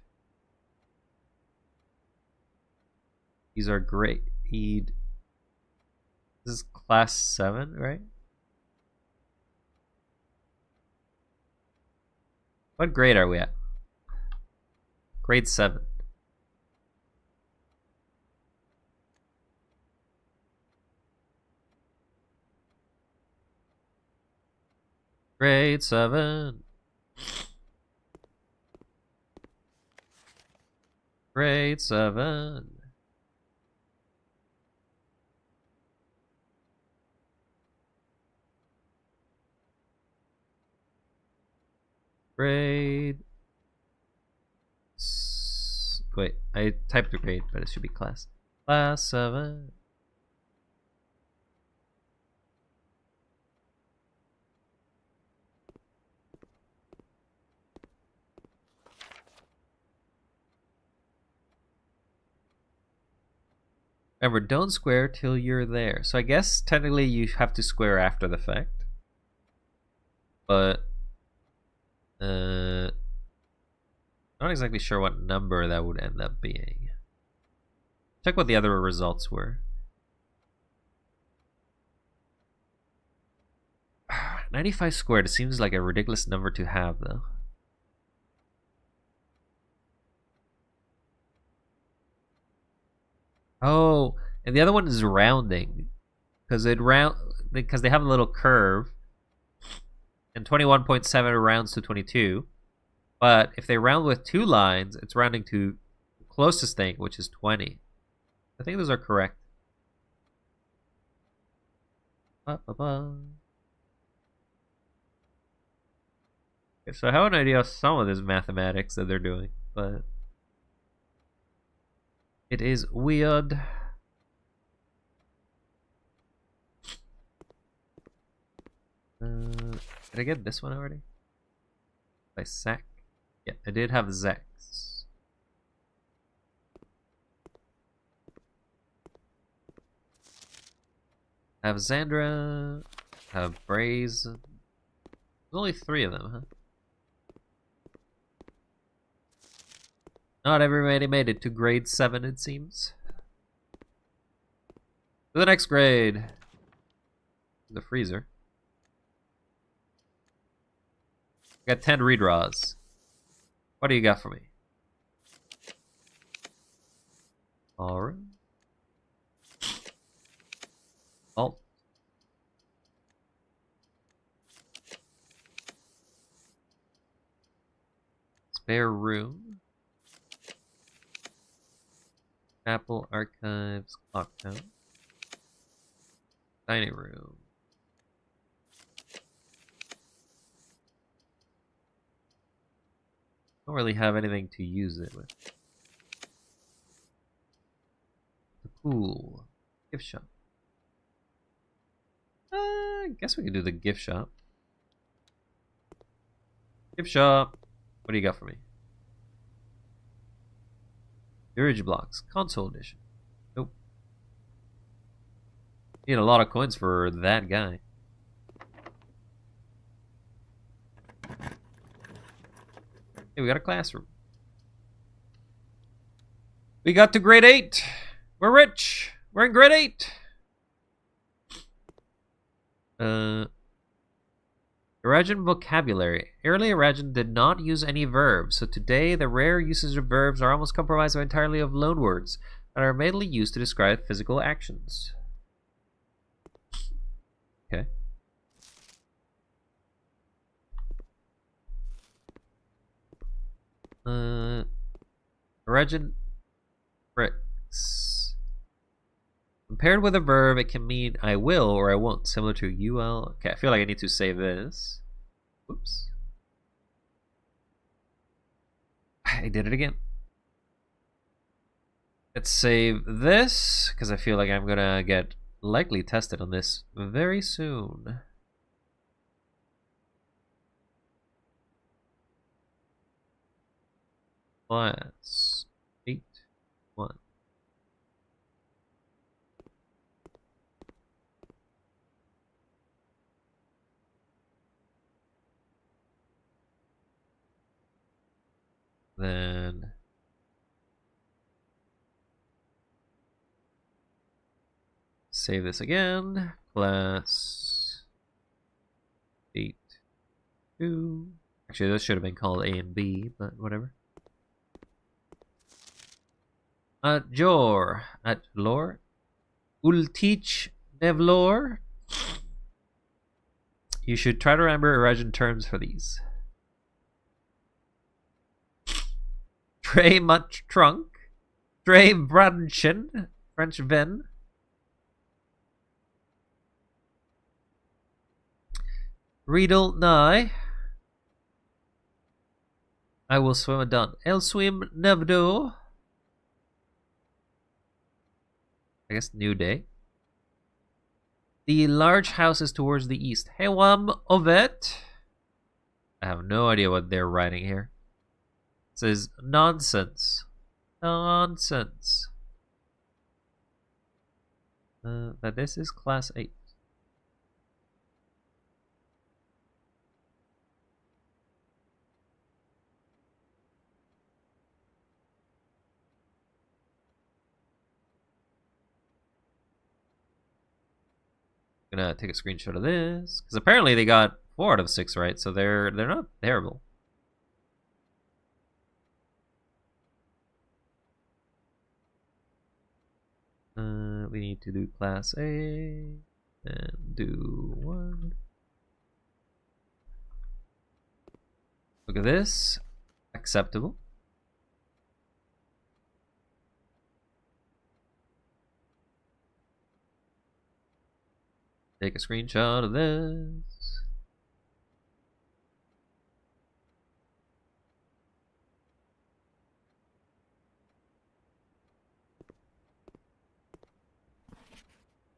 These are great. This is class 7, right? What grade are we at? Grade 7. Grade 7. Grade 7. Wait, I typed the grade, but it should be class. Class 7. Remember, don't square till you're there. So I guess technically you have to square after the fact. But not exactly sure what number that would end up being. Check what the other results were. 95 squared seems like a ridiculous number to have though. Oh, and the other one is rounding, because they have a little curve, and 21.7 rounds to 22. But if they round with 2 lines, it's rounding to the closest thing, which is 20. I think those are correct. Okay, so I have an idea of some of this mathematics that they're doing, but it is weird. Did I get this one already? By Sack? Yeah, I did have Zex. I have Zandra. I have Braze. There's only 3 of them, huh? Not everybody made it to grade 7, it seems. To the next grade. The freezer. Got 10 redraws. What do you got for me? Alright. Oh. Spare room. Apple Archives Clock Tower. Dining room. Don't really have anything to use it with. The pool. Gift shop. I guess we could do the gift shop. Gift shop. What do you got for me? Storage blocks. Console edition. Nope. Need a lot of coins for that guy. Hey, we got a classroom. We got to grade 8. We're rich. We're in grade 8. Arajan vocabulary. Early Arajan did not use any verbs, so today the rare uses of verbs are almost comprised entirely of loanwords and are mainly used to describe physical actions. Okay. Arajan bricks. Compared with a verb, it can mean I will or I won't, similar to you will. Okay, I feel like I need to save this. Oops. I did it again. Let's save this, because I feel like I'm gonna get likely tested on this very soon. Class 8-1. Then save this again. Class 8-2. Actually, this should have been called A and B, but whatever. Jor at lore. Ultich Nevlor. You should try to remember Arajan terms for these. Trey much trunk. Trey Branchen. French Ven. Riedel Nye. I will swim a done. El swim Nevdo. I guess new day. The large house is towards the east. Hewam Ovet. I have no idea what they're writing here. It says nonsense. Nonsense. That this is class 8. Gonna take a screenshot of this because apparently they got 4 out of 6 right, so they're not terrible. We need to do class A and do 1. Look at this, acceptable. Take a screenshot of this.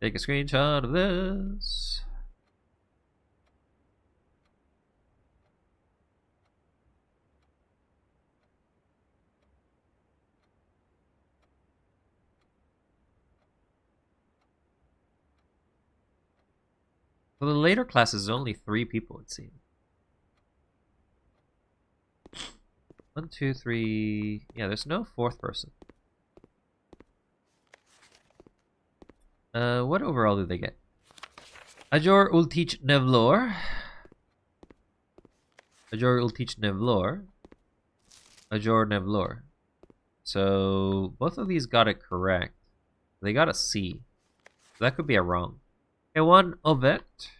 Take a screenshot of this. For the later classes, only 3 people, it seems. 1, 2, 3. Yeah, there's no 4th person. What overall did they get? Ajor Ultich Nevlor. Ajor Ultich Nevlor. Ajor Nevlor. So both of these got it correct. They got a C. So that could be a wrong. Ewan Ovet.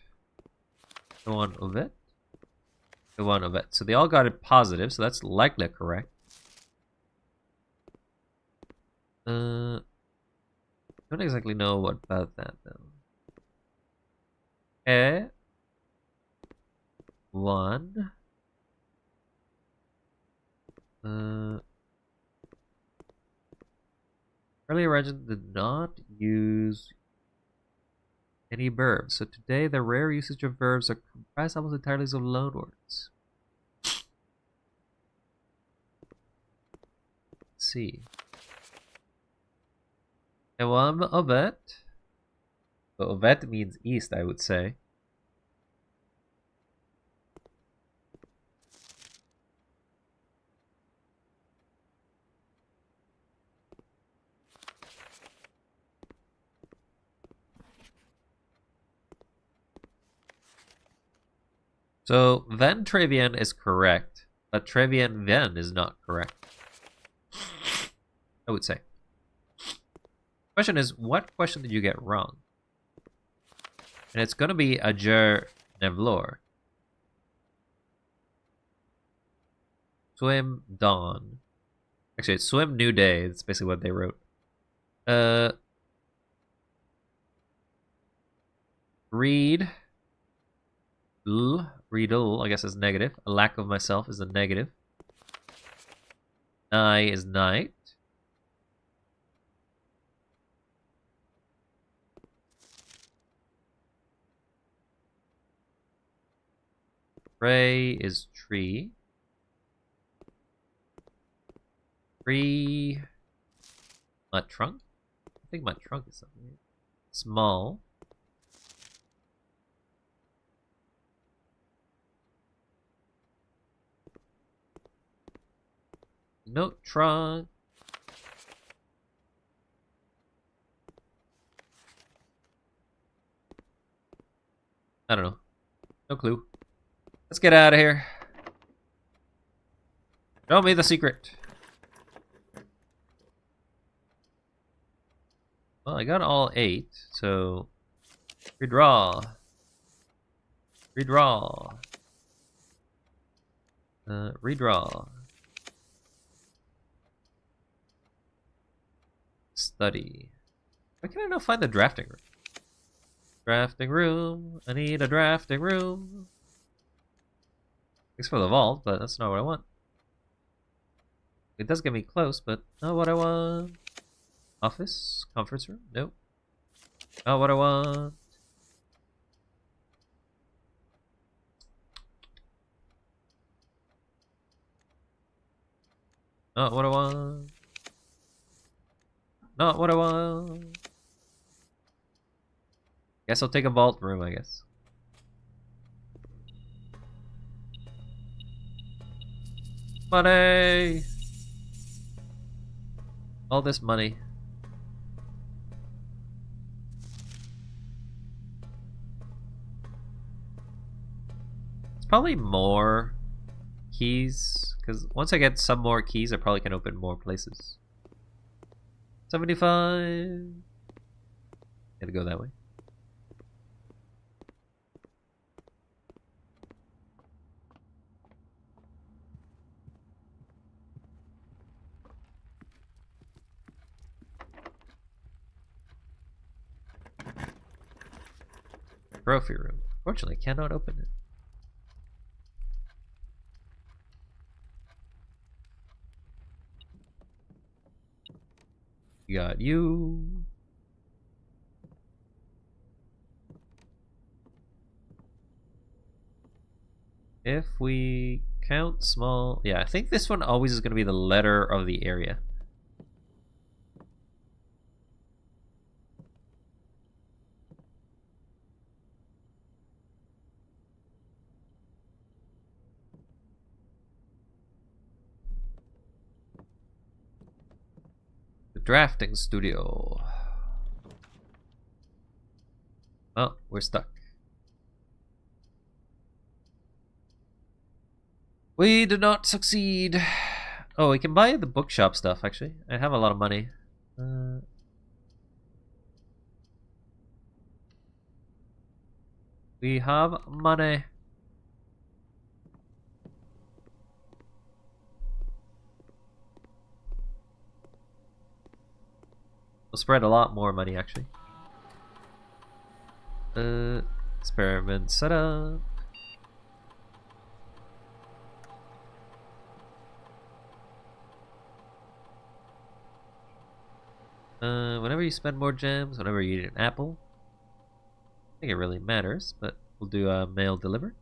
Ewan Ovet. Ewan Ovet. So they all got it positive, so that's likely correct. Don't exactly know what about that though. One. Earlier legend did not use any verbs, so today the rare usage of verbs are comprised almost entirely of loanwords. Let's see. Ewam Ovet. So Ovet means east, I would say. So Van Trevian is correct, but Trevian Ven is not correct. I would say. Question is, what question did you get wrong? And it's gonna be Ajur Nevlor. Swim Dawn. Actually, it's Swim New Day. That's basically what they wrote. Read. Readle, I guess, is negative. A lack of myself is a negative. I is night. Ray is tree. Tree. My trunk? I think my trunk is something. Small. No trunk. I don't know. No clue. Let's get out of here. Show me the secret. Well, I got all 8, so redraw. Redraw. Redraw. Study. Why can I not find the drafting room? Drafting room. I need a drafting room. Thanks for the vault, but that's not what I want. It does get me close, but not what I want. Office? Conference room? Nope. Not what I want. Not what I want. Not what I want. Guess I'll take a vault room, I guess. Money! All this money. It's probably more keys, because once I get some more keys, I probably can open more places. 75. Gotta go that way. Trophy room. Fortunately, cannot open it. Got you. If we count small... Yeah, I think this one always is going to be the letter of the area. The drafting studio. Well, we're stuck. We did not succeed. Oh, we can buy the bookshop stuff, actually. I have a lot of money. We have money. We'll spread a lot more money, actually. Experiment setup. Whenever you spend more gems, whenever you eat an apple. I think it really matters, but we'll do a mail delivered.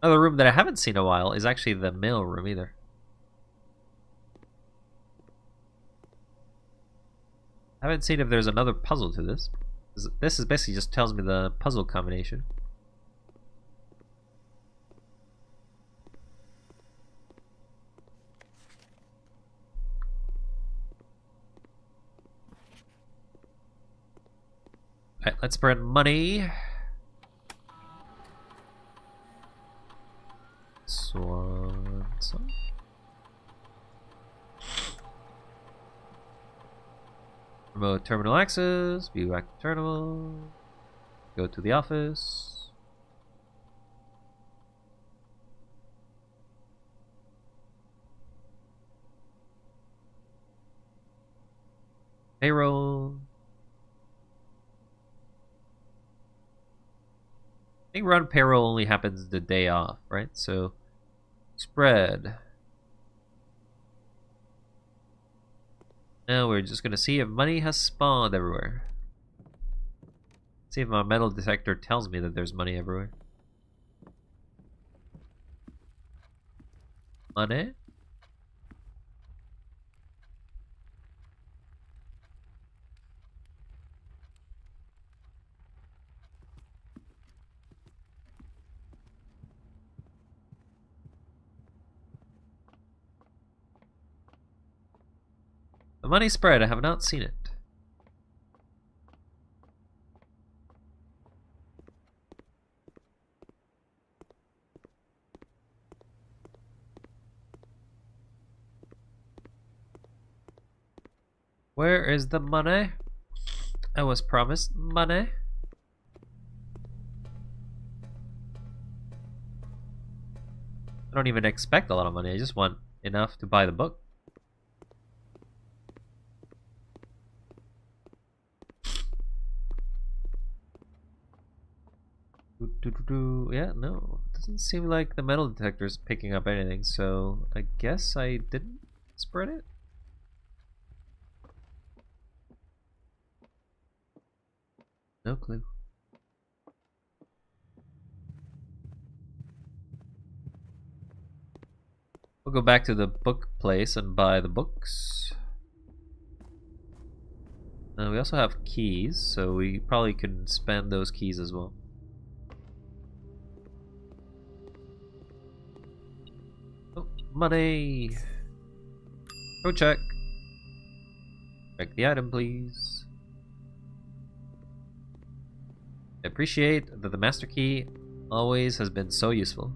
Another room that I haven't seen in a while is actually the mail room either. I haven't seen if there's another puzzle to this. This is basically just tells me the puzzle combination. Alright, let's burn money. Swan song. Remote terminal access, view back to terminal, go to the office. Payroll. I think run payroll only happens the day off, right? So, spread. Now we're just gonna see if money has spawned everywhere. See if my metal detector tells me that there's money everywhere. Money? The money spread, I have not seen it. Where is the money? I was promised money. I don't even expect a lot of money, I just want enough to buy the book. Yeah, no. Doesn't seem like the metal detector is picking up anything, so I guess I didn't spread it? No clue. We'll go back to the book place and buy the books. We also have keys, so we probably can spend those keys as well. Oh, money! Go check. Check the item, please. I appreciate that the master key always has been so useful.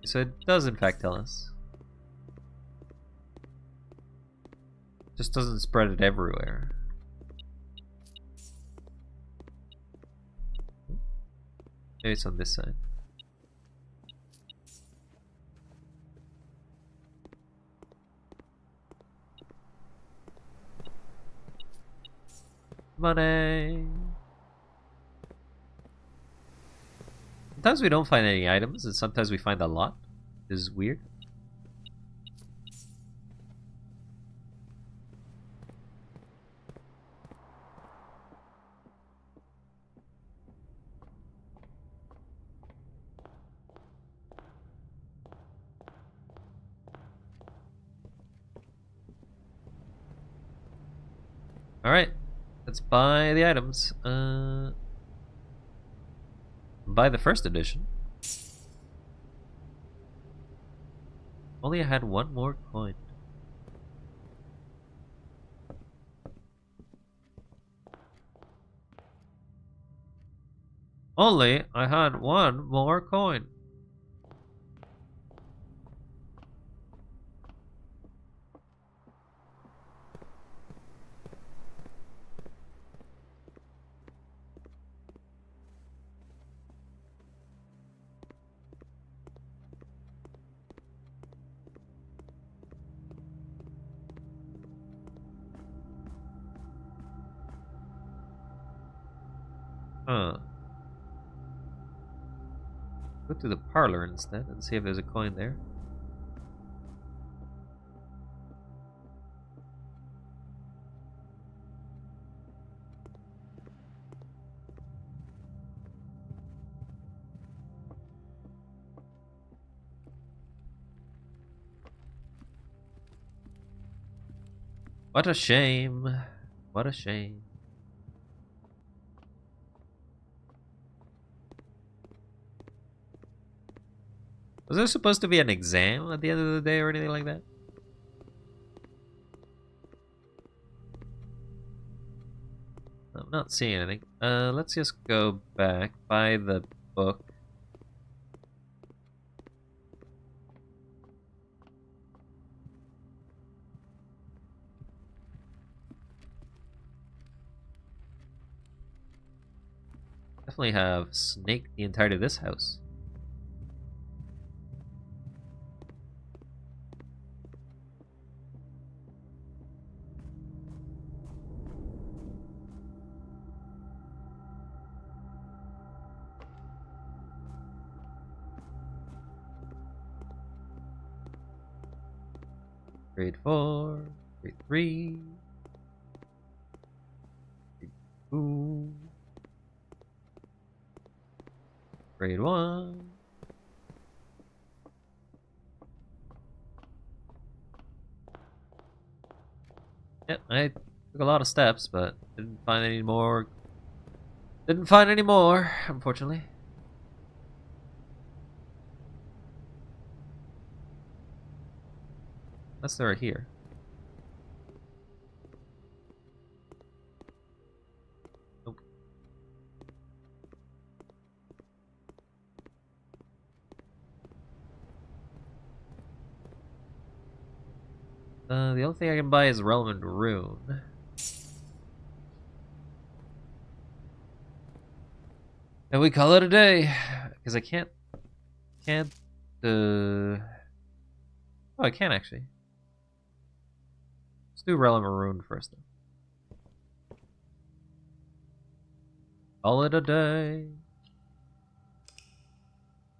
So it does in fact tell us. Just doesn't spread it everywhere. Maybe it's on this side. Money! Sometimes we don't find any items, and sometimes we find a lot. This is weird. Alright, let's buy the items. Buy the first edition. Only I had one more coin. Only I had one more coin. Huh. Go to the parlor instead and see if there's a coin there. What a shame. What a shame. Was there supposed to be an exam at the end of the day or anything like that? I'm not seeing anything. Let's just go back, buy the book. Definitely have snaked the entirety of this house. Grade 4, grade 3, grade 2, grade 1. Yep, I took a lot of steps, but didn't find any more. Didn't find any more, unfortunately. Unless they're here. Nope. The only thing I can buy is Relevant Rune. And we call it a day. Because I can't... Oh, I can actually. Let's do Relevant Rune first, though. Call it a day.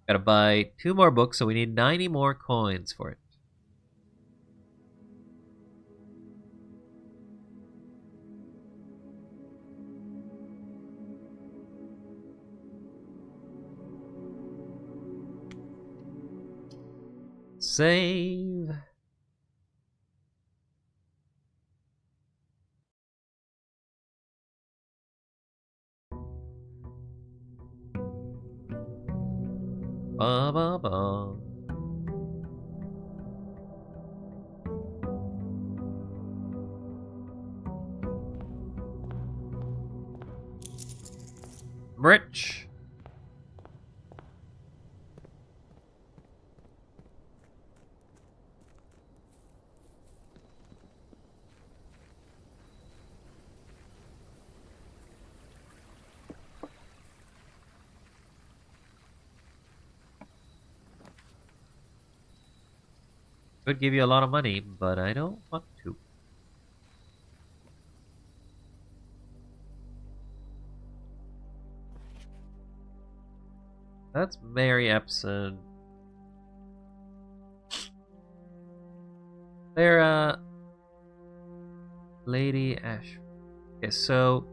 Gotta buy 2 more books, so we need 90 more coins for it. Save. Ba ba ba. I'm rich. Could give you a lot of money, but I don't want to. That's Mary Epson. They're, Lady Ash. Okay, so...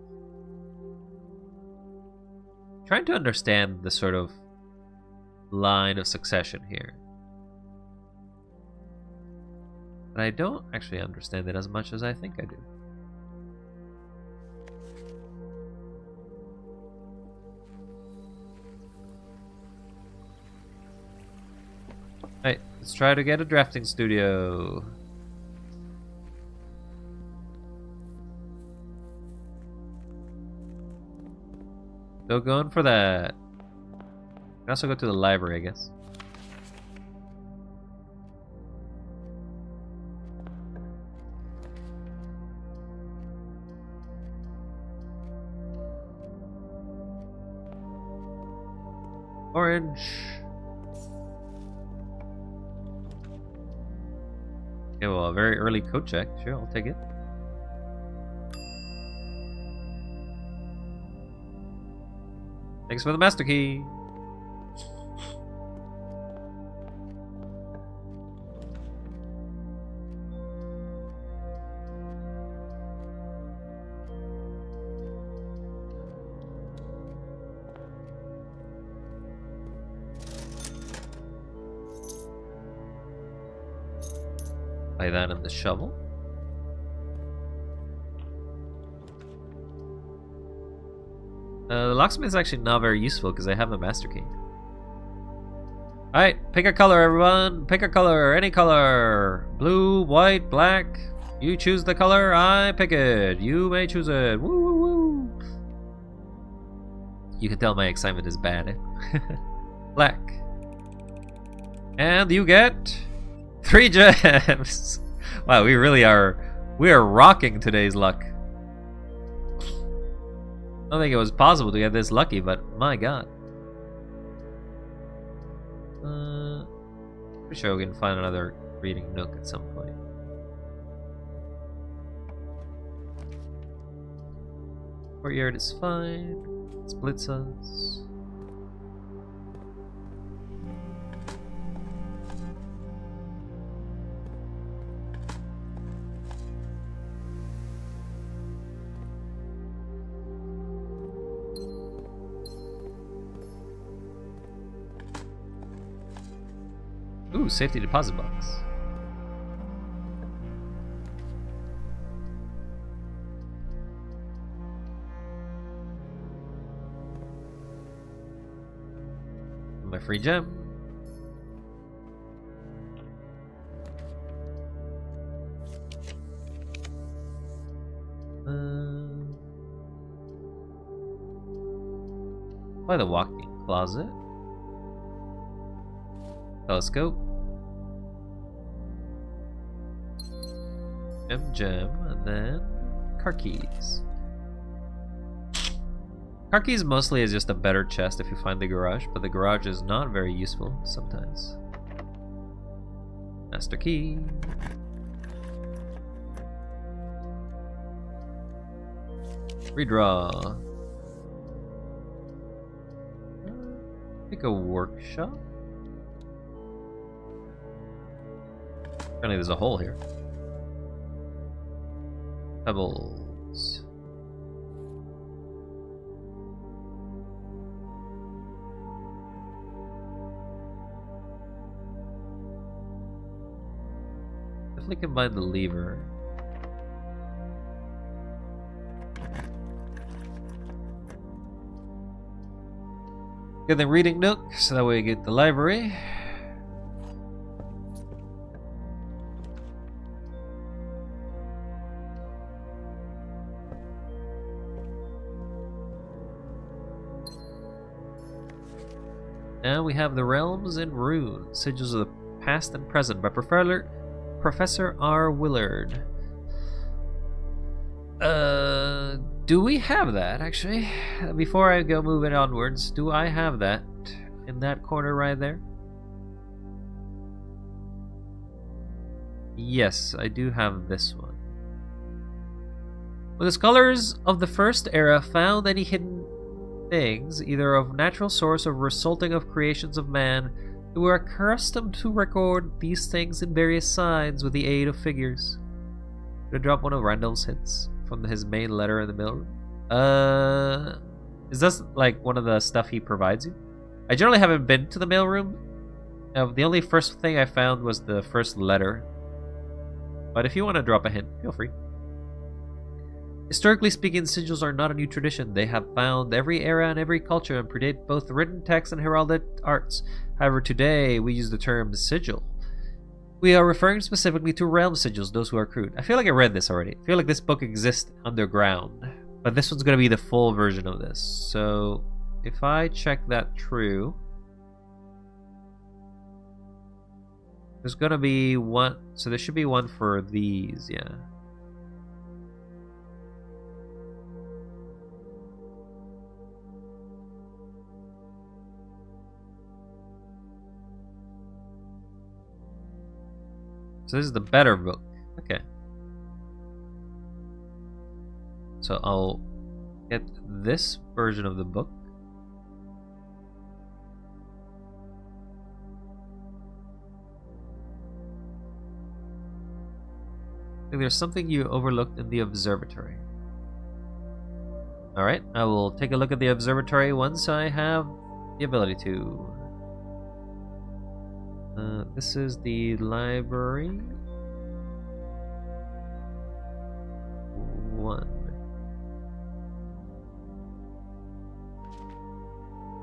trying to understand the sort of line of succession here. But I don't actually understand it as much as I think I do. Alright, let's try to get a drafting studio. Still going for that. Can also go to the library, I guess. Orange. Okay, well, a very early code check. Sure, I'll take it. Thanks for the master key. Buy that and the shovel. The locksmith is actually not very useful because I have the master key. Alright, pick a color, everyone. Pick a color, any color. Blue, white, black. You choose the color, I pick it. You may choose it. Woo, woo, woo. You can tell my excitement is bad, eh? Black. And you get 3 gems. Wow, we are rocking today's luck. I don't think it was possible to get this lucky, but my god. Pretty sure we can find another reading nook at some point. Courtyard is fine. Splits us. Ooh, safety deposit box. My free gem. By the walk-in closet. Telescope. Gem, and then car keys. Car keys mostly is just a better chest if you find the garage, but the garage is not very useful sometimes. Master key. Redraw. Pick a workshop. Apparently there's a hole here. Pebbles. Definitely combine the lever. Get the reading nook, so that way we get the library. Now we have the Realms and Runes, Sigils of the Past and Present by Professor R. Willard. Do we have that, actually? Before I go moving onwards, do I have that in that corner right there? Yes, I do have this one. When the scholars of the First Era found any hidden things, either of natural source or resulting of creations of man, they were accustomed to record these things in various signs with the aid of figures. I'm gonna drop one of Randall's hints from his main letter in the mailroom. Is this like one of the stuff he provides you? I generally haven't been to the mailroom. The only first thing I found was the first letter. But if you want to drop a hint, feel free. Historically speaking, sigils are not a new tradition. They have found every era and every culture and predate both written text and heraldic arts. However, today we use the term sigil. We are referring specifically to realm sigils, those who are crude. I feel like I read this already. I feel like this book exists underground. But this one's going to be the full version of this. So if I check that true, there's gonna be one. So there should be one for these, yeah. So this is the better book. Okay. So I'll get this version of the book. I think there's something you overlooked in the observatory. Alright, I will take a look at the observatory once I have the ability to. This is the library. 1.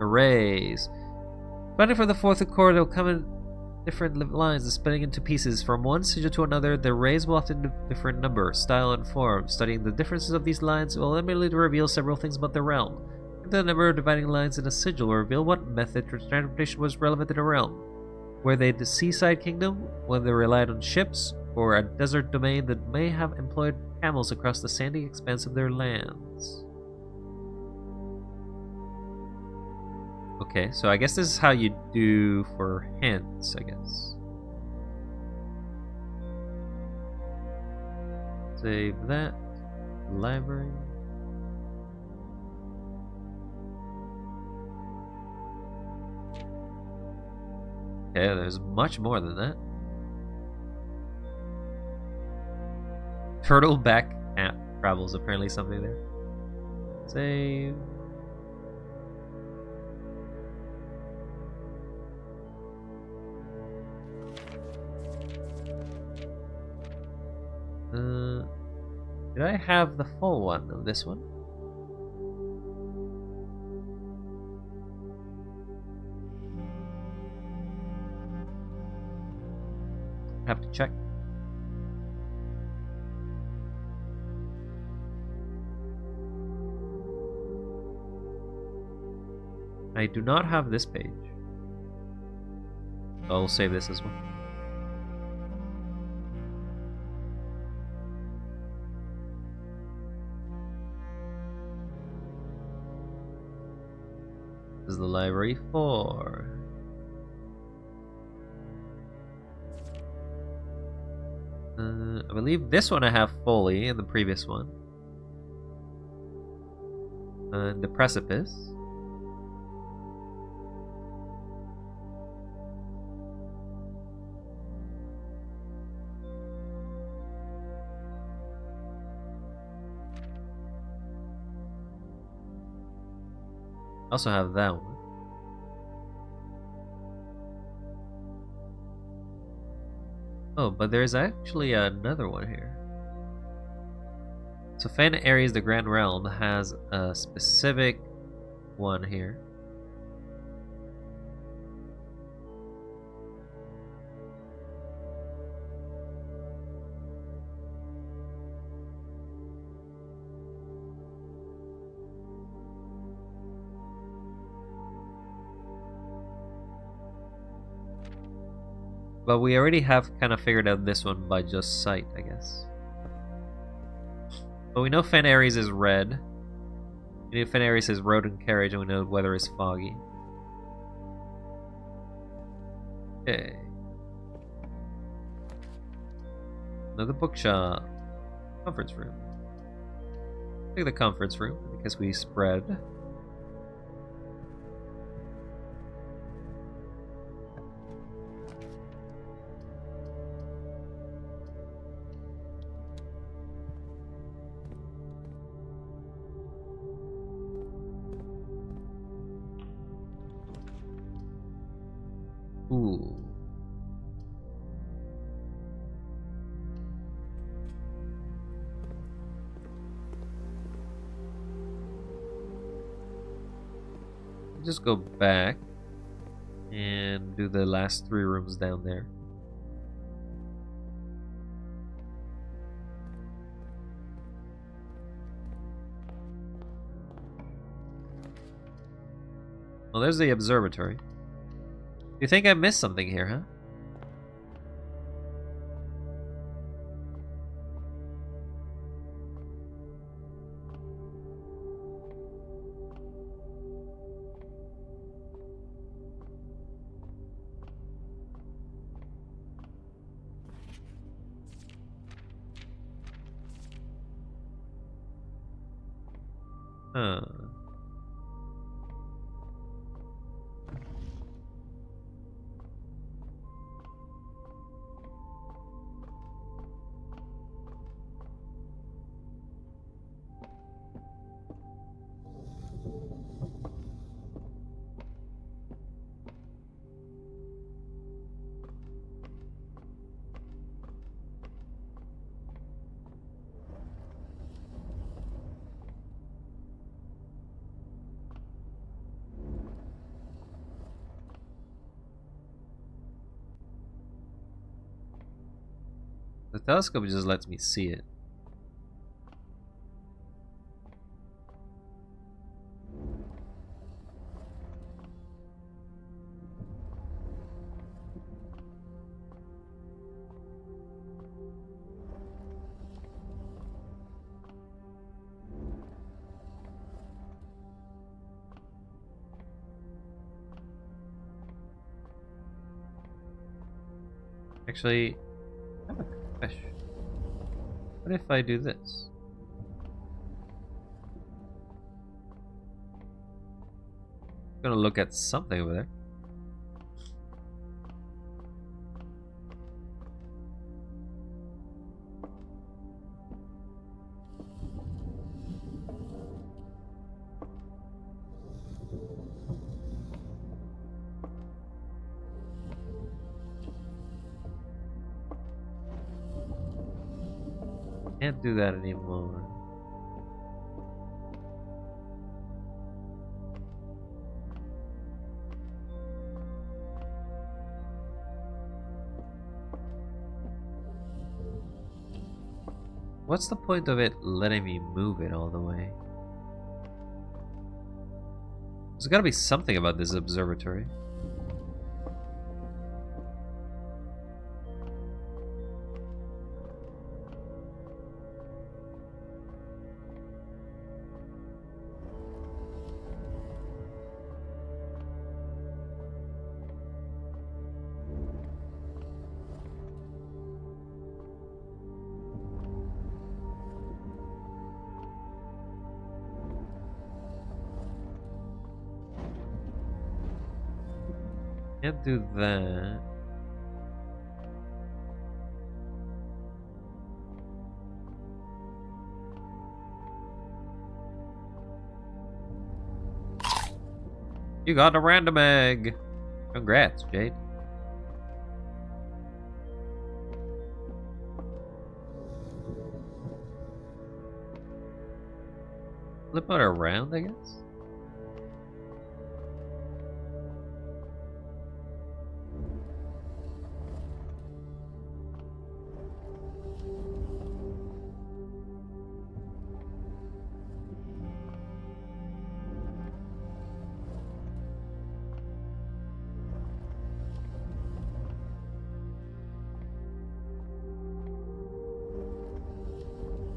Arrays. Running from the fourth chord, they'll come in different lines and splitting into pieces. From one sigil to another, the arrays will often have different number, style, and form. Studying the differences of these lines will immediately reveal several things about the realm. The number of dividing lines in a sigil will reveal what method of transportation was relevant in a realm. Were they the seaside kingdom, when they relied on ships, or a desert domain that may have employed camels across the sandy expanse of their lands? Okay, so I guess this is how you do for hints, I guess. Save that. Library. Okay, there's much more than that. Turtleback cat travels, apparently something there. Save. Did I have the full one of this one? Have to check. I do not have this page. I'll save this as well. This is the library 4. I believe this one I have fully in the previous one. The precipice. I also have that one. Oh, but there's actually another one here. So Fen Ares, the Grand Realm, has a specific one here. But we already have kind of figured out this one by just sight, I guess. But we know Fen Ares is red. We know Fen Ares is road and carriage, and we know weather is foggy. Okay. Another bookshop. Conference room. Take the conference room because we spread. Ooh. Just go back and do the last 3 rooms down there. Well, there's the observatory. You think I missed something here, huh? Huh. The telescope just lets me see it. Actually, I have a question. What if I do this? I'm gonna look at something over there. Can't do that anymore. What's the point of it letting me move it all the way? There's gotta be something about this observatory. Can't do that. You got a random egg. Congrats, Jade. Flip it around, I guess?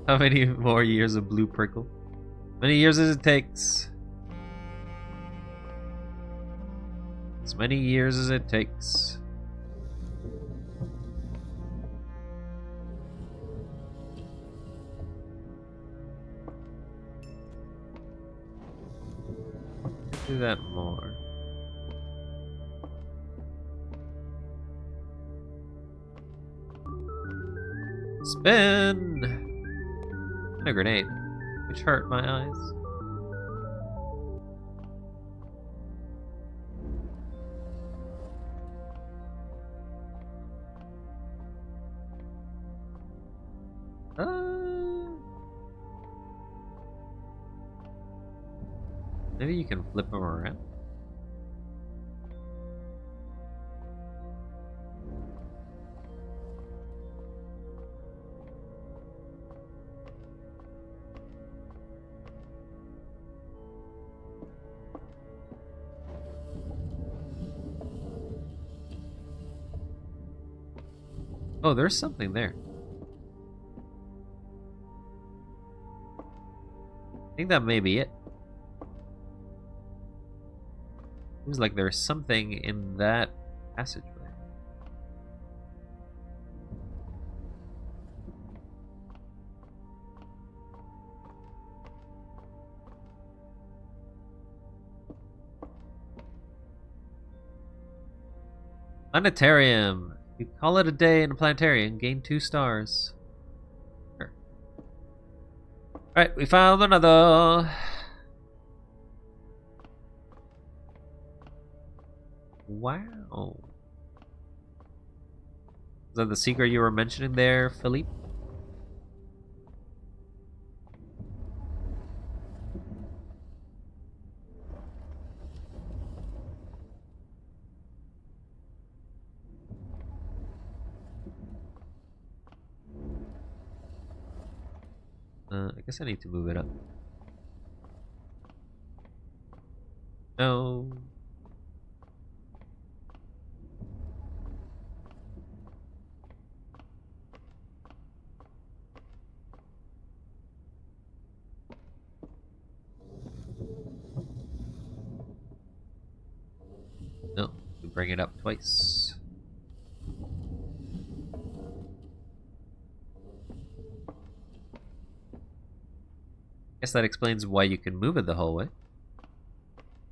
How many more years of blue prickle? Many years as it takes. As many years as it takes. Do that more. Spin! And a grenade, which hurt my eyes. Maybe you can flip them around. Oh, there's something there. I think that may be it. Seems like there's something in that passageway. Planetarium. You call it a day in a planetarium, gain 2 stars. Sure. Alright, we found another. Wow. Is that the secret you were mentioning there, Philippe? I guess I need to move it up. No. No, we bring it up twice. Guess that explains why you can move it the whole way.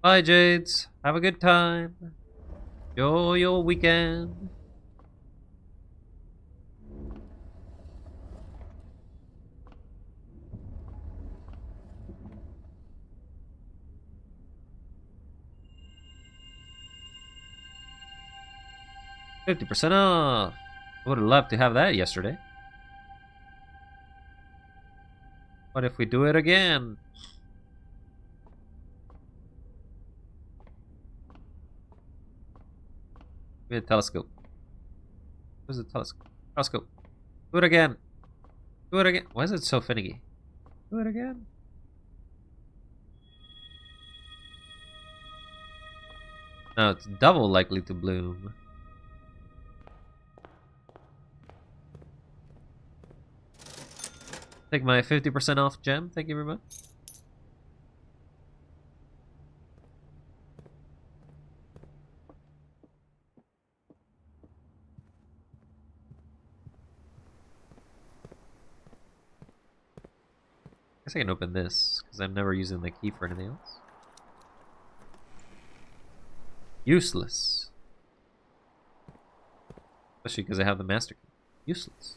Bye, Jades. Have a good time. Enjoy your weekend. $50% off. I would have loved to have that yesterday. What if we do it again? Give me a telescope. Where's the telescope? Telescope. Do it again. Do it again. Why is it so finicky? Do it again. No, it's double likely to bloom. Take my 50% off gem. Thank you very much. Guess I can open this, because I'm never using the key for anything else. Useless. Especially because I have the master key. Useless.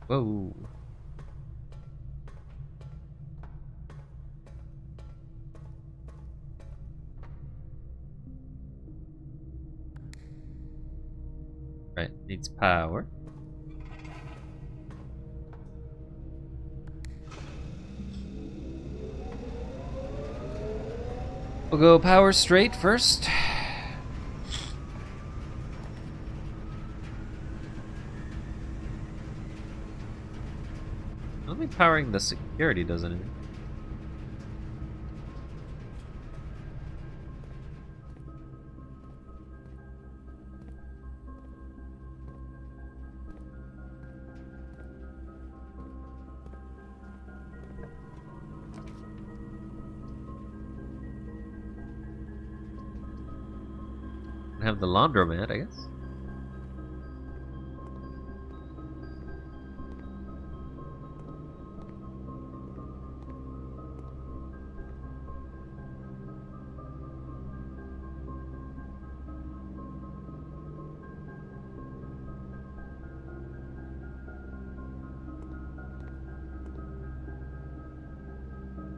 Whoa. Right, needs power. We'll go power straight first. Only powering the security doesn't it? Have the laundromat, I guess.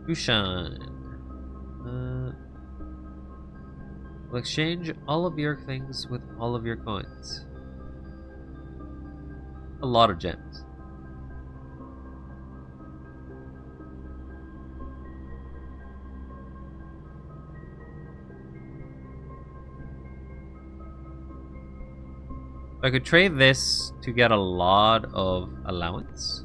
Kushan. Will exchange all of your things with all of your coins. A lot of gems. I could trade this to get a lot of allowance.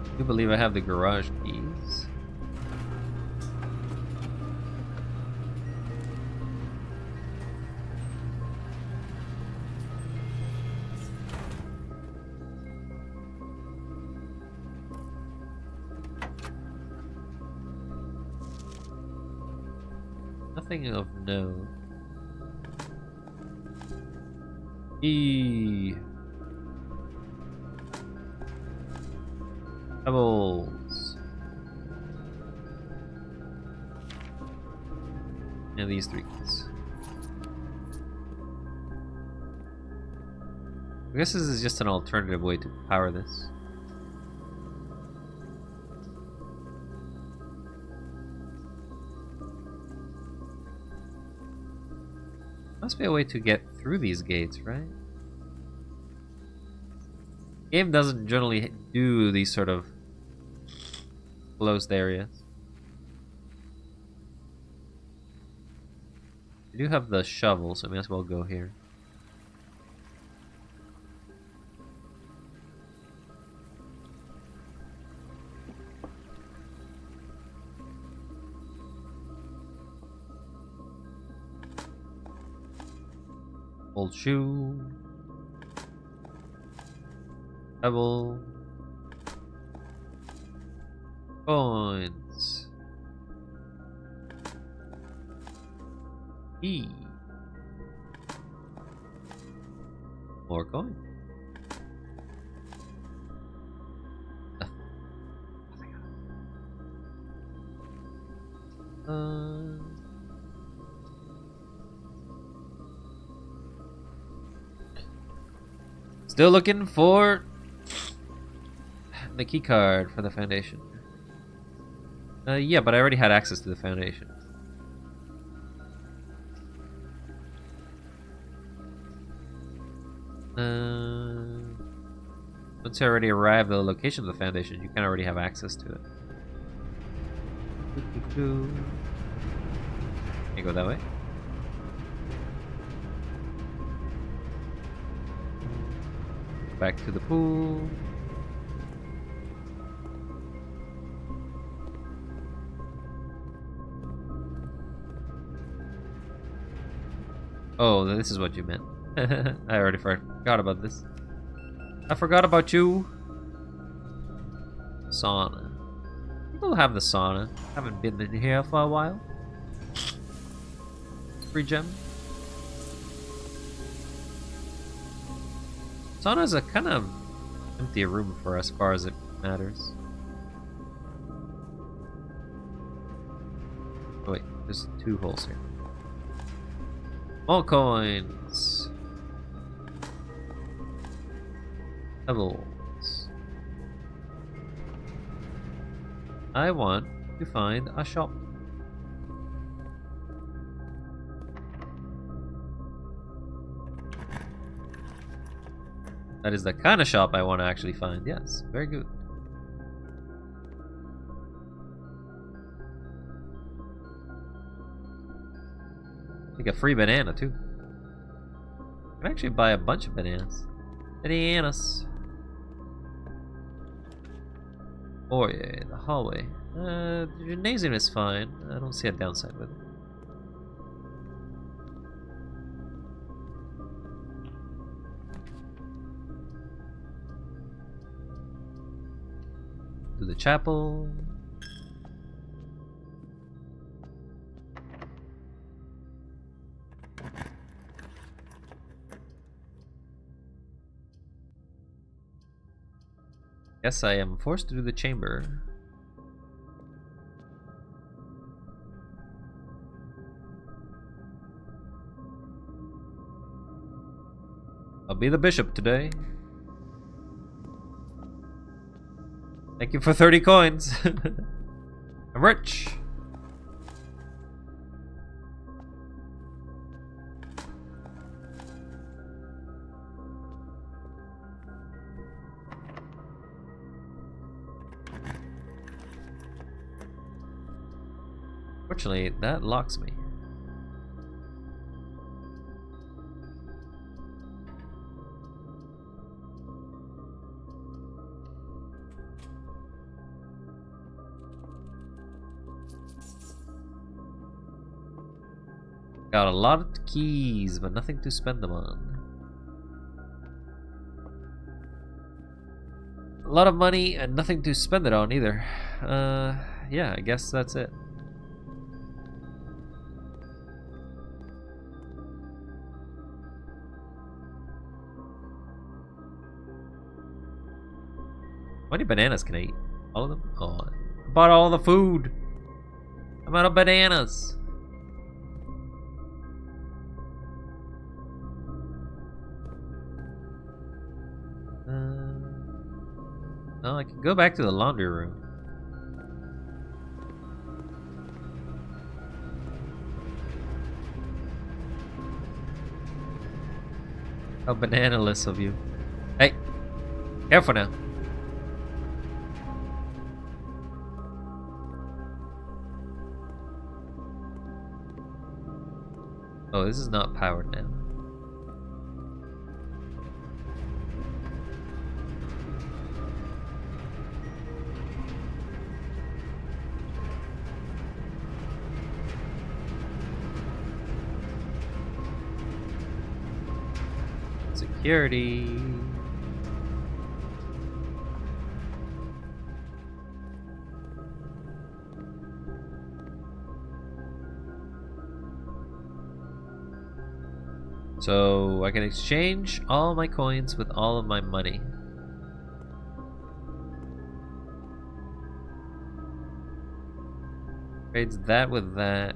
I do believe I have the garage keys. Nothing of note. Pebbles. And these 3 keys. I guess this is just an alternative way to power this. Must be a way to get through these gates, right? Game doesn't generally do these sort of closed areas. We do have the shovel, so I may as well go here. Old shoe. Pebble. Coins. E. More coin. Still looking for the key card for the Foundation. Yeah, but I already had access to the Foundation. Once you already arrived at the location of the Foundation, you can already have access to it. Can you go that way? Back to the pool. Oh, this is what you meant. I already forgot about this. I forgot about you. Sauna. People have the sauna. Haven't been in here for a while. Free gem. Sauna is a kind of empty room for as far as it matters. Oh wait, there's 2 holes here. More coins. Pebbles. I want to find a shop. That is the kind of shop I want to actually find. Yes, very good. Like a free banana too. I can actually buy a bunch of bananas. Bananas. Oh yeah, the hallway. The gymnasium is fine. I don't see a downside with it. To the chapel. Yes, I am forced to do the chamber. I'll be the bishop today. Thank you for 30 coins. I'm rich. Fortunately, that locks me. Got a lot of keys, but nothing to spend them on. A lot of money and nothing to spend it on either. Yeah, I guess that's it. How many bananas can I eat? All of them? Oh, I bought all the food. I'm out of bananas. No, I can go back to the laundry room. How banana-less of you. Hey, careful now. Oh, this is not powered now. Security. So I can exchange all my coins with all of my money. Trades that with that.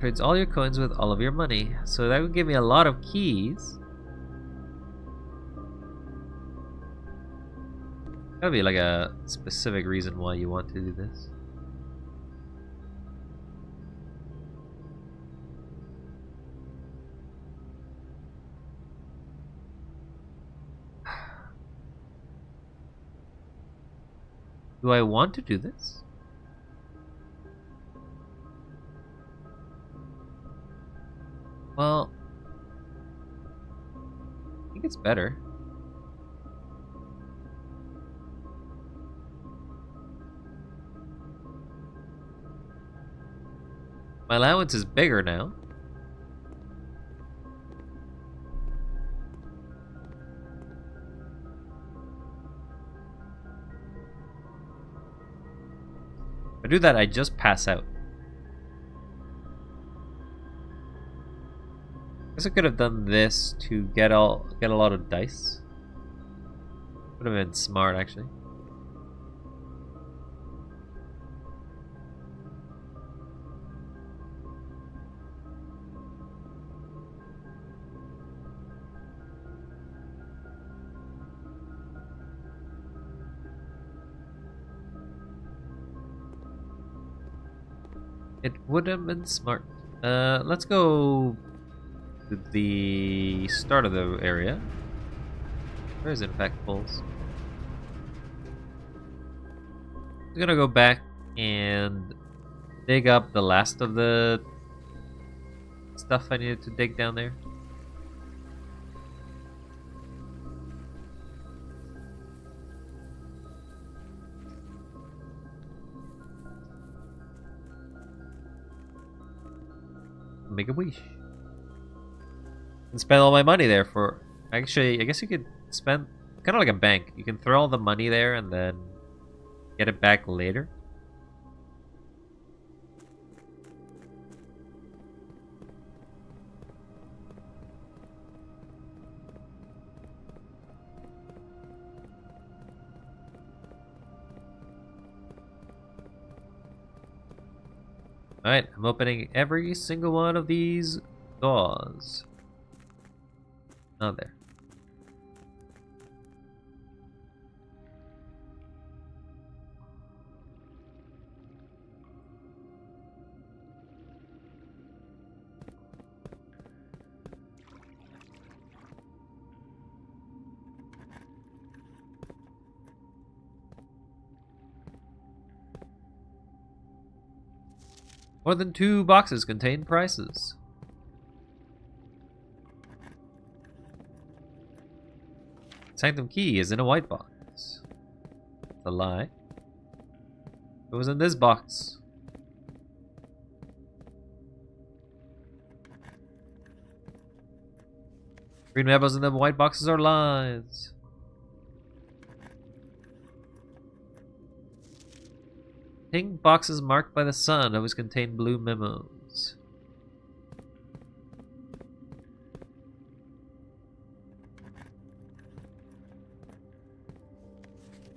Trades all your coins with all of your money. So that would give me a lot of keys. That'd be like a specific reason why you want to do this. Do I want to do this? Well, I think it's better. My allowance is bigger now. If I do that, I just pass out. I guess I could have done this to get a lot of dice. Would have been smart, actually. It would have been smart. Let's go to the start of the area. Where is it, in fact, Pulse? I'm gonna go back and dig up the last of the stuff I needed to dig down there. Make a wish. And spend all my money there for... Actually, I guess you could spend... Kind of like a bank. You can throw all the money there and then get it back later. Alright, I'm opening every single one of these doors. Not there. More than 2 boxes contain prices. Sanctum key is in a white box. It's a lie. It was in this box. Green memos in the white boxes are lies. Pink boxes marked by the sun always contain blue memos.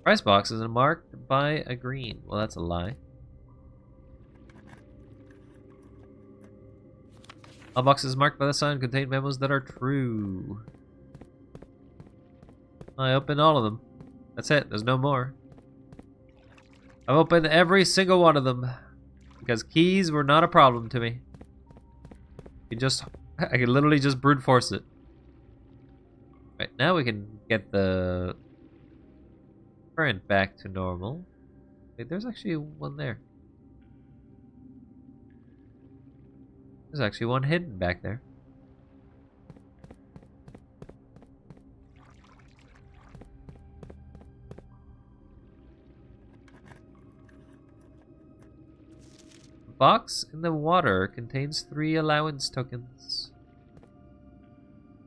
Price boxes are marked by a green. Well, that's a lie. All boxes marked by the sun contain memos that are true. I opened all of them. That's it. There's no more. I've opened every single one of them because keys were not a problem to me. I could literally just brute force it. Right, now we can get the current back to normal. Wait, there's actually one there. There's actually one hidden back there. The box in the water contains 3 allowance tokens.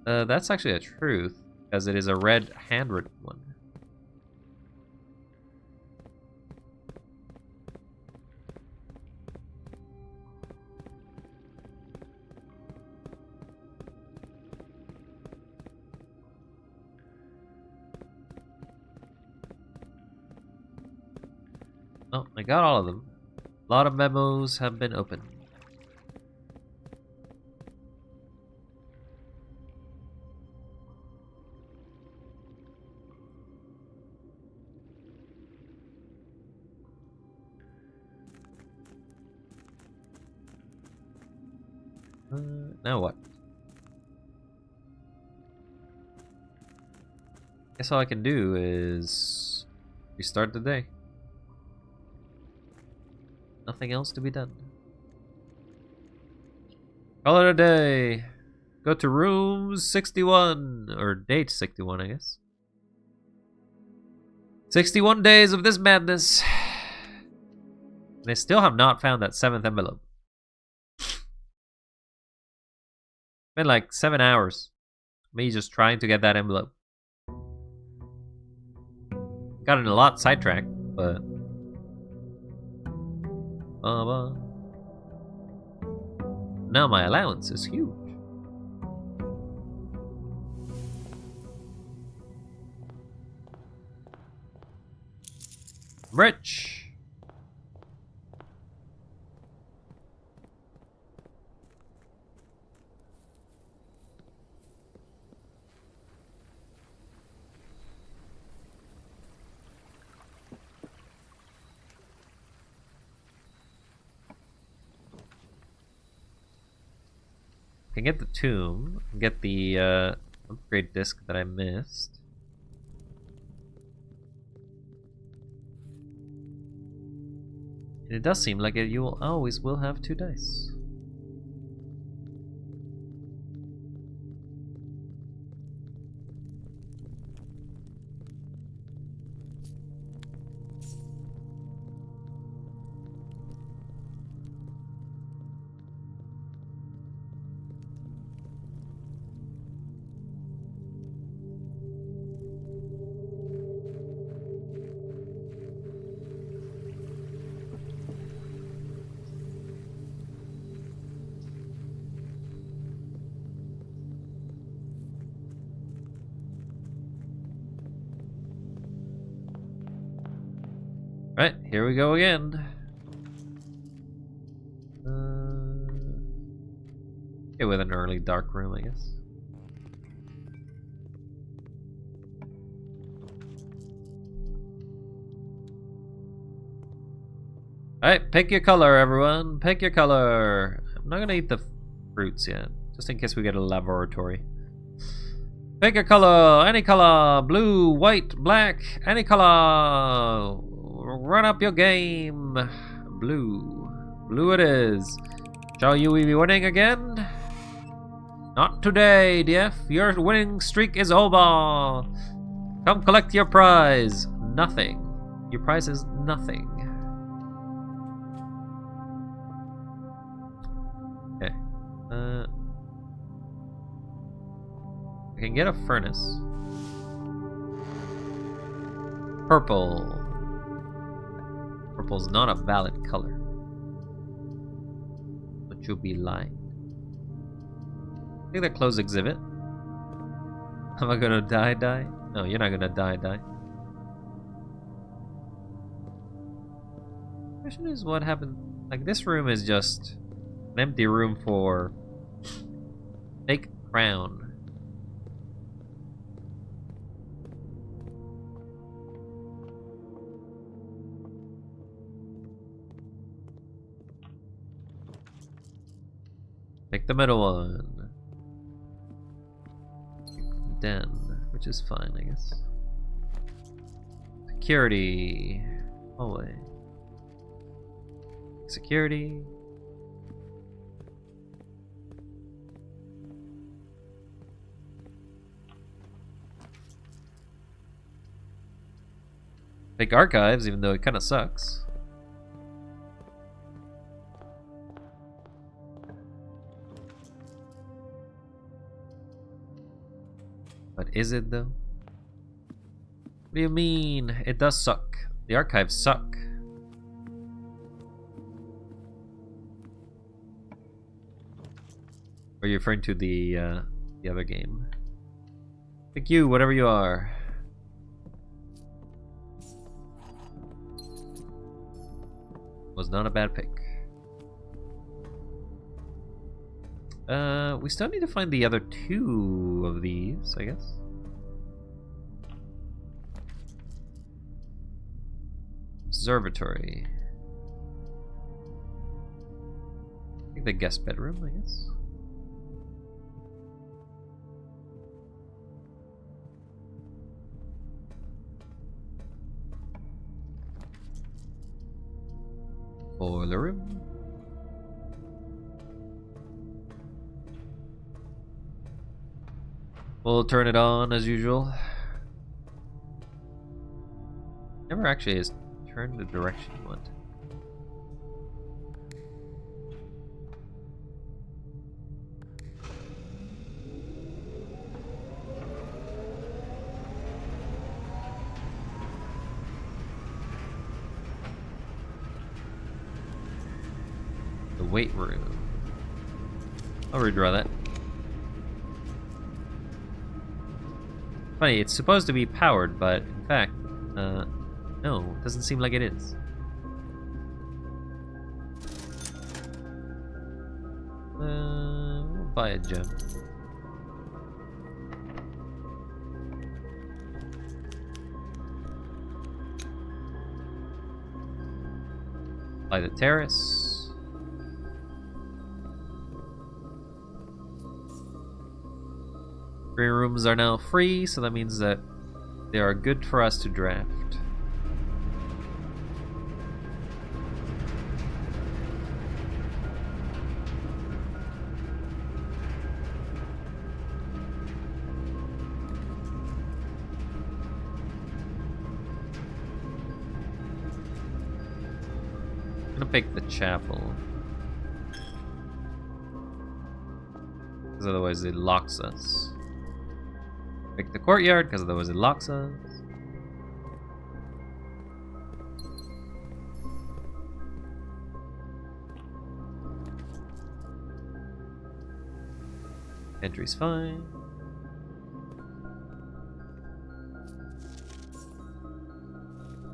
That's actually a truth, as it is a red handwritten one. Oh, I got all of them. A lot of memos have been opened. Now what? Guess all I can do is restart the day. Nothing else to be done. Call it a day. Go to room 61, or date 61, I guess. 61 days of this madness. They still have not found that 7th envelope. Been like 7 hours. Me just trying to get that envelope. Gotten a lot sidetracked, but now my allowance is huge. Rich. Can get the tomb, get the upgrade disc that I missed. And it does seem like you will always will have 2 dice. Right, here we go again. Okay, with an early dark room, I guess. Alright, pick your color, everyone. Pick your color. I'm not gonna eat the fruits yet, just in case we get a laboratory. Pick your color, any color. Blue, white, black, any color. Run up your game. Blue. Blue it is. Shall you be winning again? Not today, DF. Your winning streak is over. Come collect your prize. Nothing. Your prize is nothing. Okay. I can get a furnace. Purple. Purple's not a valid color. But you'll be lying. I think that closed exhibit. Am I gonna die? No, you're not gonna die. Question is what happened. Like, this room is just an empty room for fake crown. Pick the middle one. Den, which is fine, I guess. Security. Hallway. Security. Pick archives, even though it kind of sucks. But is it though? What do you mean? It does suck. The archives suck. Or are you referring to the other game? Pick you, whatever you are. Was not a bad pick. We still need to find the other two of these, I guess. Observatory. I think the guest bedroom, I guess. Boiler room. We'll turn it on as usual. Never actually has turned the direction you want. The weight room. I'll redraw that. Funny, it's supposed to be powered, but in fact, no, it doesn't seem like it is. We'll buy a gem. Buy the terrace. Green rooms are now free, so that means that they are good for us to draft. I'm gonna pick the chapel. Because otherwise it locks us. Pick the courtyard, because otherwise it locks us. Entry's fine.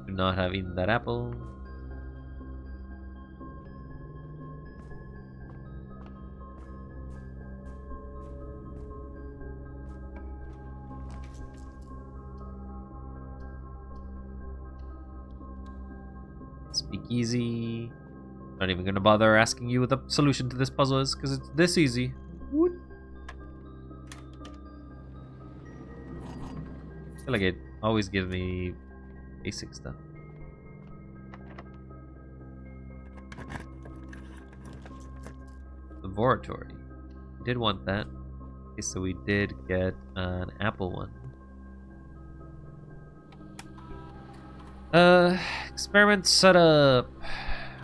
Do not have eaten that apple. Speakeasy. Not even gonna bother asking you what the solution to this puzzle is, because it's this easy. What? I feel like it always gives me basic stuff. laboratory. We did want that. Okay, so we did get an apple one. Experiment setup.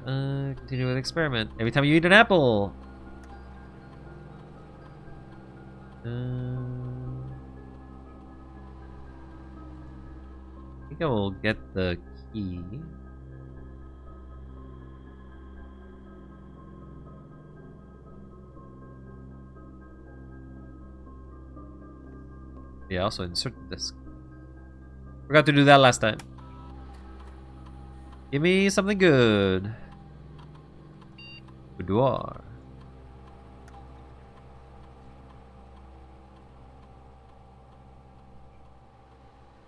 Continue with experiment. Every time you eat an apple. I think I will get the key. Yeah, also insert the disc. Forgot to do that last time. Give me something good. Boudoir.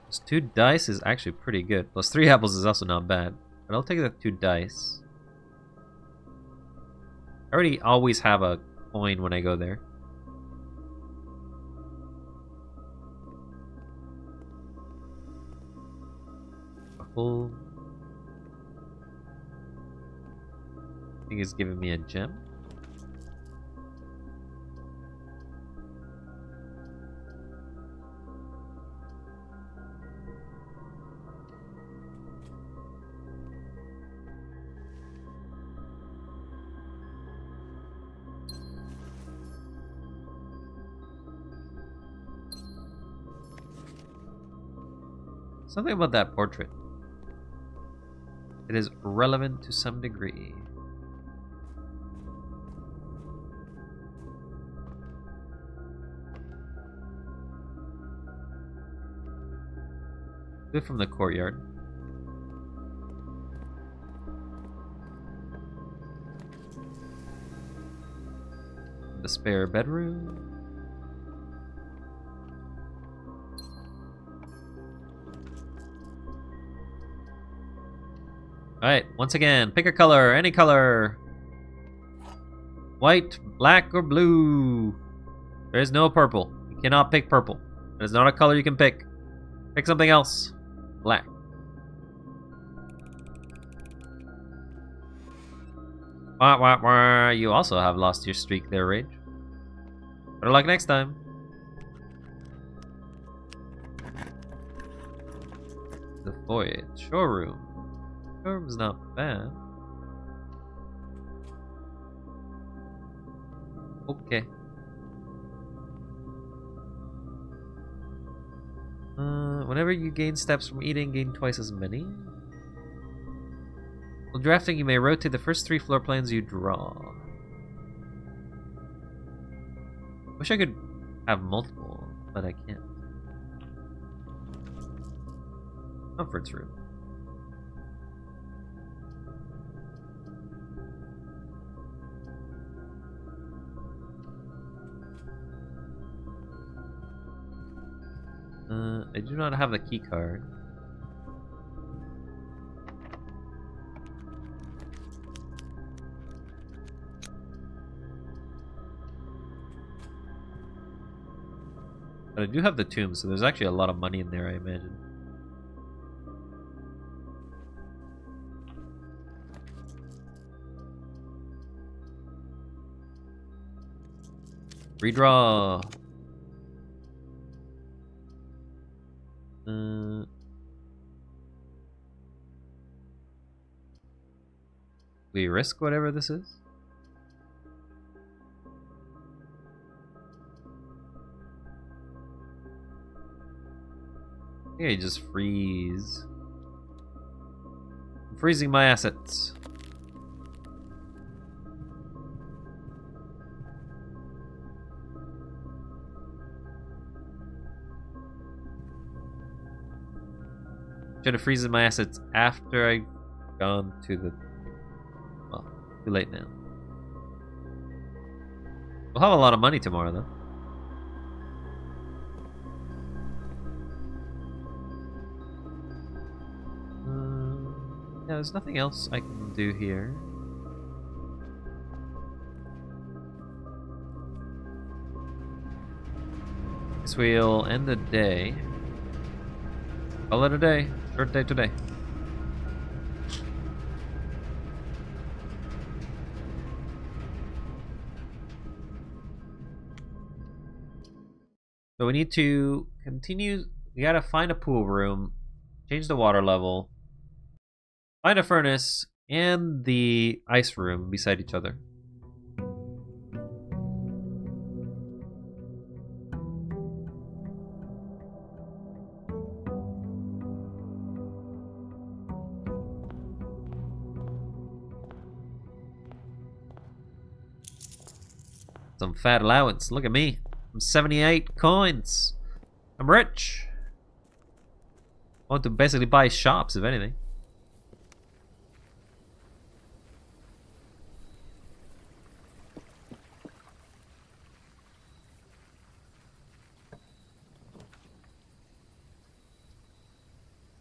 Plus 2 dice is actually pretty good. Plus 3 apples is also not bad. But I'll take the 2 dice. I already always have a coin when I go there. Apple. I think it's giving me a gem. Something about that portrait. It is relevant to some degree. Do it from the courtyard. The spare bedroom. Alright, once again, pick a color, any color. White, black, or blue. There is no purple. You cannot pick purple. That is not a color you can pick. Pick something else. Black. Wah, wah, wah. You also have lost your streak there, Rage. Better luck next time. The Voyage. Showroom. Showroom's not bad. Okay. Whenever you gain steps from eating, gain twice as many. While drafting, you may rotate the first 3 floor plans you draw. Wish I could have multiple, but I can't. Comforts room. I do not have the key card. But I do have the tomb, so there's actually a lot of money in there, I imagine. Redraw. We risk whatever this is? I think I just freeze. I'm freezing my assets. Should have freezed my assets after I gone to the... Well, too late now. We'll have a lot of money tomorrow, though. Yeah, there's nothing else I can do here. Guess we'll end the day. Call it a day. Third day today. So we need to continue. We gotta find a pool room, change the water level, find a furnace, and the ice room beside each other. Some fat allowance. Look at me. I'm 78 coins. I'm rich. I want to basically buy shops, if anything.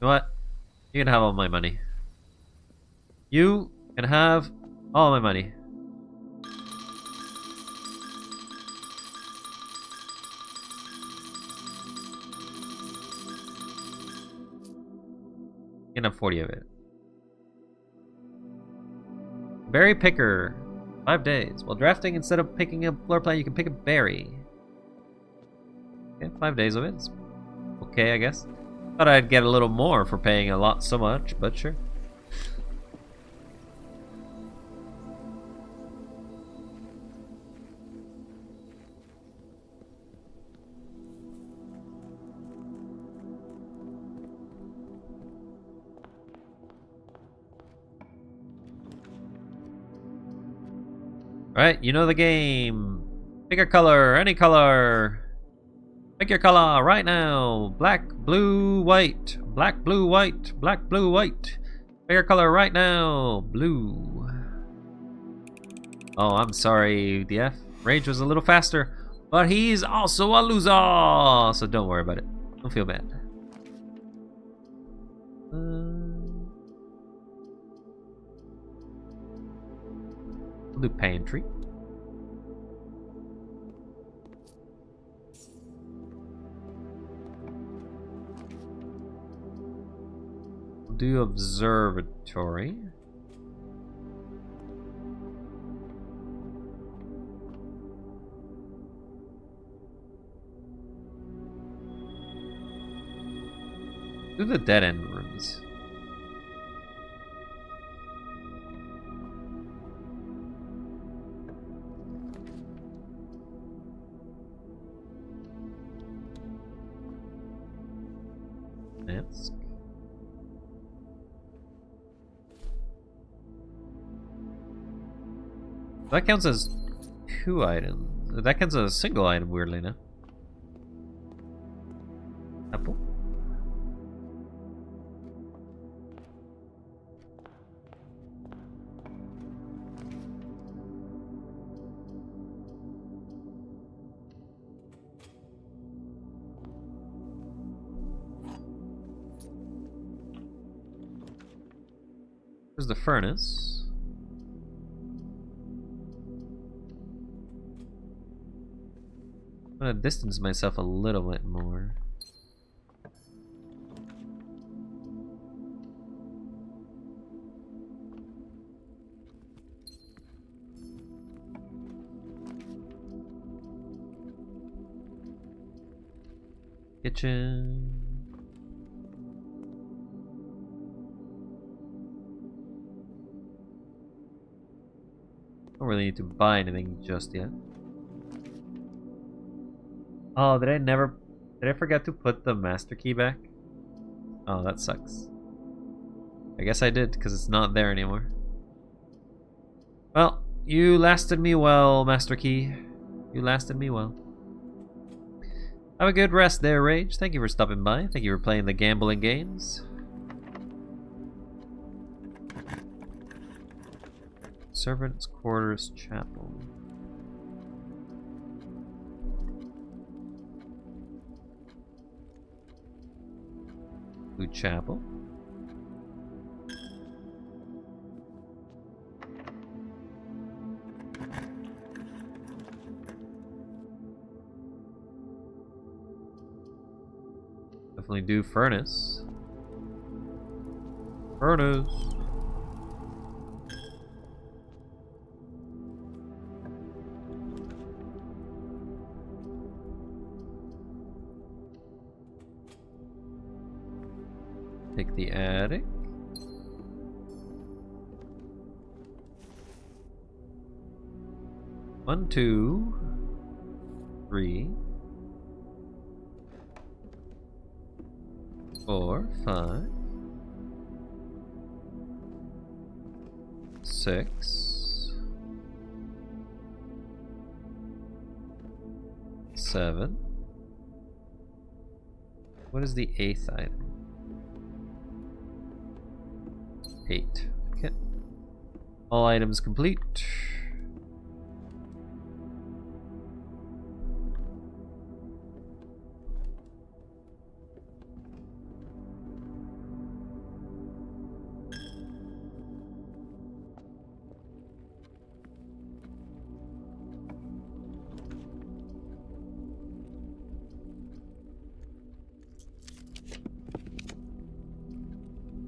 You know what? You can have all my money. You can have all my money. You can have 40 of it. Berry picker. 5 days. While drafting, instead of picking a floor plan, you can pick a berry. Okay, 5 days of it. It's okay, I guess. Thought I'd get a little more for paying a lot so much, but sure. Alright, you know the game. Pick a color, any color. Pick your color right now. Black, blue, white. Black, blue, white. Black, blue, white. Pick your color right now. Blue. Oh, I'm sorry, DF. Rage was a little faster, but he's also a loser. So don't worry about it. Don't feel bad. We'll do pantry. We'll do observatory. Do the dead end rooms. Mask. That counts as 2 items. That counts as a single item, weirdly enough. Apple. There's the furnace. I'm gonna distance myself a little bit more. Kitchen. Don't really need to buy anything just yet. Oh, did I forget to put the master key back? Oh, that sucks. I guess I did, because it's not there anymore. Well, you lasted me well, master key. You lasted me well. Have a good rest there, Rage. Thank you for stopping by. Thank you for playing the gambling games. Servants' Quarters Chapel. Food Chapel. Definitely do Furnace. Furnace. Take the attic. One, 2, 3, 4, 5, 6, 7. What is the 8th item? 8. Okay. All items complete.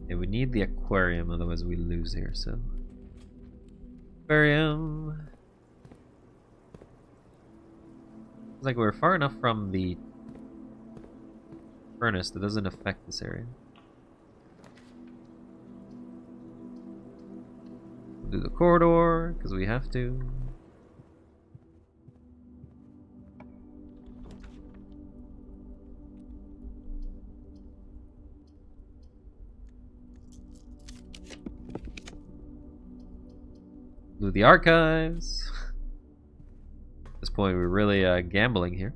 Yeah, we need the aquarium, otherwise we lose here, so. Aquarium. It's like we're far enough from the furnace that doesn't affect this area. We'll do the corridor, because we have to. Do the archives. At this point, we're really gambling here.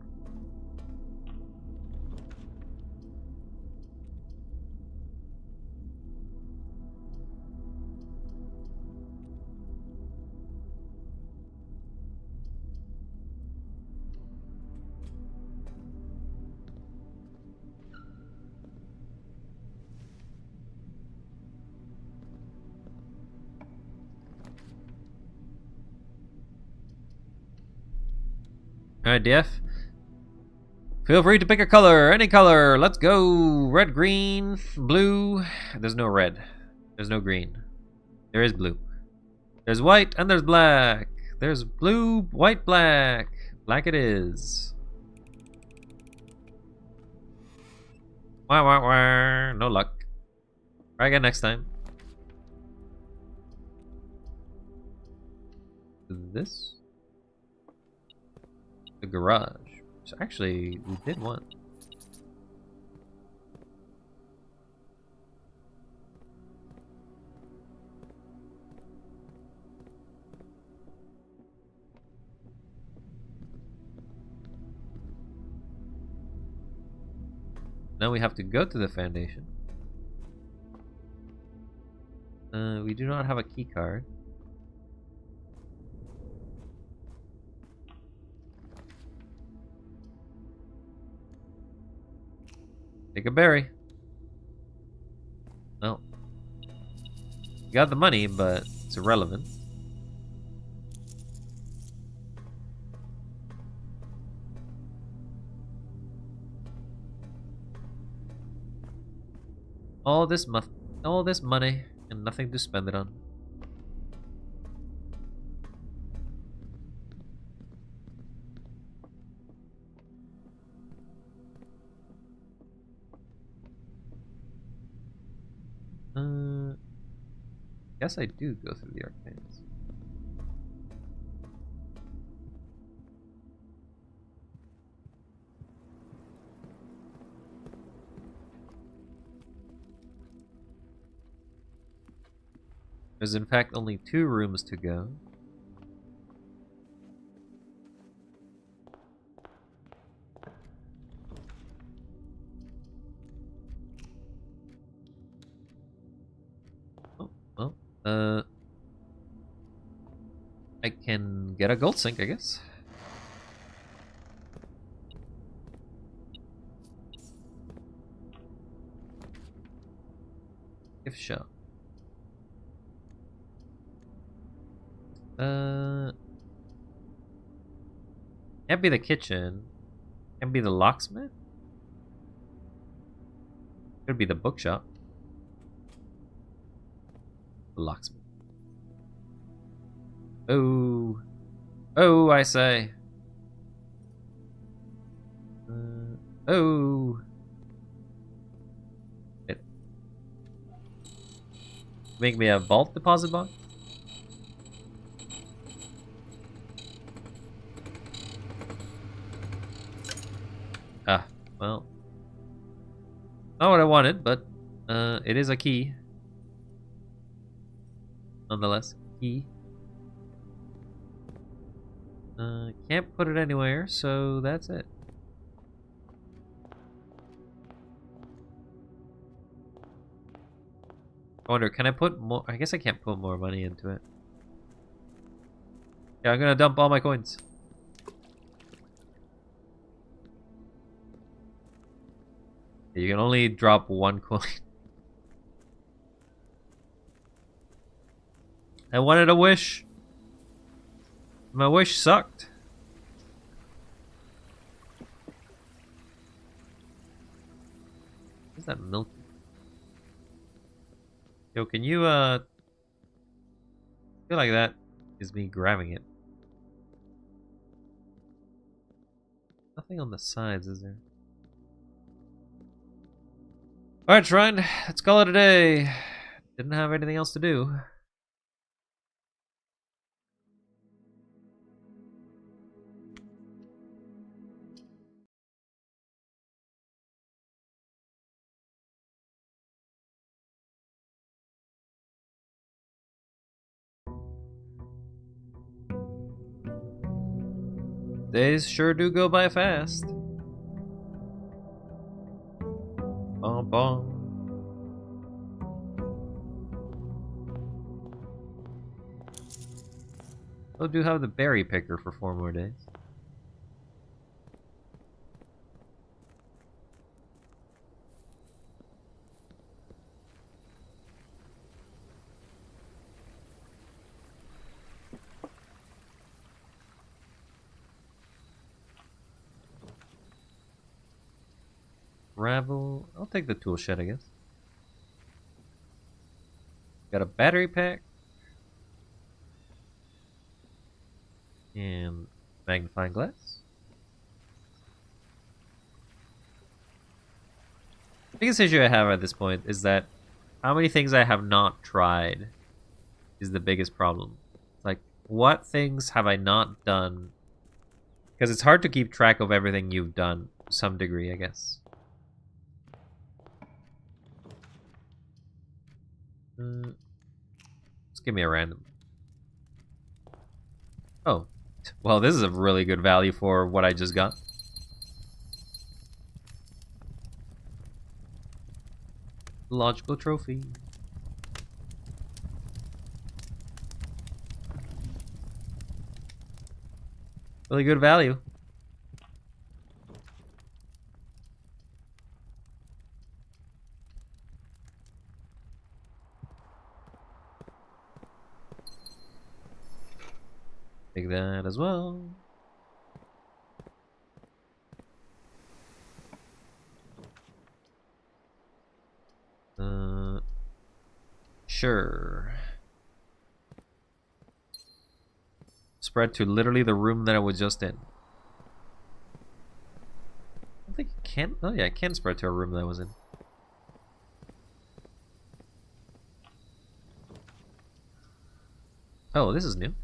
Alright, DF. Feel free to pick a color, any color. Let's go. Red, green, blue. There's no red. There's no green. There is blue. There's white and there's black. There's blue, white, black. Black it is. Wah, wah, wah. No luck. Try again next time. This? The garage. So actually, we did one. Now we have to go to the foundation. We do not have a key card. Take a berry. Well, you got the money, but it's irrelevant. All this money and nothing to spend it on. Guess I do go through the arcades. There's in fact only 2 rooms to go. I can get a gold sink, I guess. Gift shop. Can't be the kitchen. Can't be the locksmith. Could be the bookshop. The locksmith. Oh. Oh, I say. Oh. Make me a vault deposit box? Ah, well. Not what I wanted, but it is a key. Nonetheless, key. Can't put it anywhere, so that's it. I wonder, can I put more? I guess I can't put more money into it. Yeah, I'm gonna dump all my coins. You can only drop one coin. I wanted a wish. My wish sucked. What's that milk? Yo, can you I feel like that is me grabbing it. Nothing on the sides, is there? Alright, Shrine, let's call it a day. Didn't have anything else to do. Days sure do go by fast. Bom bom. Oh, do have the berry picker for 4 more days. Gravel. I'll take the tool shed, I guess. Got a battery pack. And magnifying glass. The biggest issue I have at this point is that how many things I have not tried is the biggest problem. Like, what things have I not done? Because it's hard to keep track of everything you've done to some degree, I guess. Just give me a random. Oh, well, this is a really good value for what I just got. Logical trophy. Really good value. Take that as well. Sure. Spread to literally the room that I was just in. I don't think it can. Oh yeah, it can spread to a room that I was in. Oh, this is new.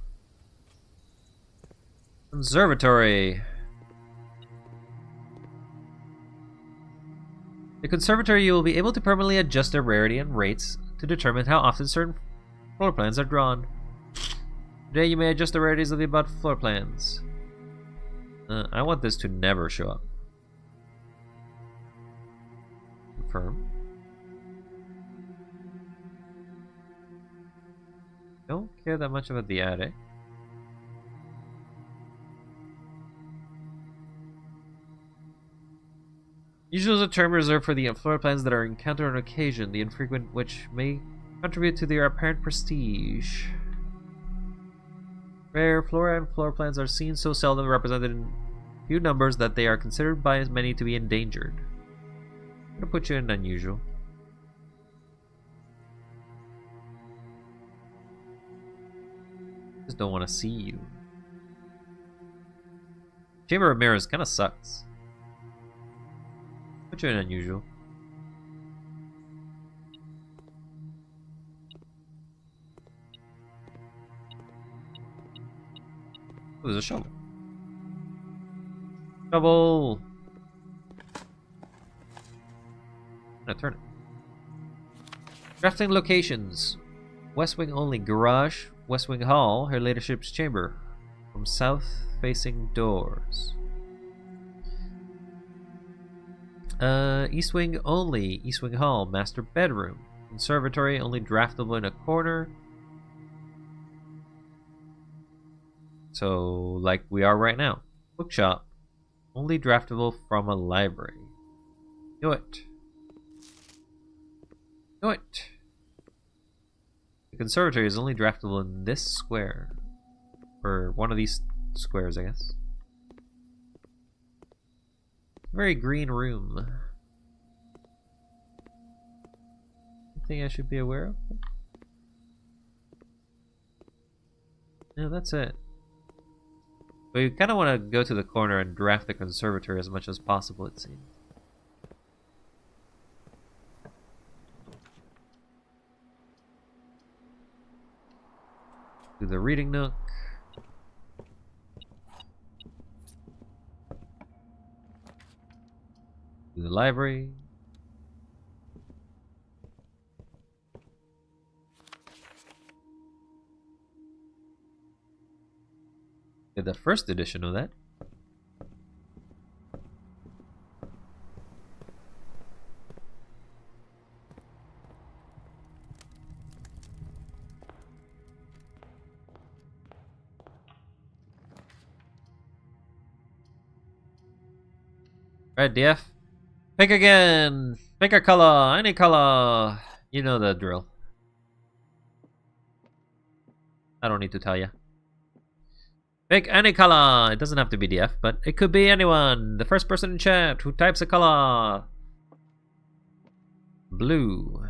Conservatory. The conservatory, you will be able to permanently adjust their rarity and rates to determine how often certain floor plans are drawn. Today you may adjust the rarities of the above floor plans. I want this to never show up. Confirm. Don't care that much about the attic. Usually is a term reserved for the floor plans that are encountered on occasion, the infrequent which may contribute to their apparent prestige. Rare flora and floor plans are seen so seldom represented in few numbers that they are considered by many to be endangered. I'm gonna put you in unusual. Just don't want to see you. Chamber of Mirrors kind of sucks. Put you in unusual. Oh, there's a shovel. Shovel! I'm gonna turn it. Drafting locations. West Wing only. Garage. West Wing Hall. Her ladyship's chamber. From south facing doors. East Wing only. East Wing Hall. Master bedroom. Conservatory only draftable in a corner. So, like we are right now. Bookshop. Only draftable from a library. Do it. Do it. The conservatory is only draftable in this square. Or one of these squares, I guess. Very green room. Anything I should be aware of? No, that's it. But you kind of want to go to the corner and draft the conservatory as much as possible, it seems. Do the reading nook. Do the library. Did the first edition of that. Alright, DF. Pick again! Pick a color! Any color! You know the drill. I don't need to tell you. Pick any color! It doesn't have to be DF, but it could be anyone! The first person in chat who types a color! Blue.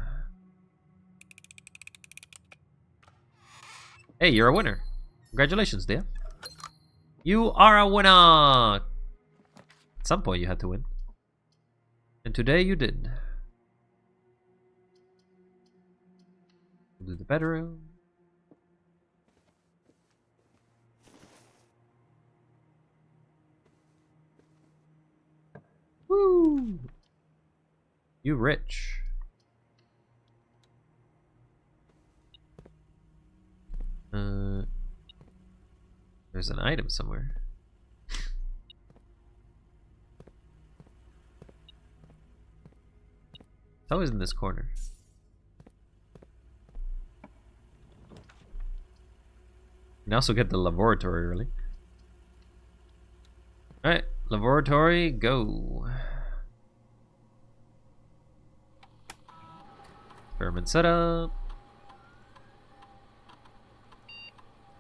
Hey, you're a winner. Congratulations, DF. You are a winner! At some point you had to win. And today you did. Do the bedroom. Woo! You rich. There's an item somewhere. It's always in this corner. You can also get the laboratory early. Alright, laboratory, go. Experiment setup.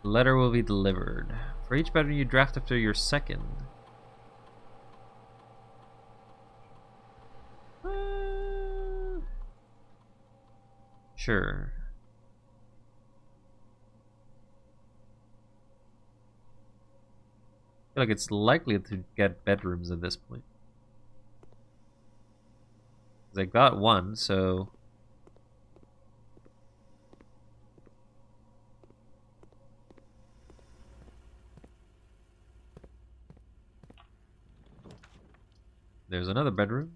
Letter will be delivered. For each bedroom you draft after your second. Sure. I feel like it's likely to get bedrooms at this point. I got one, so... There's another bedroom.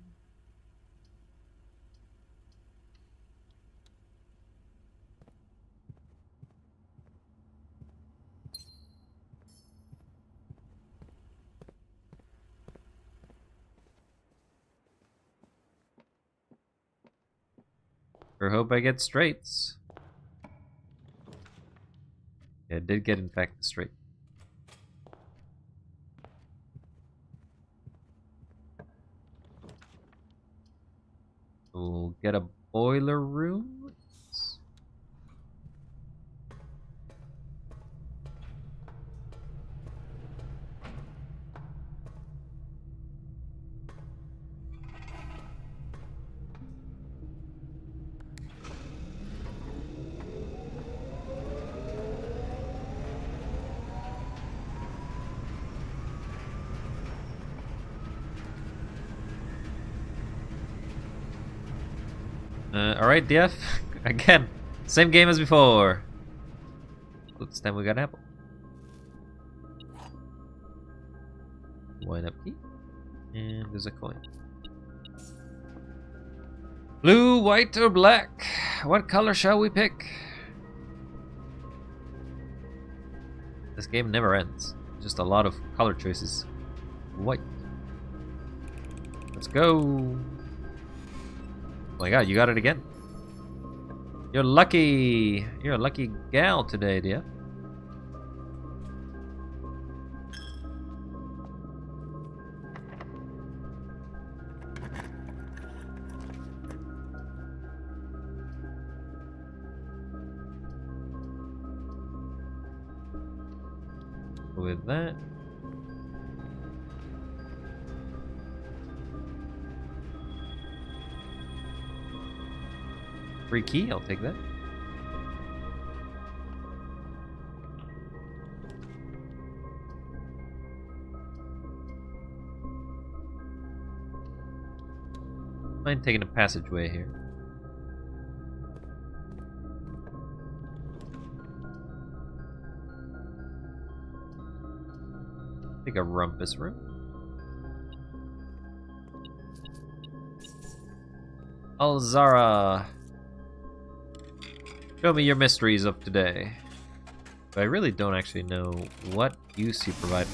I hope I get straights. Yeah, I did get in fact straight. We'll get a boiler room. Alright, DF. Again, same game as before. This time we got an apple. wind up key. And there's a coin. Blue, white, or black? What color shall we pick? This game never ends. Just a lot of color choices. White. Let's go. Oh my god, you got it again. You're lucky. You're a lucky gal today, dear. With that. Free key, I'll take that. Mind taking a passageway here. Take a rumpus room. Alzara. Show me your mysteries of today. But I really don't actually know what use you provide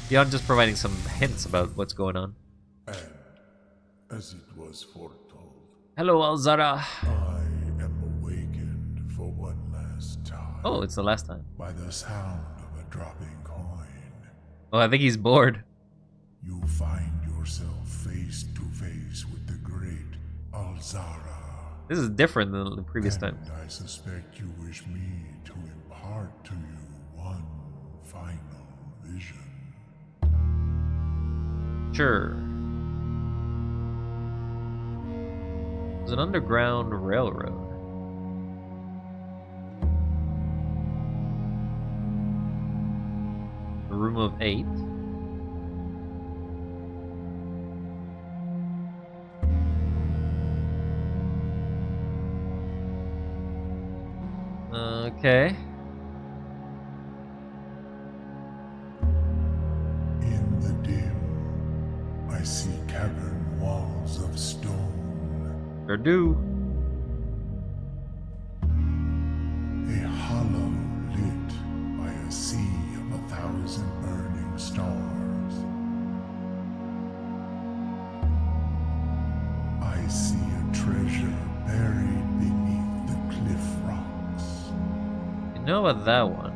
beyond just providing some hints about what's going on. And, as it was foretold, Hello, Alzara. I am awakened for one last time. Oh, it's the last time. By the sound of a dropping coin. Oh, I think he's bored. You find yourself face to face with the great Alzara. This is different than the previous time. And I suspect you wish me to impart to you one final vision. Sure. There's an underground railroad. A room of 8. Okay. In the dim, I see cavern walls of stone. Sure do. A hollow lit by a sea of 1,000 burning stars. I see a treasure buried beneath the cliff rocks. You know about that one.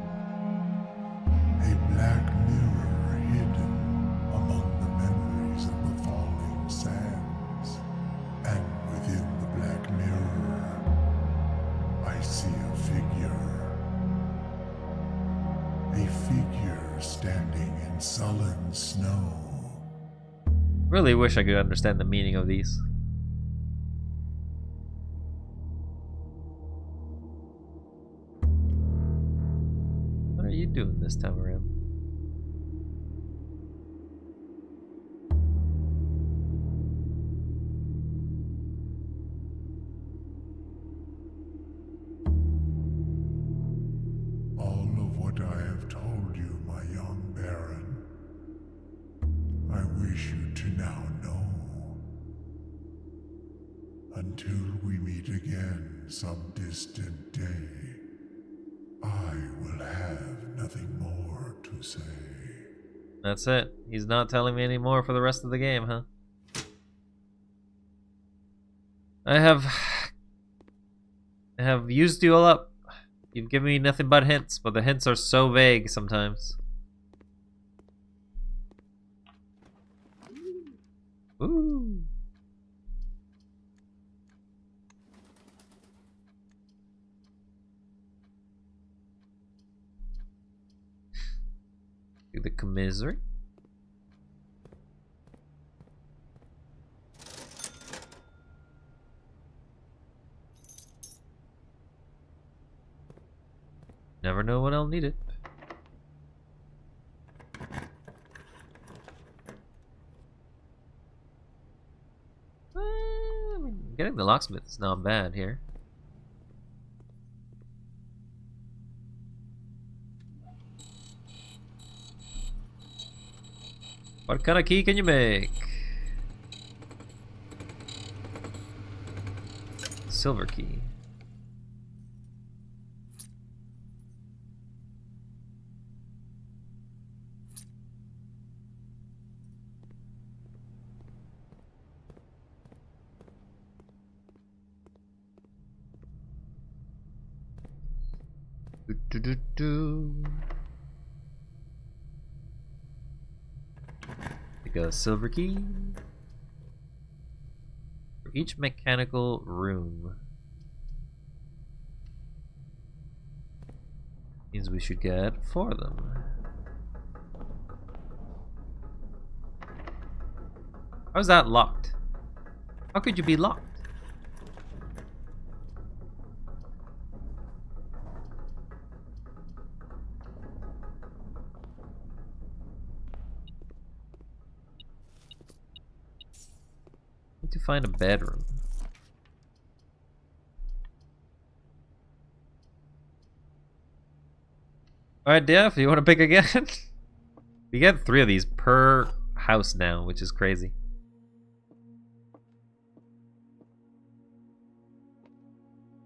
A black mirror hidden among the memories of the falling sands. And within the black mirror, I see a figure. A figure standing in sullen snow. Really wish I could understand the meaning of these. What are you doing this time around? All of what I have told you, my young Baron, I wish you to now know. Until we meet again some distant day, I will have nothing more to say. That's it. He's not telling me anymore for the rest of the game, huh? I have used you all up. You've given me nothing but hints, but the hints are so vague sometimes. Ooh. Do the commissary. Never know when I'll need it. I mean, getting the locksmith is not bad here. What kind of key can you make? Silver key. Do. Take a silver key for each mechanical room. Means we should get 4 of them. How's that locked? How could you be locked? Need to find a bedroom. Alright, Def, you want to pick again? We get 3 of these per house now, which is crazy.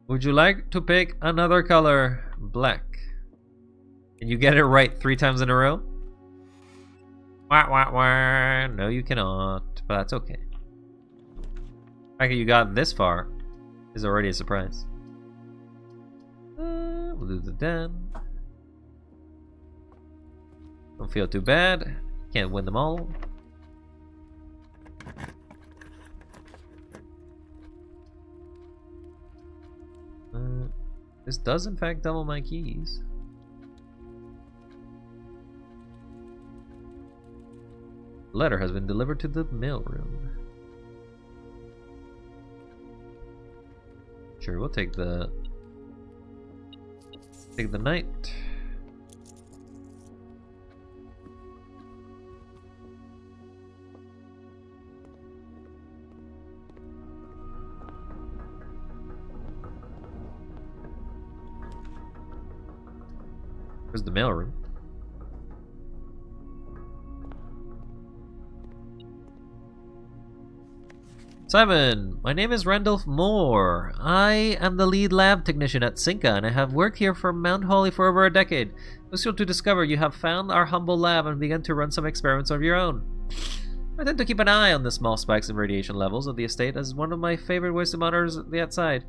Would you like to pick another color? Black. Can you get it right 3 times in a row? Wah, wah, wah. No, you cannot, but that's okay. The fact that you got this far is already a surprise. We'll do the den. Don't feel too bad. Can't win them all. This does in fact double my keys. Letter has been delivered to the mailroom. Sure, we'll take the night. Where's the mailroom? Simon, my name is Randolph Moore. I am the lead lab technician at Cinca, and I have worked here for Mount Holly for over a decade. Crucial to discover, you have found our humble lab and begun to run some experiments of your own. I tend to keep an eye on the small spikes in radiation levels of the estate as one of my favorite ways to monitor the outside.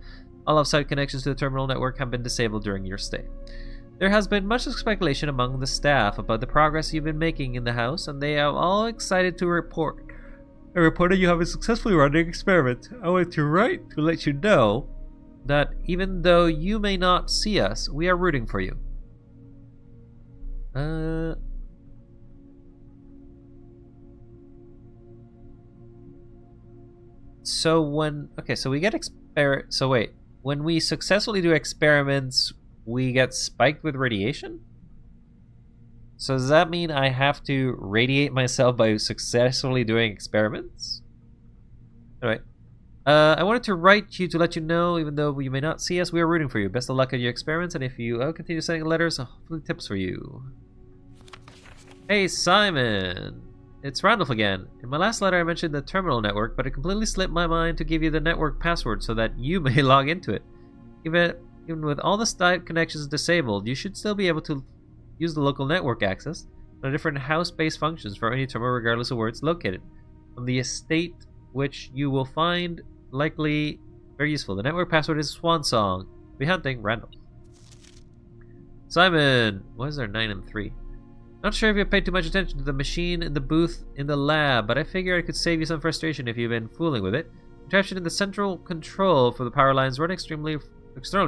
All outside connections to the terminal network have been disabled during your stay. There has been much speculation among the staff about the progress you've been making in the house, and they are all excited to report. I reported you have been successfully running experiments. I want to write to let you know that even though you may not see us, we are rooting for you. So we get when we successfully do experiments, we get spiked with radiation? So does that mean I have to radiate myself by successfully doing experiments? Alright. I wanted to write you to let you know, even though you may not see us, we are rooting for you. Best of luck at your experiments, and if you continue sending letters, hopefully tips for you. Hey Simon! It's Randolph again. In my last letter I mentioned the terminal network, but it completely slipped my mind to give you the network password so that you may log into it. Even with all the Skype connections disabled, you should still be able to use the local network access on different house-based functions for any terminal regardless of where it's located. On the estate, which you will find likely very useful. The network password is Swansong. Be hunting, Randall. Simon! Why is there 9 and 3? Not sure if you paid too much attention to the machine in the booth in the lab, but I figured I could save you some frustration if you've been fooling with it. Contraption in the central control for the power lines run externally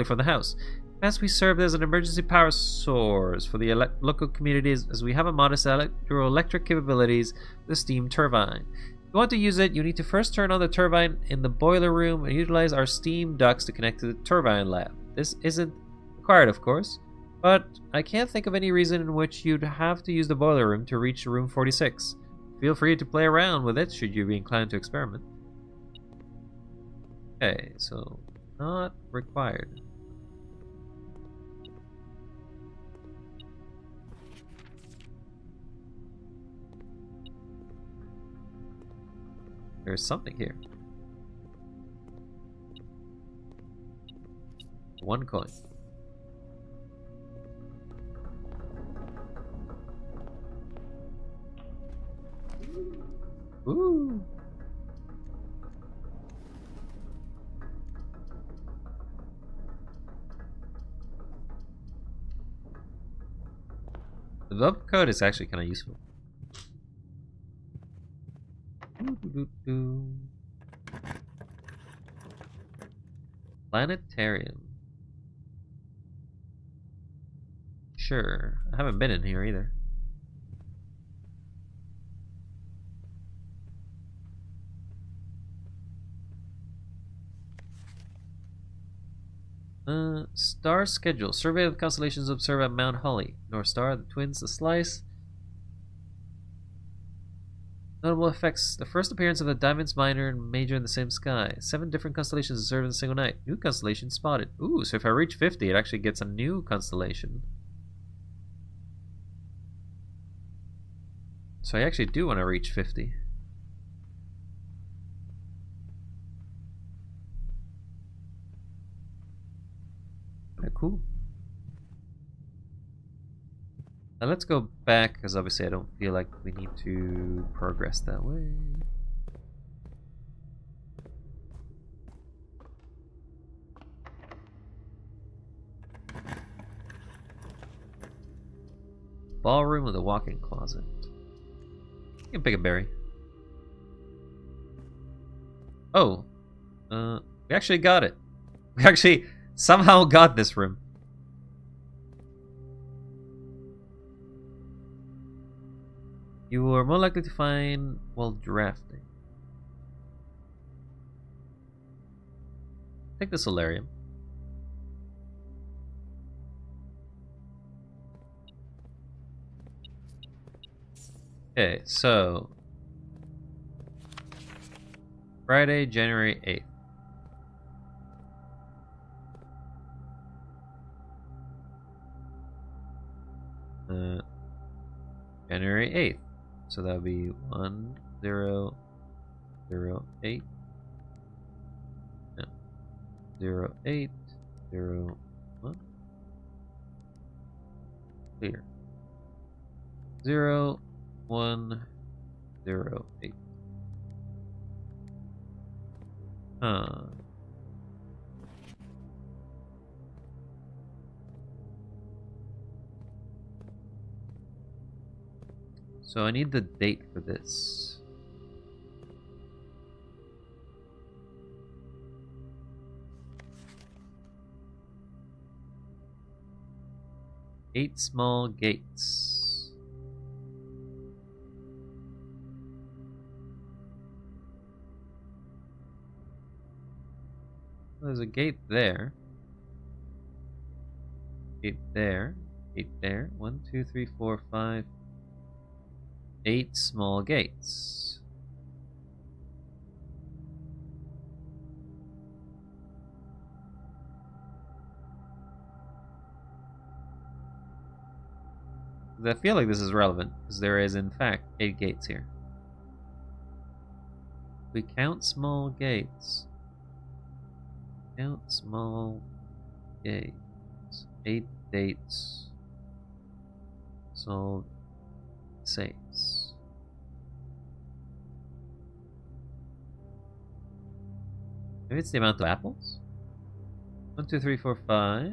from the house. As we serve as an emergency power source for the local communities, as we have a modest electric capabilities, the steam turbine. If you want to use it, you need to first turn on the turbine in the boiler room and utilize our steam ducts to connect to the turbine lab. This isn't required, of course, but I can't think of any reason in which you'd have to use the boiler room to reach room 46. Feel free to play around with it should you be inclined to experiment. Okay, so not required. There's something here. 1 coin. Ooh. The love code is actually kind of useful. Planetarium. Sure. I haven't been in here either. Star schedule. Survey of the constellations observed at Mount Holly. North Star, the Twins, the Slice. Notable effects. The first appearance of the Diamonds Minor and Major in the same sky. 7 different constellations observed in a single night. New constellation spotted. Ooh, so if I reach 50, it actually gets a new constellation. So I actually do want to reach 50. Cool. Now let's go back, because obviously I don't feel like we need to progress that way. Ballroom with a walk-in closet. You can pick a berry. Oh. We actually got it. We actually somehow got this room. You are more likely to find while drafting. Take the solarium. Okay, so Friday, January 8th. January 8th. So that would be 1008. No. 0801. Clear. 0108. So I need the date for this. Eight small gates. There's a gate there. Gate there. Gate there. 1, 2, 3, 4, 5. 8 small gates. I feel like this is relevant, because there is in fact 8 gates here. We count small gates. Count small gates. 8 dates. Solved. 6. Maybe it's the amount of apples? 1, 2, 3, 4, 5.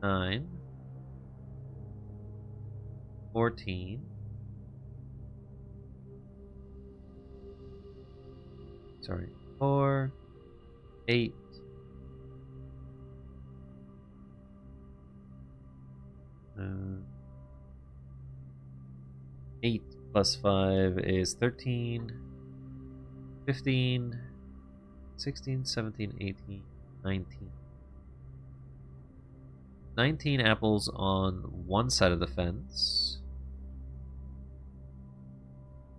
9. 14. Sorry. 4. 8. 8 plus 5 is 13, 15, 16, 17, 18, 19. 19 apples on one side of the fence.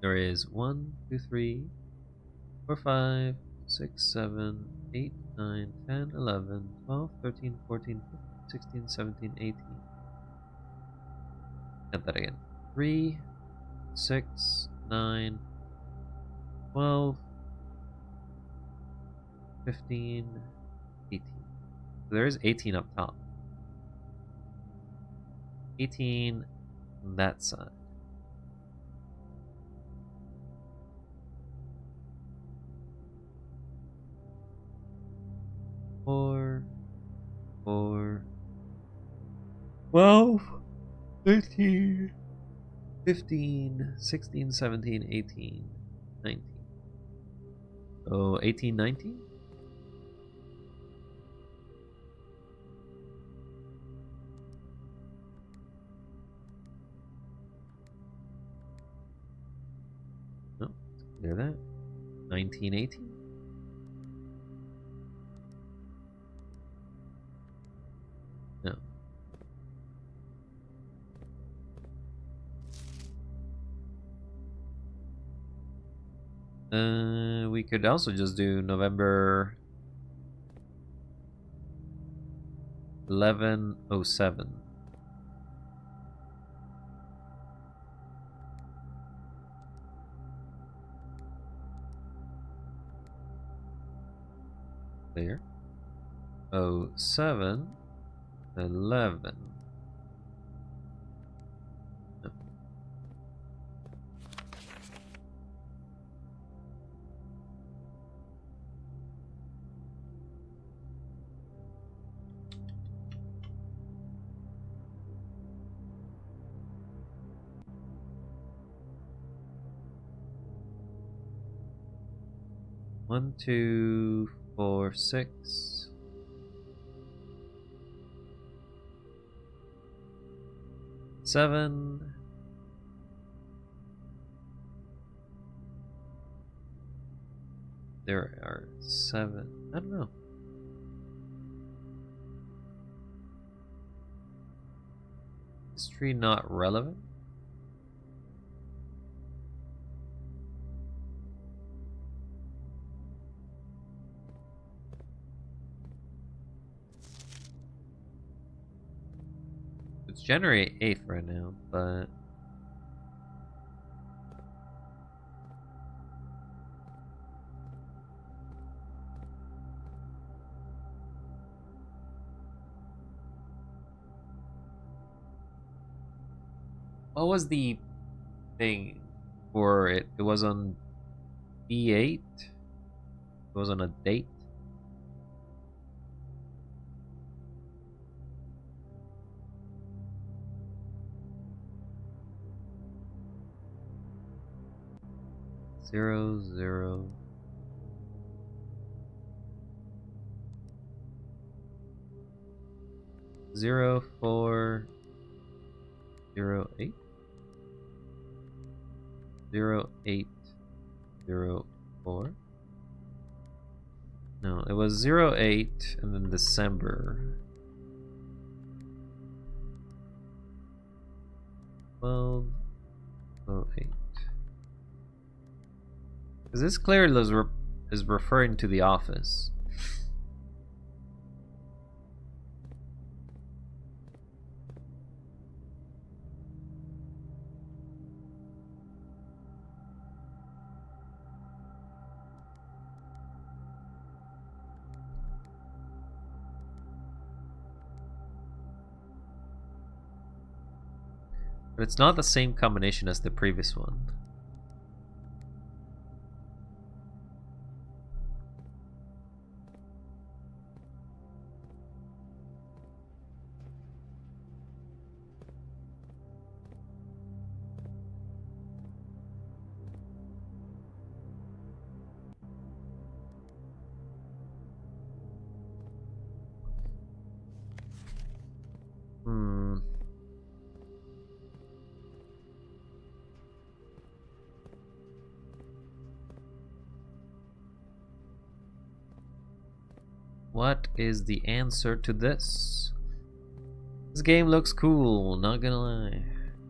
There is 1, 2, 3, 4, 5, 6, 7, 8, 9, 10, 11, 12, 13, 14, 15, 16, 17, 18. Count that again. 3, 6, 9, 12, 15, 18. There is 18 up top. 18 on that side. Four, 12, 13, 15, 16, 17, 18, 19. Oh, 18, 19? No, let's clear that. 19, 18. No. We could also just do November 11/07. There. 07, 11. No. One, 2, 4, 6. 7. There are 7. I don't know. History not relevant? It's January 8th right now, but what was the thing for it? It was on D8. It was on a date. Zero, 4, 8. 8, 4. No, it was 08 and then December. 12, 08. Because this clearly is referring to The Office. But it's not the same combination as the previous one. What is the answer to this? This game looks cool, not gonna lie.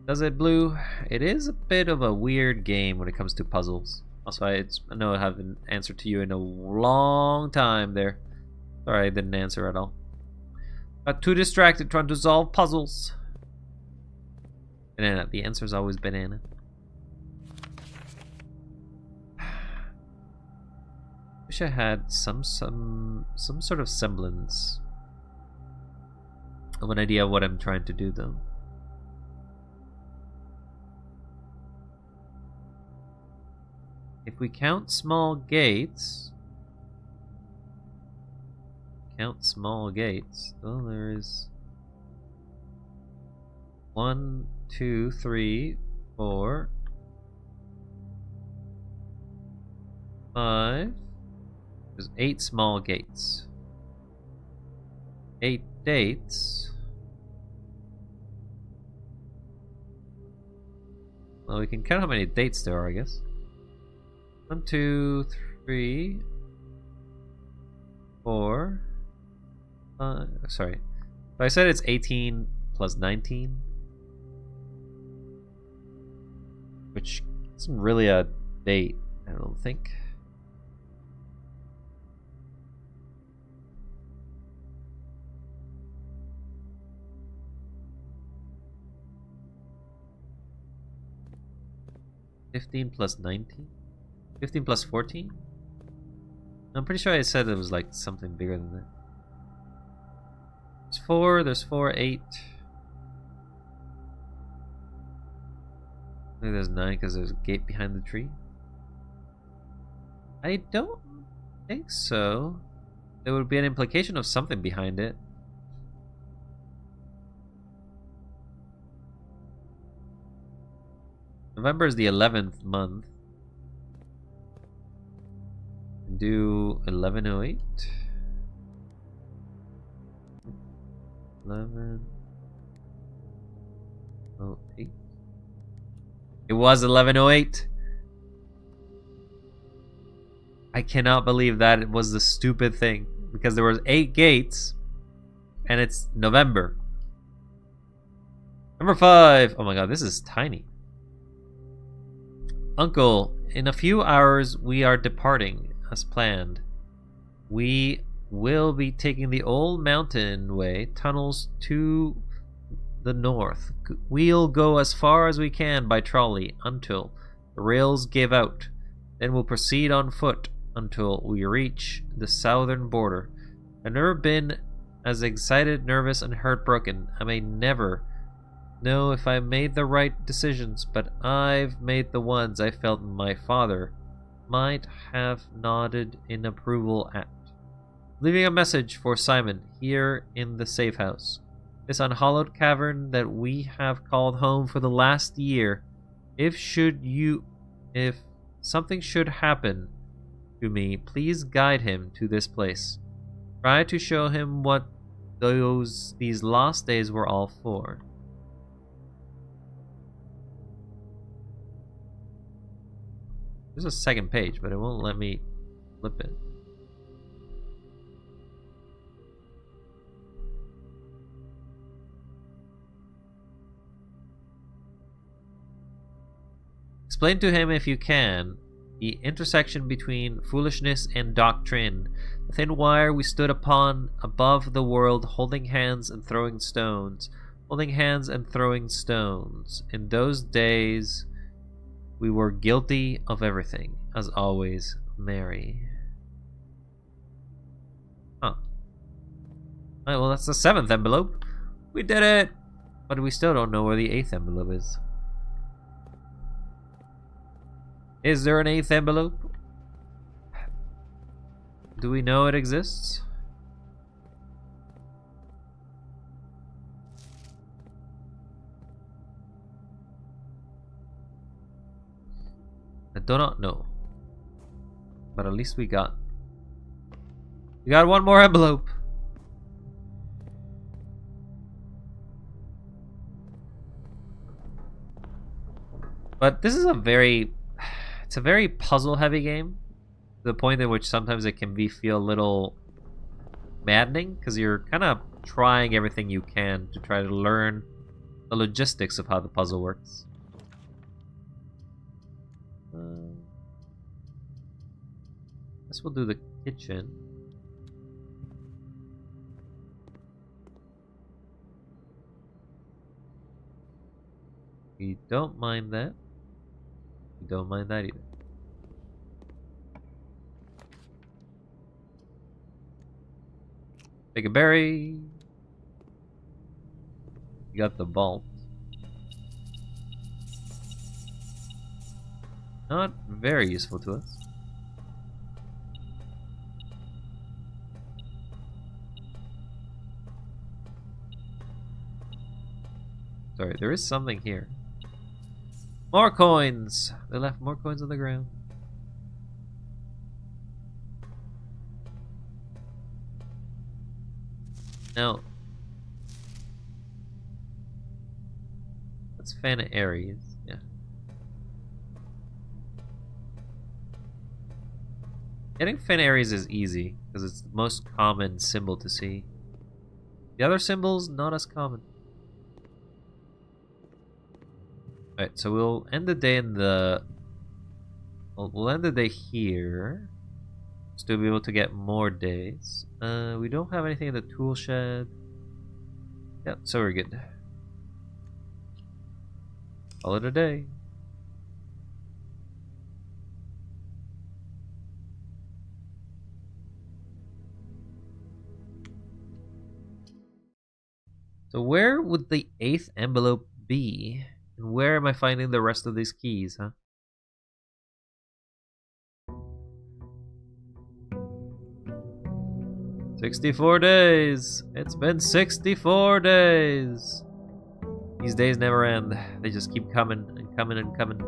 Does it, Blue? It is a bit of a weird game when it comes to puzzles. Also, I know I haven't answered to you in a long time there. Sorry, I didn't answer at all. Got too distracted trying to solve puzzles. Banana. The answer's always banana. wish I had some sort of semblance of an idea of what I'm trying to do, though. If we count small gates, oh, there is 1, 2, 3, 4, 5. There's 8 small gates. 8 dates. Well, we can count how many dates there are, I guess. 1, 2, 3, 4, 5. Sorry. So I said it's 18 plus 19. Which isn't really a date, I don't think. $15 plus 19? 15 plus 14? I'm pretty sure I said it was like something bigger than that. There's 4, 8. Maybe there's 9 because there's a gate behind the tree. I don't think so. There would be an implication of something behind it. November is the 11th month. Do 1108. 1108. It was 1108. I cannot believe that it was the stupid thing, because there was 8 gates and it's November. Number 5. Oh my god, this is tiny. Uncle, in a few hours we are departing as planned. We will be taking the old mountain way tunnels to the north. We'll go as far as we can by trolley until the rails give out. Then we'll proceed on foot until we reach the southern border. I've never been as excited, nervous, and heartbroken. I may never know if I made the right decisions, but I've made the ones I felt my father might have nodded in approval at. Leaving a message for Simon here in the safe house. This unhallowed cavern that we have called home for the last year. If something should happen to me, please guide him to this place. Try to show him what these lost days were all for. There's a second page, but it won't let me flip it. Explain to him, if you can, the intersection between foolishness and doctrine. The thin wire we stood upon above the world, holding hands and throwing stones. Holding hands and throwing stones. In those days, we were guilty of everything. As always, Mary. Huh. Alright, well, that's the 7th envelope. We did it! But we still don't know where the 8th envelope is. Is there an 8th envelope? Do we know it exists? I do not know. But at least we got one more envelope. But this is a very puzzle heavy game, to the point in which sometimes it can feel a little maddening, because you're kind of trying everything you can to try to learn the logistics of how the puzzle works. Guess we'll do the kitchen. We don't mind that. We don't mind that either. Take a berry. You got the vault. Not very useful to us. Sorry, there is something here. More coins! They left more coins on the ground. Now, let's fan Ares. Yeah. Getting Fan Ares is easy because it's the most common symbol to see. The other symbols, not as common. Alright, so we'll end the day in the... We'll end the day here. Still be able to get more days. We don't have anything in the tool shed. Yep, so we're good. Call it a day. So where would the 8th envelope be? And where am I finding the rest of these keys, huh? "64 days! It's been 64 days! These days never end. They just keep coming and coming and coming."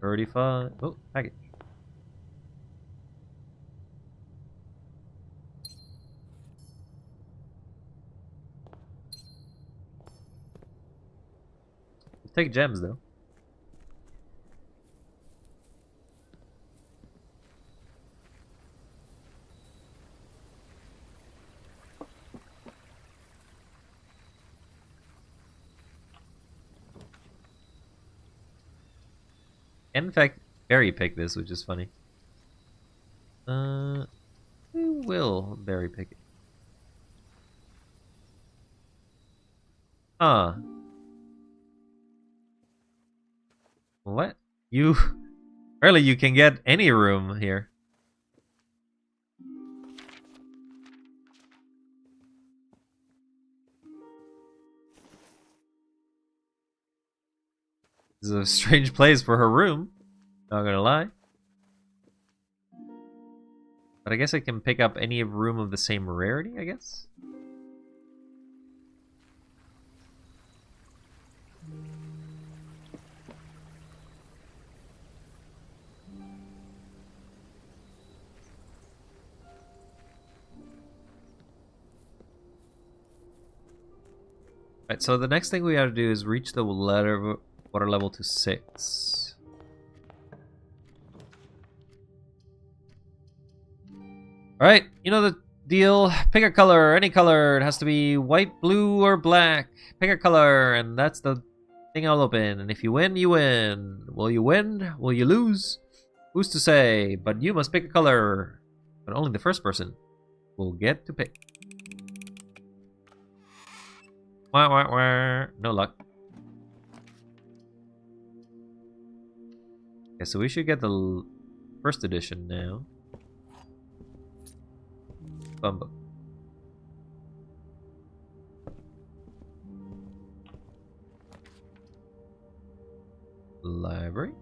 35. Oh, package. Take gems though. And in fact, berry pick this, which is funny. We will berry pick it. Huh. What? You... Apparently you can get any room here. This is a strange place for her room. Not gonna lie. But I guess I can pick up any room of the same rarity, I guess? Right, so the next thing we gotta do is reach the water level to 6. Alright, you know the deal. Pick a color, any color. It has to be white, blue, or black. Pick a color, and that's the thing I'll open. And if you win, you win. Will you win? Will you lose? Who's to say? But you must pick a color. But only the first person will get to pick. Wah, wah, wah. No luck. Okay, so we should get the first edition now. Bumbo. Library.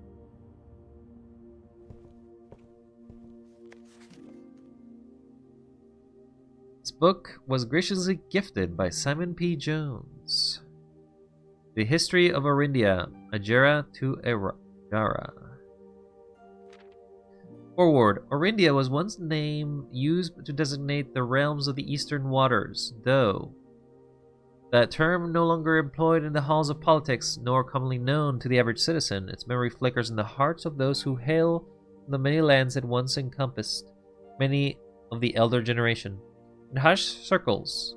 This book was graciously gifted by Simon P. Jones. The History of Orindia, Ajera to Erara. Forward. Orindia was once a name used to designate the realms of the eastern waters, though that term no longer employed in the halls of politics, nor commonly known to the average citizen. Its memory flickers in the hearts of those who hail from the many lands it once encompassed, many of the elder generation. In hushed circles,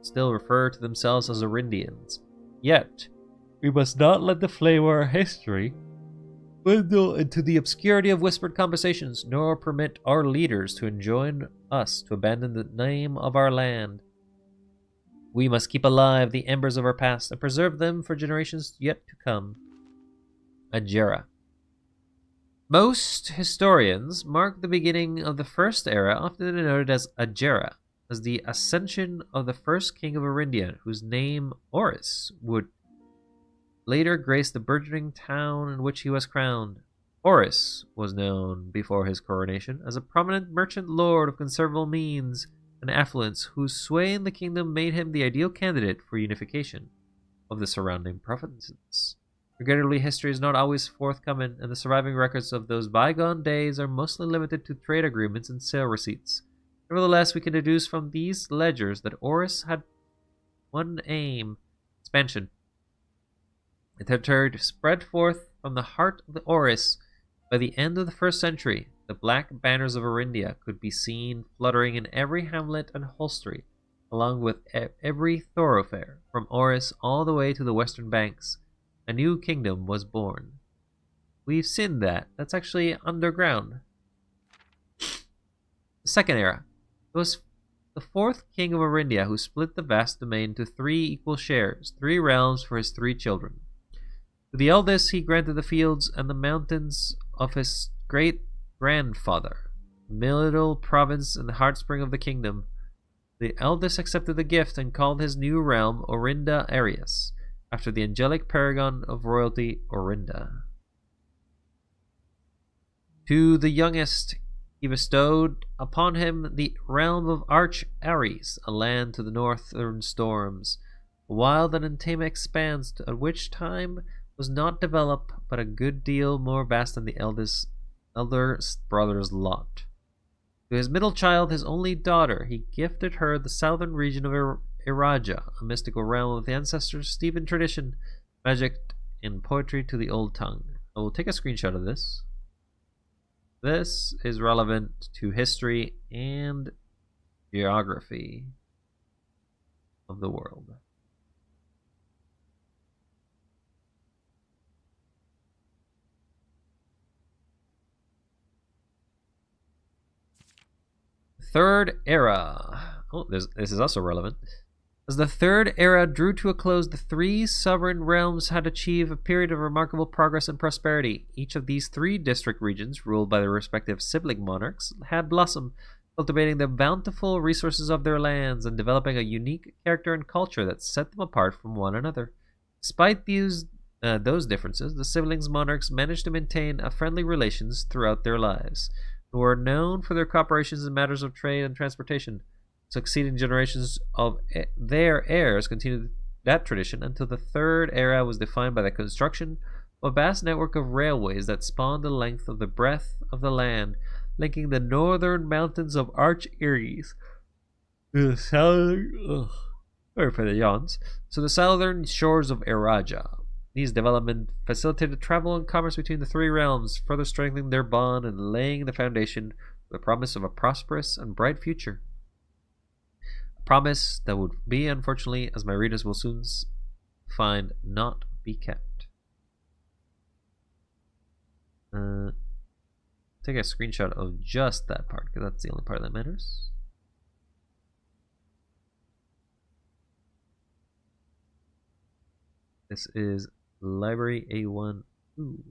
still refer to themselves as Orindians. Yet, we must not let the flame of our history dwindle into the obscurity of whispered conversations, nor permit our leaders to enjoin us to abandon the name of our land. We must keep alive the embers of our past and preserve them for generations yet to come. Ajera. Most historians mark the beginning of the First Era, often denoted as Agera, as the ascension of the first king of Arindia, whose name, Oris, would later grace the burgeoning town in which he was crowned. Oris was known before his coronation as a prominent merchant lord of considerable means and affluence, whose sway in the kingdom made him the ideal candidate for unification of the surrounding provinces. Regrettably, history is not always forthcoming, and the surviving records of those bygone days are mostly limited to trade agreements and sale receipts. Nevertheless, we can deduce from these ledgers that Oris had one aim: expansion. The territory spread forth from the heart of the Oris. By the end of the 1st century, the black banners of Arindia could be seen fluttering in every hamlet and hostelry, along with every thoroughfare, from Oris all the way to the western banks. A new kingdom was born. We've seen that. That's actually underground. The Second Era. It was the 4th king of Arindia who split the vast domain into 3 equal shares, 3 realms for his 3 children. To the eldest he granted the fields and the mountains of his great-grandfather, the middle province and the heartspring of the kingdom. The eldest accepted the gift and called his new realm Orinda Arias, after the angelic paragon of royalty, Orinda. To the youngest he bestowed upon him the realm of Arch Ares, a land to the northern storms, a wild and untamed expanse at which time was not developed, but a good deal more vast than the elder brother's lot. To his middle child, his only daughter, he gifted her the southern region of Iraja, a mystical realm of the ancestors steeped in tradition, magic, and poetry to the old tongue. I will take a screenshot of this. This is relevant to history and geography of the world. Third Era. Oh, this is also relevant. As the Third Era drew to a close, the 3 sovereign realms had achieved a period of remarkable progress and prosperity. Each of these 3 district regions, ruled by their respective sibling monarchs, had blossomed, cultivating the bountiful resources of their lands and developing a unique character and culture that set them apart from one another. Despite those differences, the siblings monarchs managed to maintain a friendly relations throughout their lives, and were known for their cooperations in matters of trade and transportation. Succeeding generations of their heirs continued that tradition until the Third Era was defined by the construction of a vast network of railways that spanned the length of the breadth of the land, linking the northern mountains of Arch Ares to the southern, sorry for the yawns, so the southern shores of Iraja. These developments facilitated travel and commerce between the 3 realms, further strengthening their bond and laying the foundation for the promise of a prosperous and bright future. Promise that would be, unfortunately, as my readers will soon find, not be kept. Take a screenshot of just that part, because that's the only part that matters. This is Library A1. Ooh.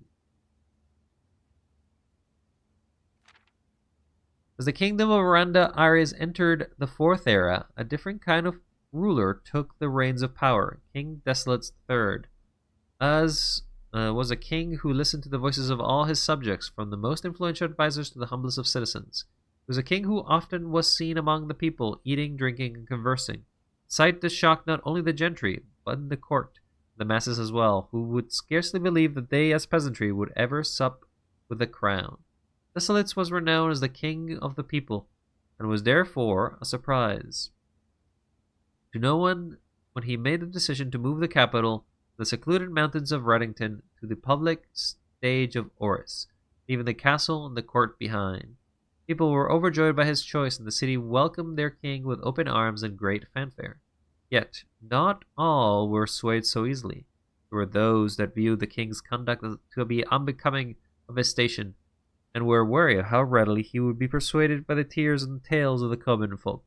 As the kingdom of Orinda Ares entered the 4th Era, a different kind of ruler took the reins of power, King Desolate III. Was a king who listened to the voices of all his subjects, from the most influential advisors to the humblest of citizens. He was a king who often was seen among the people, eating, drinking, and conversing. Sight that shocked not only the gentry, but the court, the masses as well, who would scarcely believe that they as peasantry would ever sup with the crown. Desolates was renowned as the king of the people, and was therefore a surprise to no one when he made the decision to move the capital from the secluded mountains of Reddington to the public stage of Oris, leaving the castle and the court behind. People were overjoyed by his choice, and the city welcomed their king with open arms and great fanfare. Yet, not all were swayed so easily. There were those that viewed the king's conduct to be unbecoming of his station, and were wary of how readily he would be persuaded by the tears and tales of the common folk.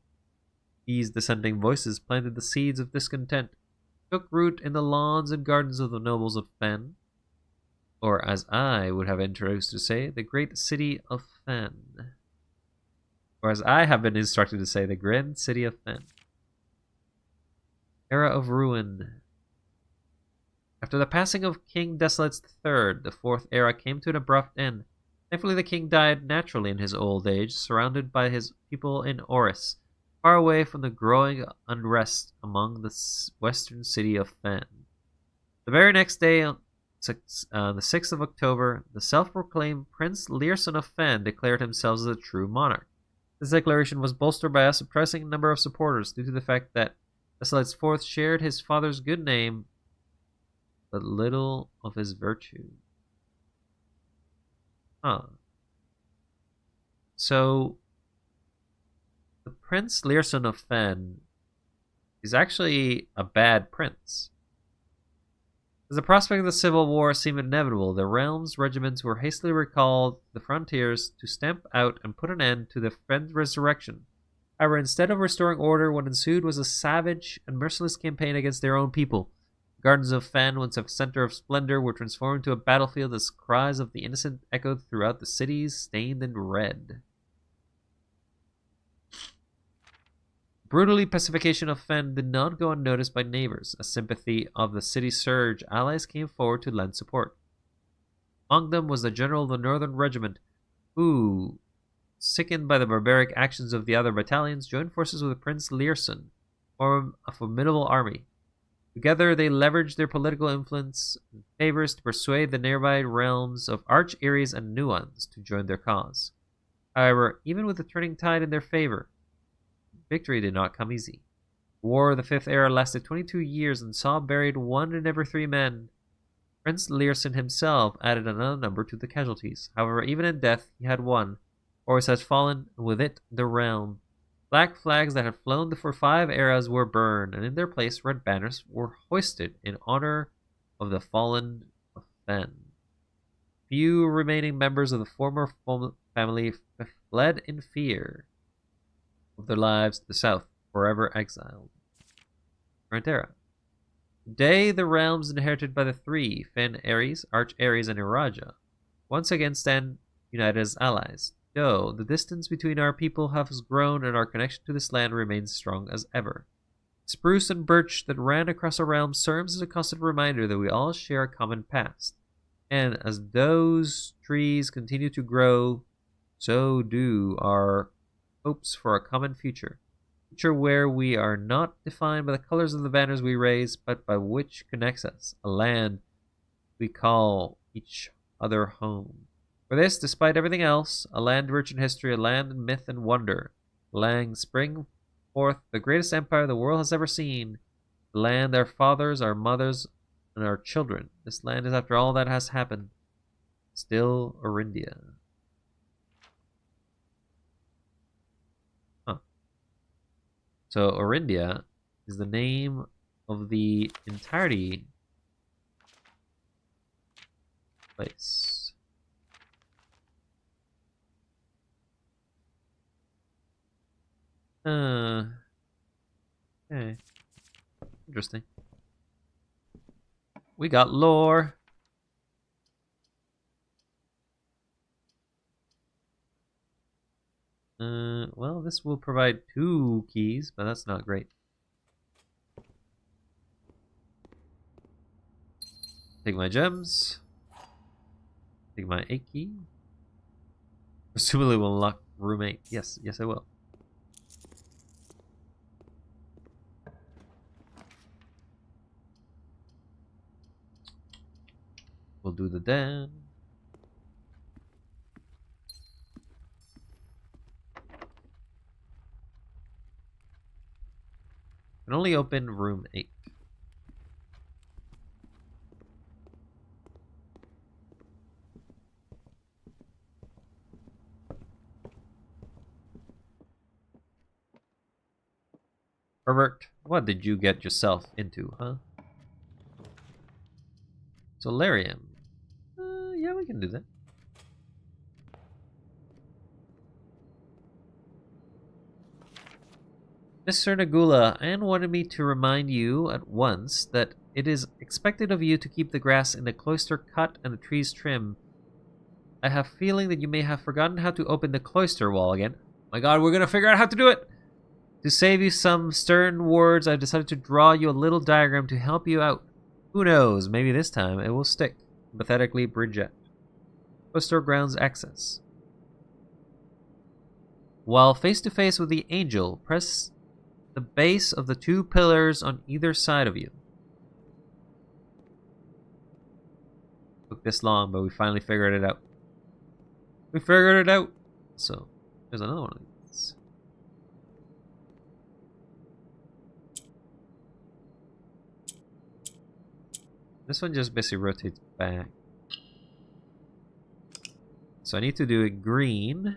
These dissenting voices planted the seeds of discontent, took root in the lawns and gardens of the nobles of Fen, Or as I would have introduced to say, the great city of Fen. Or as I have been instructed to say, the grand city of Fen. Era of Ruin. After the passing of King Desolates III, the fourth era came to an abrupt end. Thankfully, the king died naturally in his old age, surrounded by his people in Oris, far away from the growing unrest among the western city of Fen. The very next day, the 6th of October, the self-proclaimed Prince Learson of Fen declared himself as a true monarch. This declaration was bolstered by a surprising number of supporters due to the fact that Desolates IV shared his father's good name, but little of his virtue. So, the Prince Learson of Fen is actually a bad prince. As the prospect of the civil war seemed inevitable, the realm's regiments were hastily recalled to the frontiers to stamp out and put an end to the Fen resurrection. However, instead of restoring order, what ensued was a savage and merciless campaign against their own people. The gardens of Fen, once a center of splendor, were transformed into a battlefield as cries of the innocent echoed throughout the cities, stained in red. Brutally pacification of Fen did not go unnoticed by neighbors. As sympathy of the city surged, allies came forward to lend support. Among them was the general of the Northern Regiment, who, sickened by the barbaric actions of the other battalions, joined forces with Prince Learson, formed a formidable army. Together, they leveraged their political influence and favors to persuade the nearby realms of Arch Ares and Nuance to join their cause. However, even with the turning tide in their favor, victory did not come easy. The War of the Fifth Era lasted 22 years and saw buried 1 in every 3 men. Prince Learson himself added another number to the casualties. However, even in death, he had won. Oris has fallen, and with it, the realm. Black flags that had flown for 5 eras were burned, and in their place, red banners were hoisted in honor of the fallen of Fen. Few remaining members of the former family fled in fear of their lives to the south, forever exiled. Current era. Today, the realms inherited by the 3, Fen Ares, Arch Ares, and Iraja, once again stand united as allies. Though the distance between our people has grown and our connection to this land remains strong as ever. Spruce and birch that ran across our realm serves as a constant reminder that we all share a common past. And as those trees continue to grow, so do our hopes for a common future. A future where we are not defined by the colors of the banners we raise, but by which connects us, a land we call each other home. For this, despite everything else, a land rich in history, a land in myth and wonder, a land spring forth the greatest empire the world has ever seen, the land our fathers, our mothers, and our children. This land is, after all that has happened, still Orindia. So Orindia is the name of the entirety place. Okay. Interesting. We got lore. Well, this will provide 2 keys, but that's not great. Take my gems. Take my 8 key. Presumably will unlock room 8. Yes, I will. We'll do the den. Can only open room 8. Herbert, what did you get yourself into, huh? Solarium. Yeah, we can do that. Mr. Nagula, Anne wanted me to remind you at once that it is expected of you to keep the grass in the cloister cut and the trees trimmed. I have a feeling that you may have forgotten how to open the cloister wall again. My god, we're gonna figure out how to do it! To save you some stern words, I've decided to draw you a little diagram to help you out. Who knows, maybe this time it will stick. Pathetically, Bridget. Cloister grounds access. While face to face with the angel, press the base of the 2 pillars on either side of you. Took this long, but we finally figured it out. We figured it out! So, there's another one of these. This one just basically rotates back. So I need to do it green.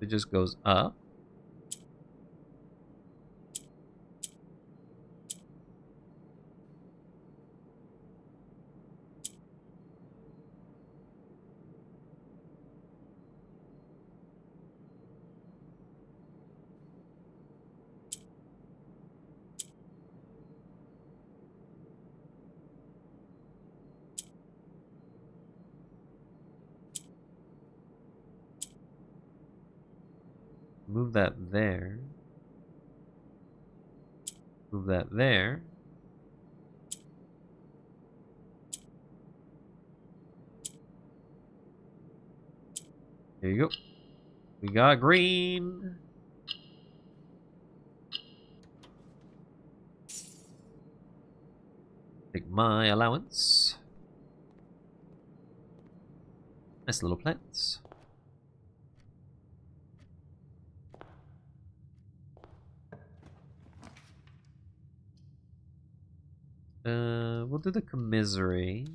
It just goes up. Move that there. Move that there. There you go. We got green. Take my allowance. Nice little plants. We'll do the commiserate.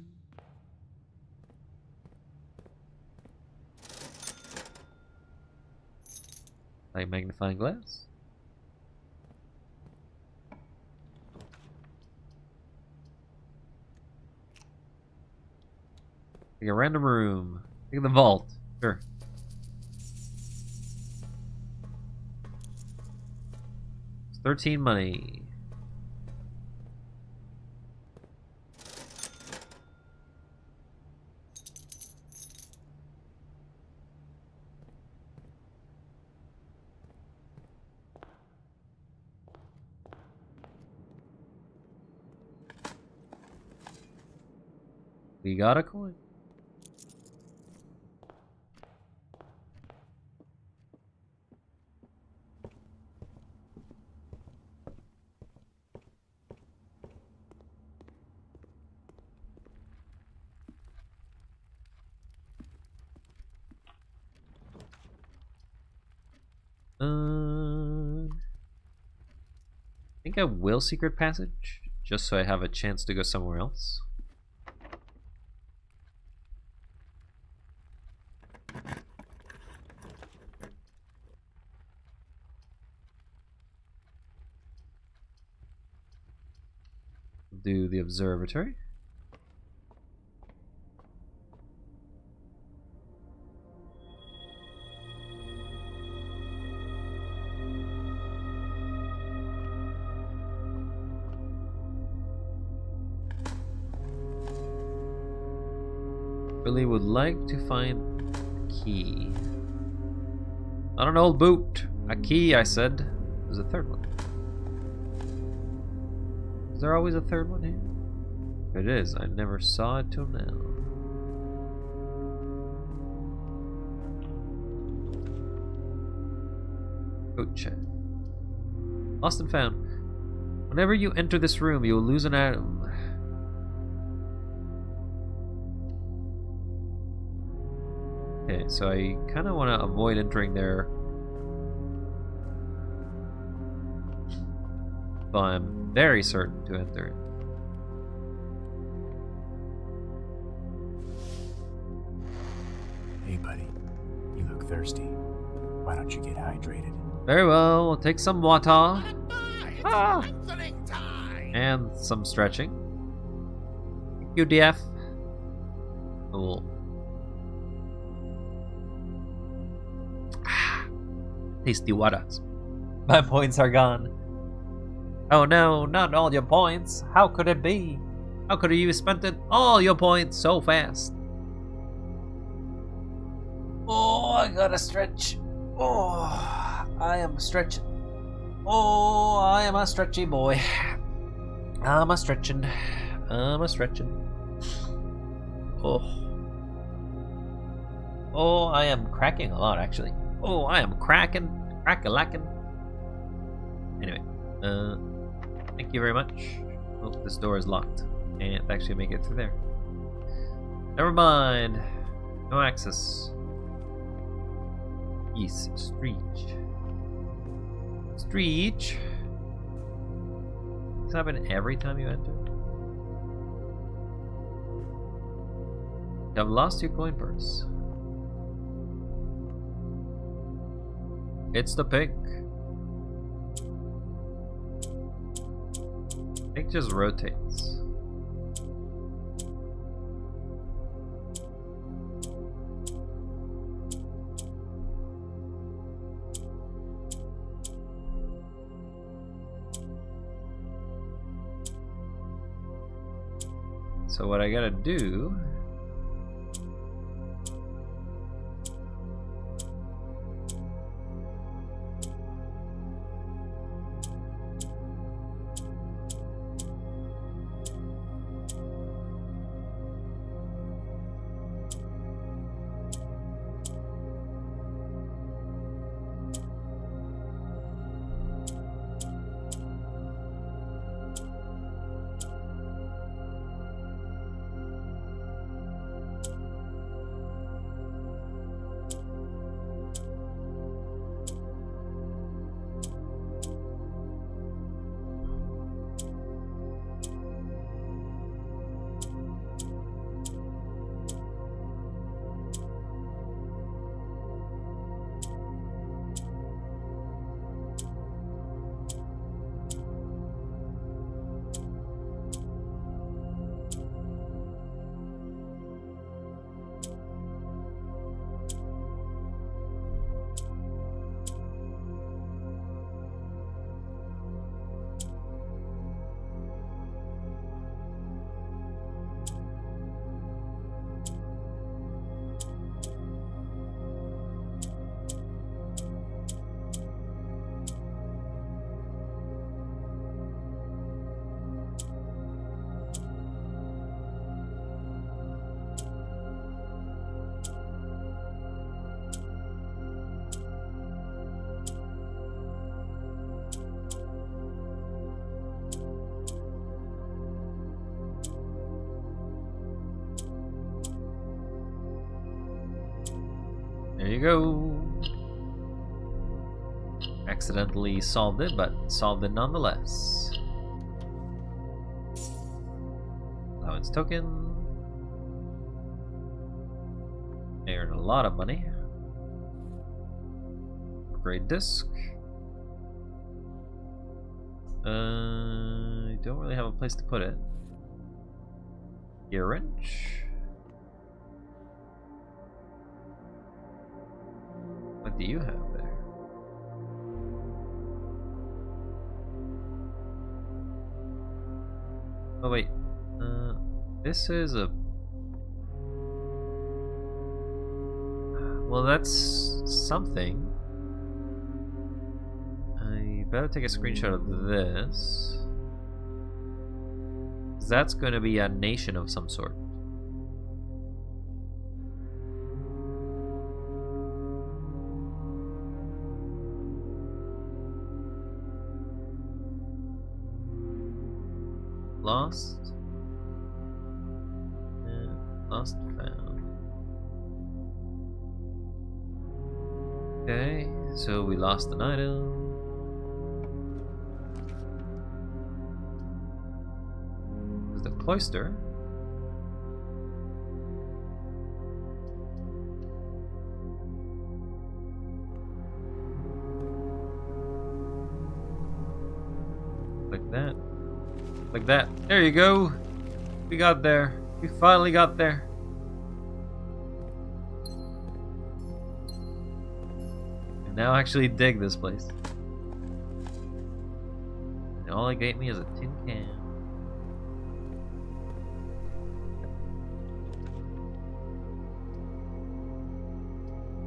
Like magnifying glass. Take a random room. Take the vault. Sure. It's 13 money. We got a coin. I think I will secret passage, just so I have a chance to go somewhere else. Do the observatory. Really would like to find a key. Not an old boot. A key, I said. There's a third one. Is there always a third one here? If it is, I never saw it till now. Coat check. Lost and found. Whenever you enter this room, you will lose an item. Okay, so I kind of want to avoid entering there. But I'm very certain to enter it. Hey, buddy. You look thirsty. Why don't you get hydrated? Very well, we'll take some water. Ah. And some stretching. Thank you, DF. Cool. Tasty waters. My points are gone. Oh no, not all your points. How could it be? How could you spent it all your points so fast? Oh, I gotta stretch. Oh, I am stretching. Oh, I am a stretchy boy. I'm a stretching. Oh. Oh, I am cracking a lot, actually. Oh, I am cracking. Crack-a-lacking. Anyway, thank you very much. Oh, this door is locked. Can't actually make it through there. Never mind. No access. East Street. Street. Does this happen every time you enter? You have lost your coin purse. It's the pink. Pink just rotates. So what I gotta do there you go. Accidentally solved it, but solved it nonetheless. Allowance token. I earned a lot of money. Upgrade disc. I don't really have a place to put it. Gear wrench. What do you have there? Oh wait, this is a... Well, that's something. I better take a screenshot of this. That's going to be a nation of some sort. Lost. Lost found. Okay, so we lost an item. There's the cloister. Like that. Like that. There you go. We got there. We finally got there. now actually dig this place. And all it gave me is a tin can.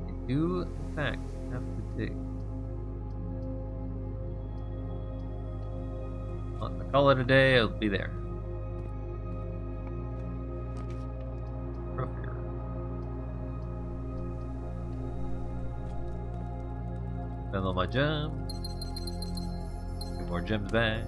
I do, in fact, have to dig. Well, if I call it a day, it'll be there. Spend all my gems. Get more gems back.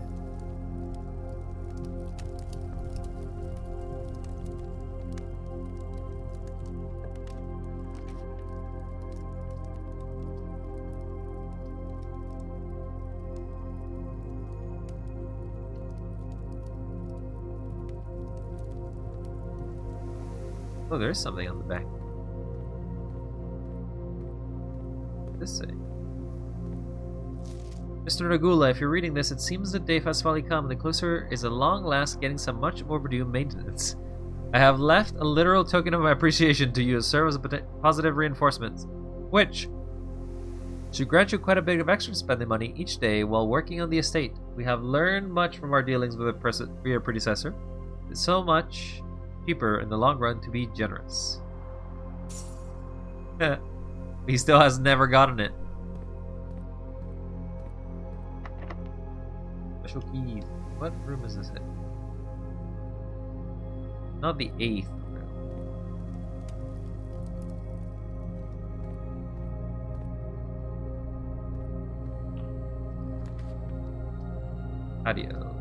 Oh, there's something on the back. What's this say? Mr. Nagula, if you're reading this, it seems the day has finally come, and the closer is at long last getting some much overdue maintenance. I have left a literal token of my appreciation to you as serve as a positive reinforcement, which should grant you quite a bit of extra spending money each day while working on the estate. We have learned much from our dealings with your predecessor. It's so much cheaper in the long run to be generous. He still has never gotten it. Special keys. What room is this in? Not the 8th room. Patio.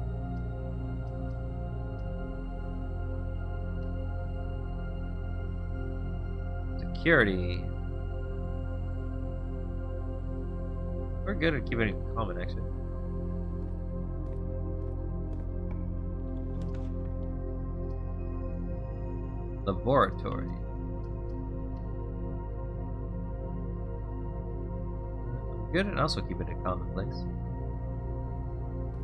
Security. We're good at keeping it common, actually. Laboratory. I'm good at also keeping it commonplace.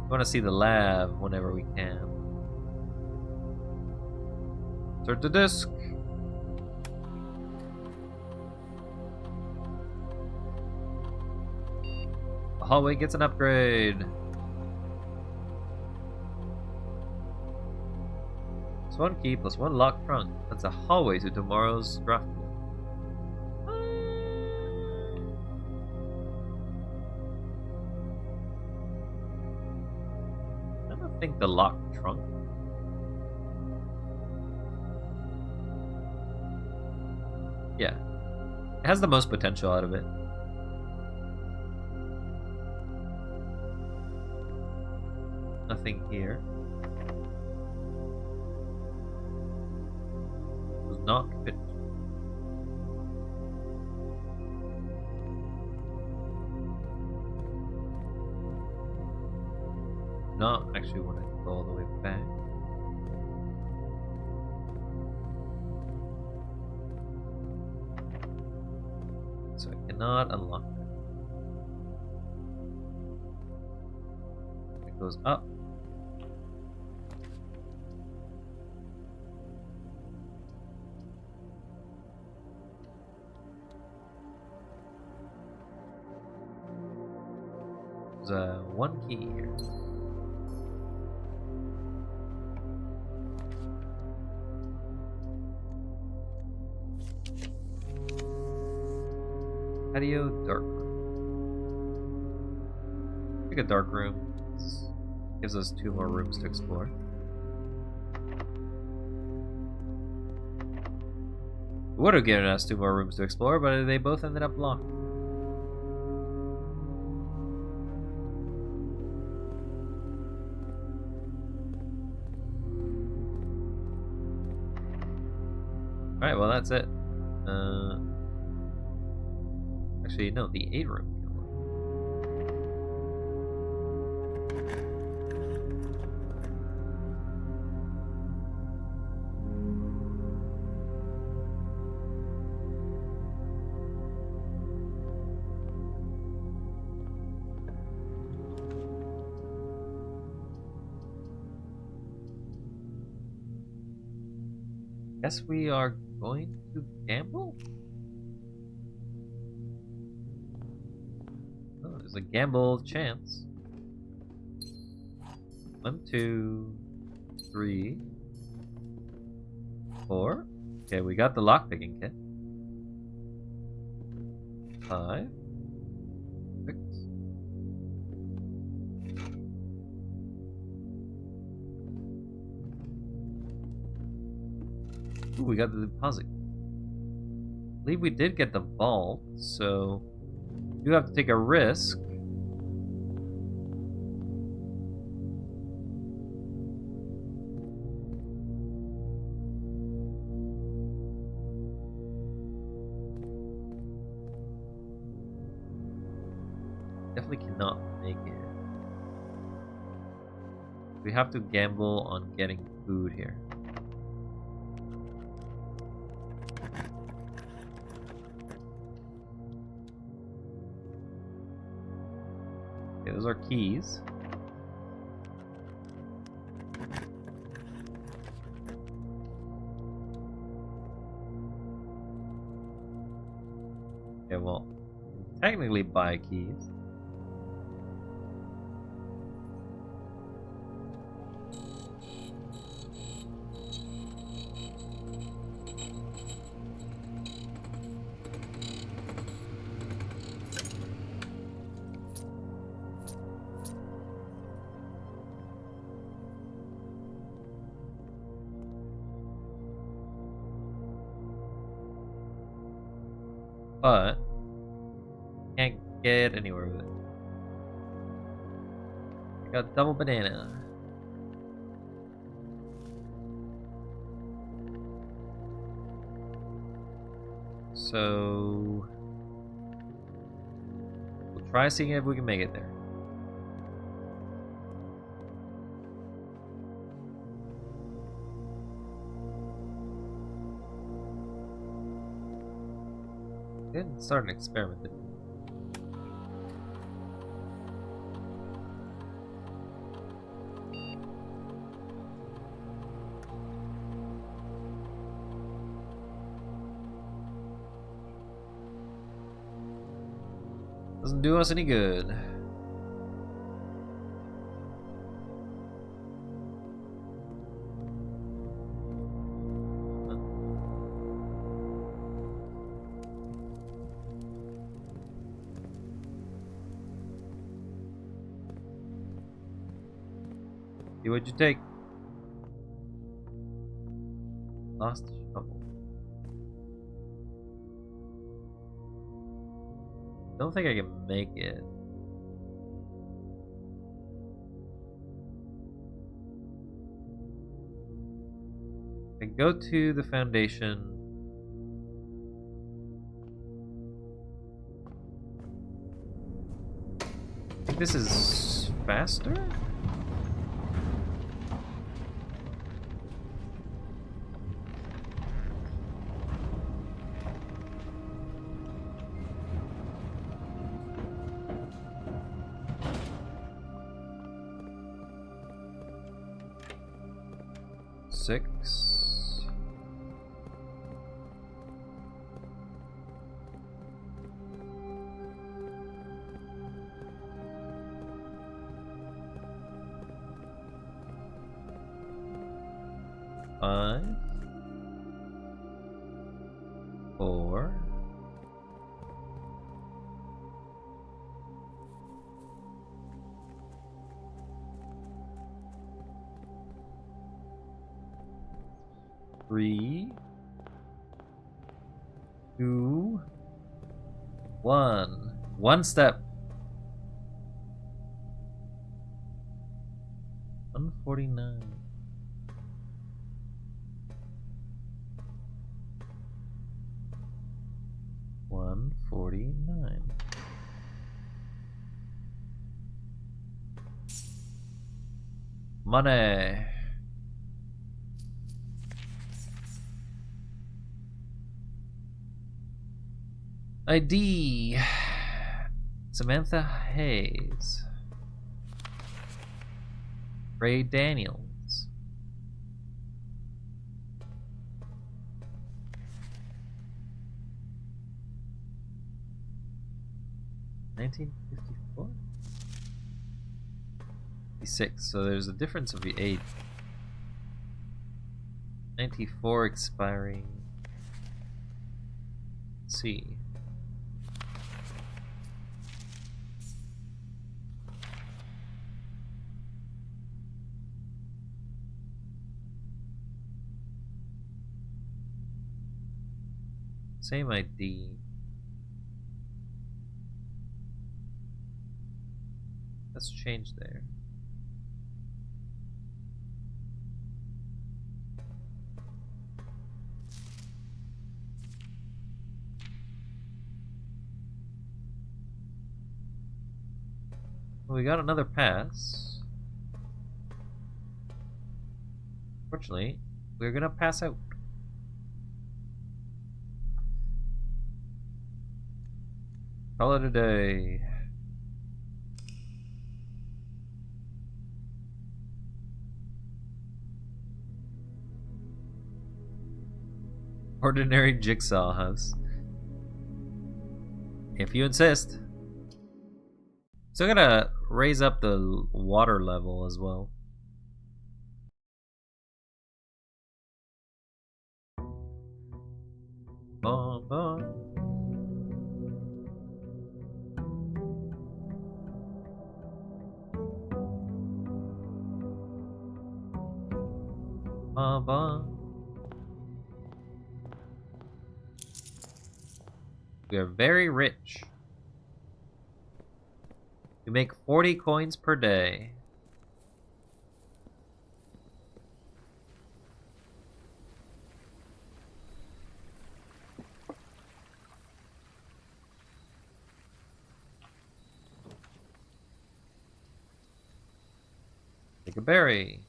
I want to see the lab whenever we can. Insert the disc. The hallway gets an upgrade. Plus 1 key, plus 1 locked trunk. That's a hallway to tomorrow's draft. I don't think the locked trunk. Yeah. It has the most potential out of it. Nothing here. Does not fit. Not actually want to go all the way back. So I cannot unlock that. It goes up. There's one key here. Patio, dark room. Pick a dark room. This gives us 2 more rooms to explore. Would have given us 2 more rooms to explore, but they both ended up locked. Alright, well that's it. Actually, no, the 8 room. Guess we are going to gamble? there's a gamble chance. 1, 2, 3, 4. Okay, we got the lockpicking kit. 5, 6. Ooh, we got the deposit. I believe we did get the vault, so we do have to take a risk. Definitely cannot make it. We have to gamble on getting food here. Okay, those are keys. Okay, well, technically buy keys. But can't get anywhere with it. I got double banana. So we'll try seeing if we can make it there. Didn't start an experiment. Doesn't do us any good. See what'd you take? Lost shovel. Don't think I can make it. I go to the foundation. I think this is faster? Six. Five. 4. 3, 2, 1. One step. 149. Money. ID. Samantha Hayes. Ray Daniels. 1954? 56, so there's a difference of the age. 94 expiring. Let's see. Same ID. Let's change there. Well, we got another pass. Fortunately, we're gonna pass out. Call it a day. Ordinary jigsaw house. If you insist. Still gotta raise up the water level as well. Bon, bon. Bon, bon. We are very rich. We make 40 coins per day. Take a berry.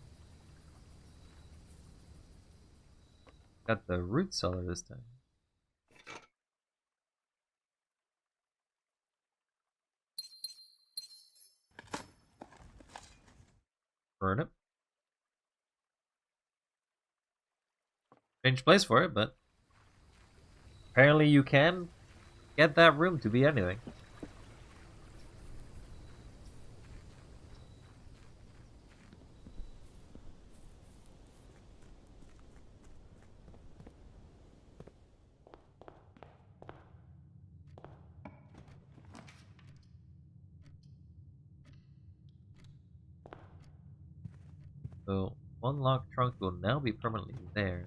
Got the root cellar this time. Turnip. Strange place for it, but apparently you can get that room to be anything. So, one locked trunk will now be permanently there.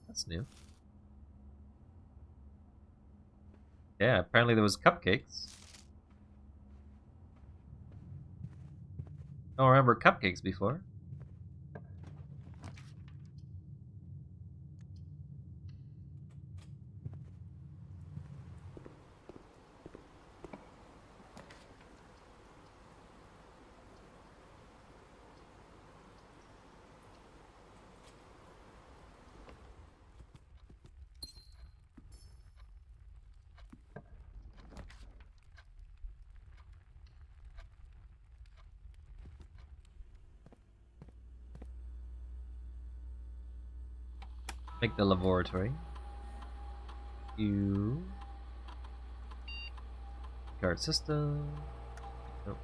That's new. Yeah, apparently there was cupcakes. Don't remember cupcakes before. Make the laboratory. You guard system. Nope.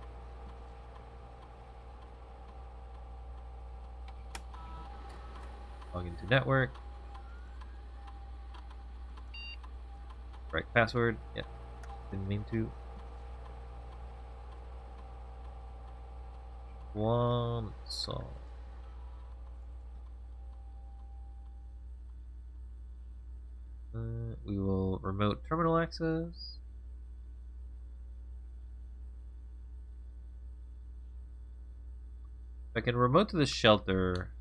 Log into network. Right password. Yep. Didn't mean to. One solve. We will remote terminal access. If I can remote to the shelter.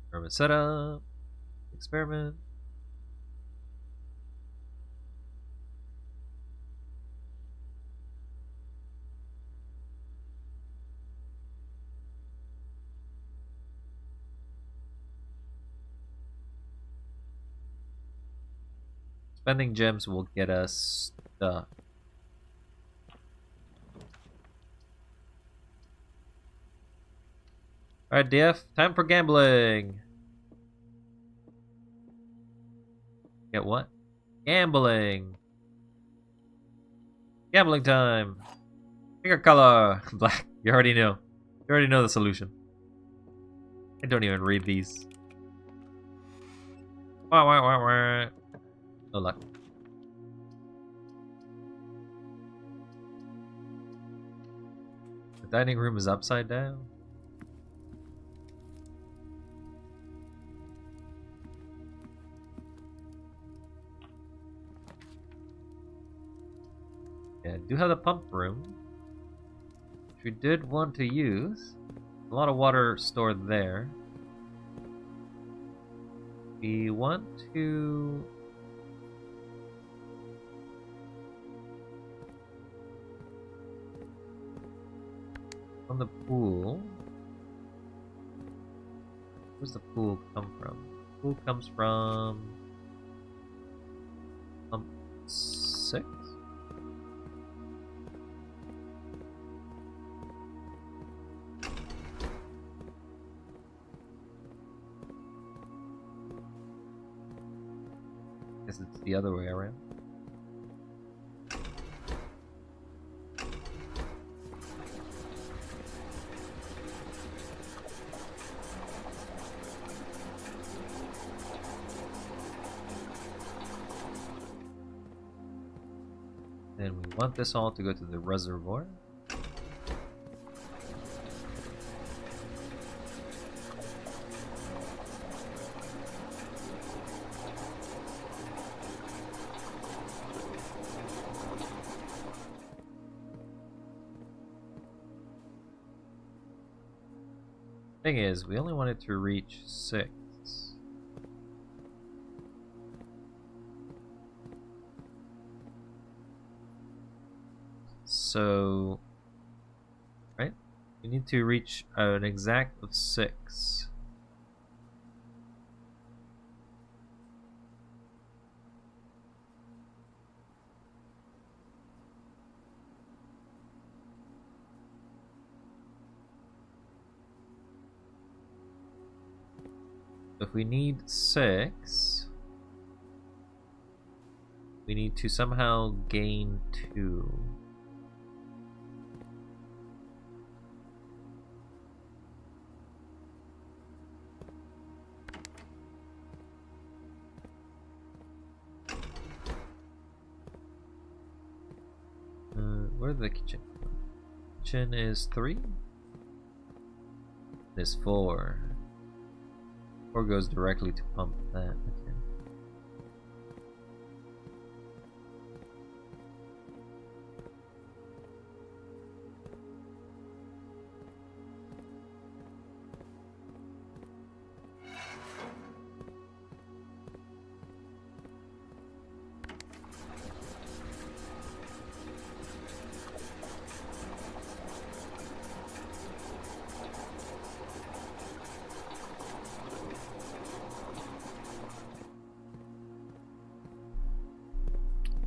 Experiment setup. Experiment. spending gems will get us stuff. Alright, DF, time for gambling. Get what? Gambling. Gambling time. Finger color. Black. You already know. You already know the solution. I don't even read these. Wah, wah, wah, wah. No luck. The dining room is upside down. Yeah, I do have the pump room, which we did want to use. A lot of water stored there. We want to... From the pool. Where's the pool come from? The pool comes from... Pump 6? Guess it's the other way around. And we want this all to go to the reservoir. Thing is, we only wanted to reach 6. So, right? We need to reach an exact of 6. If we need 6, we need to somehow gain 2. Where's the kitchen? Kitchen is 3. It's 4. 4 goes directly to pump that. Okay.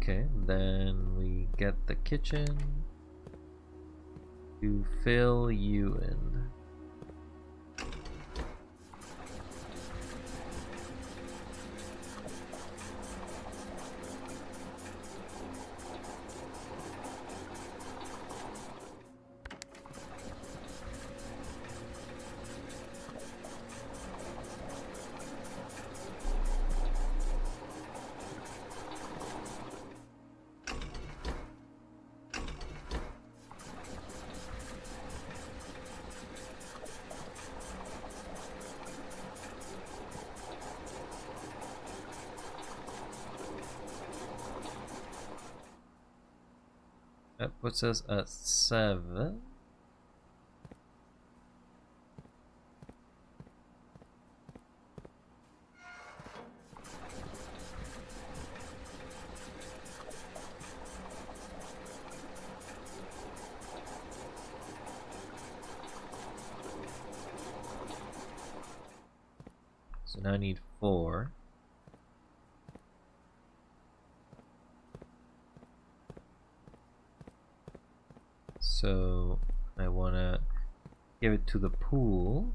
Okay, then we get the kitchen to fill you in. That puts us at 7. So now I need 4. So I want to give it to the pool.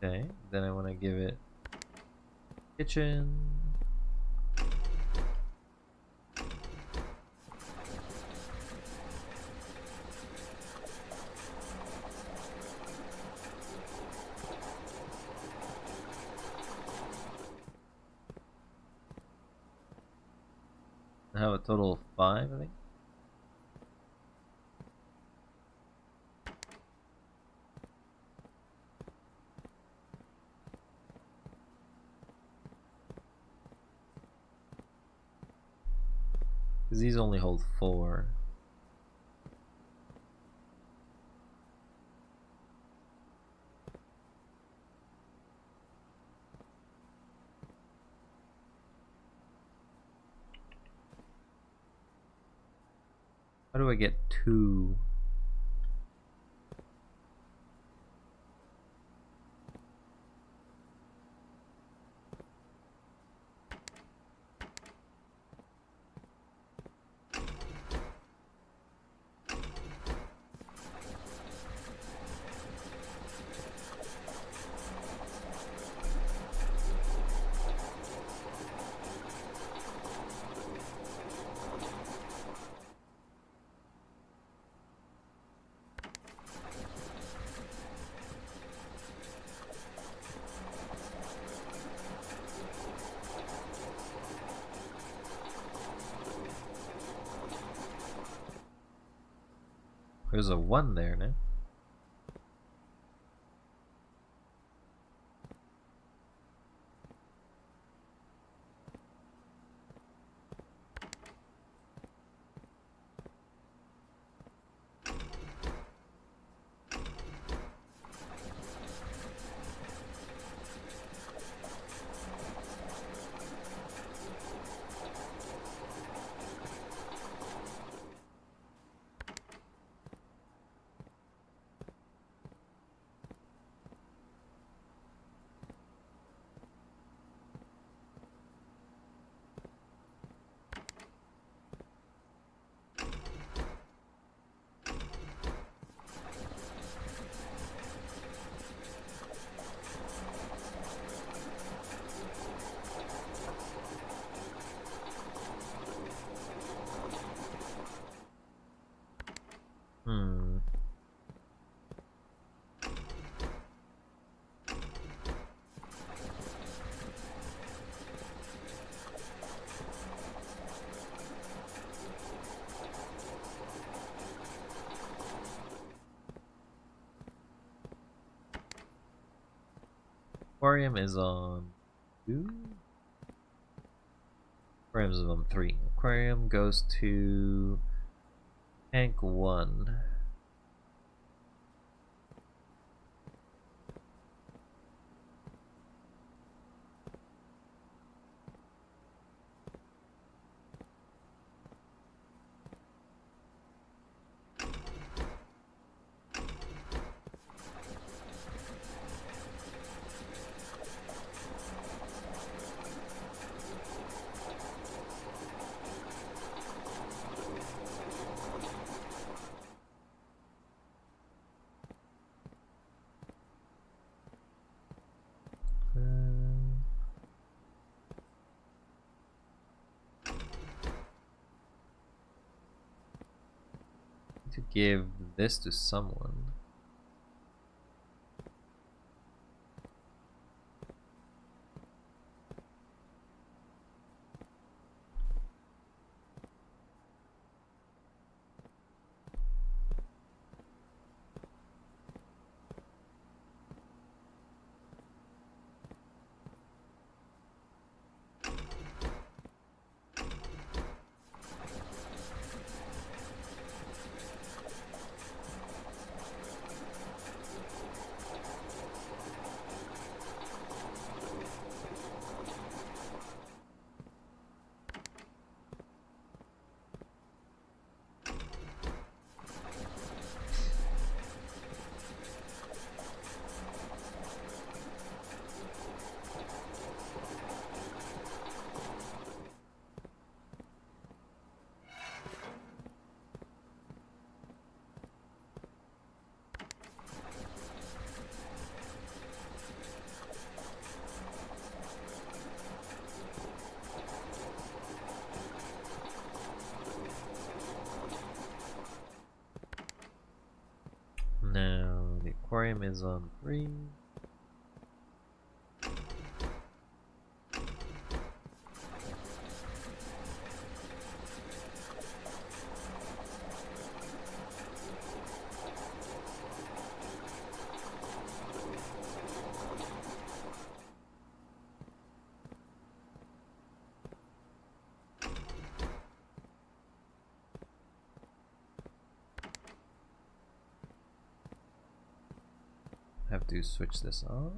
Okay, then I want to give it kitchen. I have a total of 5, I think. Because these only hold 4. How do I get 2? There's a 1 there now. Hmm. Aquarium is on 2. Aquarium is on 3. Aquarium goes to tank 1. To give this to someone. Aquarium is on 3. Have to switch this on.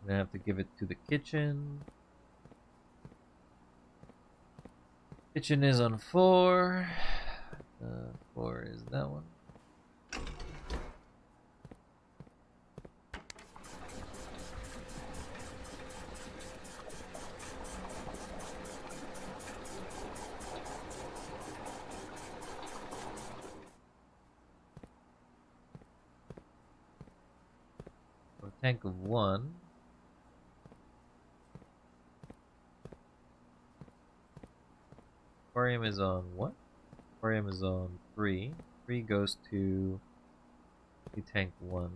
I have to give it to the kitchen. Kitchen is on 4. 4 is that one. A tank of 1. Aquarium is on what? Aquarium is on 3. 3 goes to the tank 1.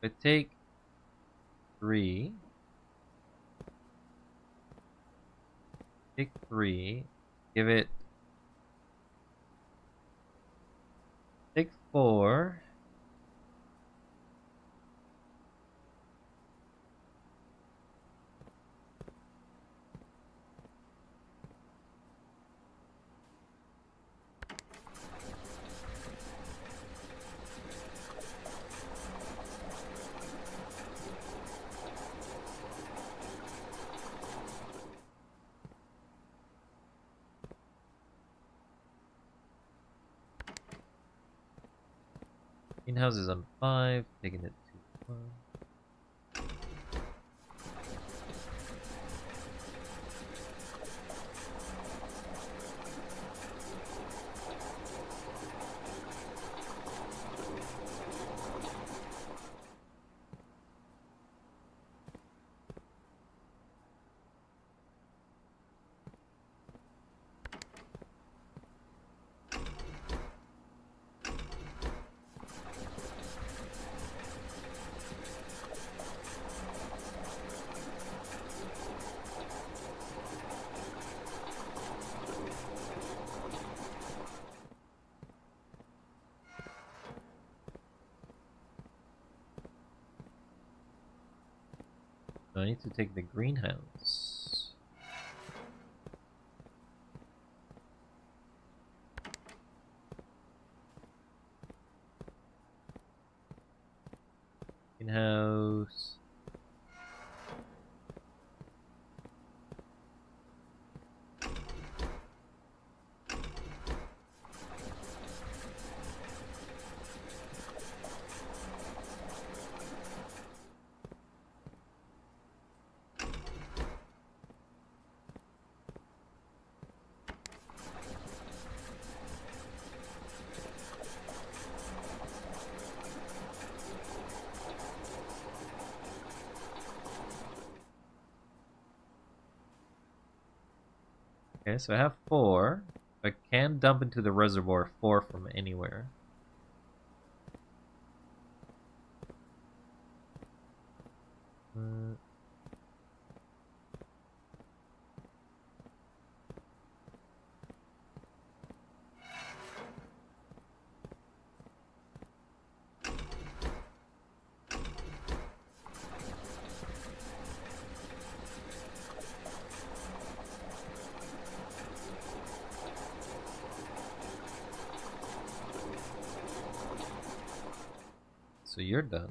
I take 3. Take 3. Give it. Take 4. Greenhouse is on 5, taking it to 1. I need to take the greenhouse. Greenhouse. Okay, so I have 4. I can dump into the reservoir 4 from anywhere. so you're done.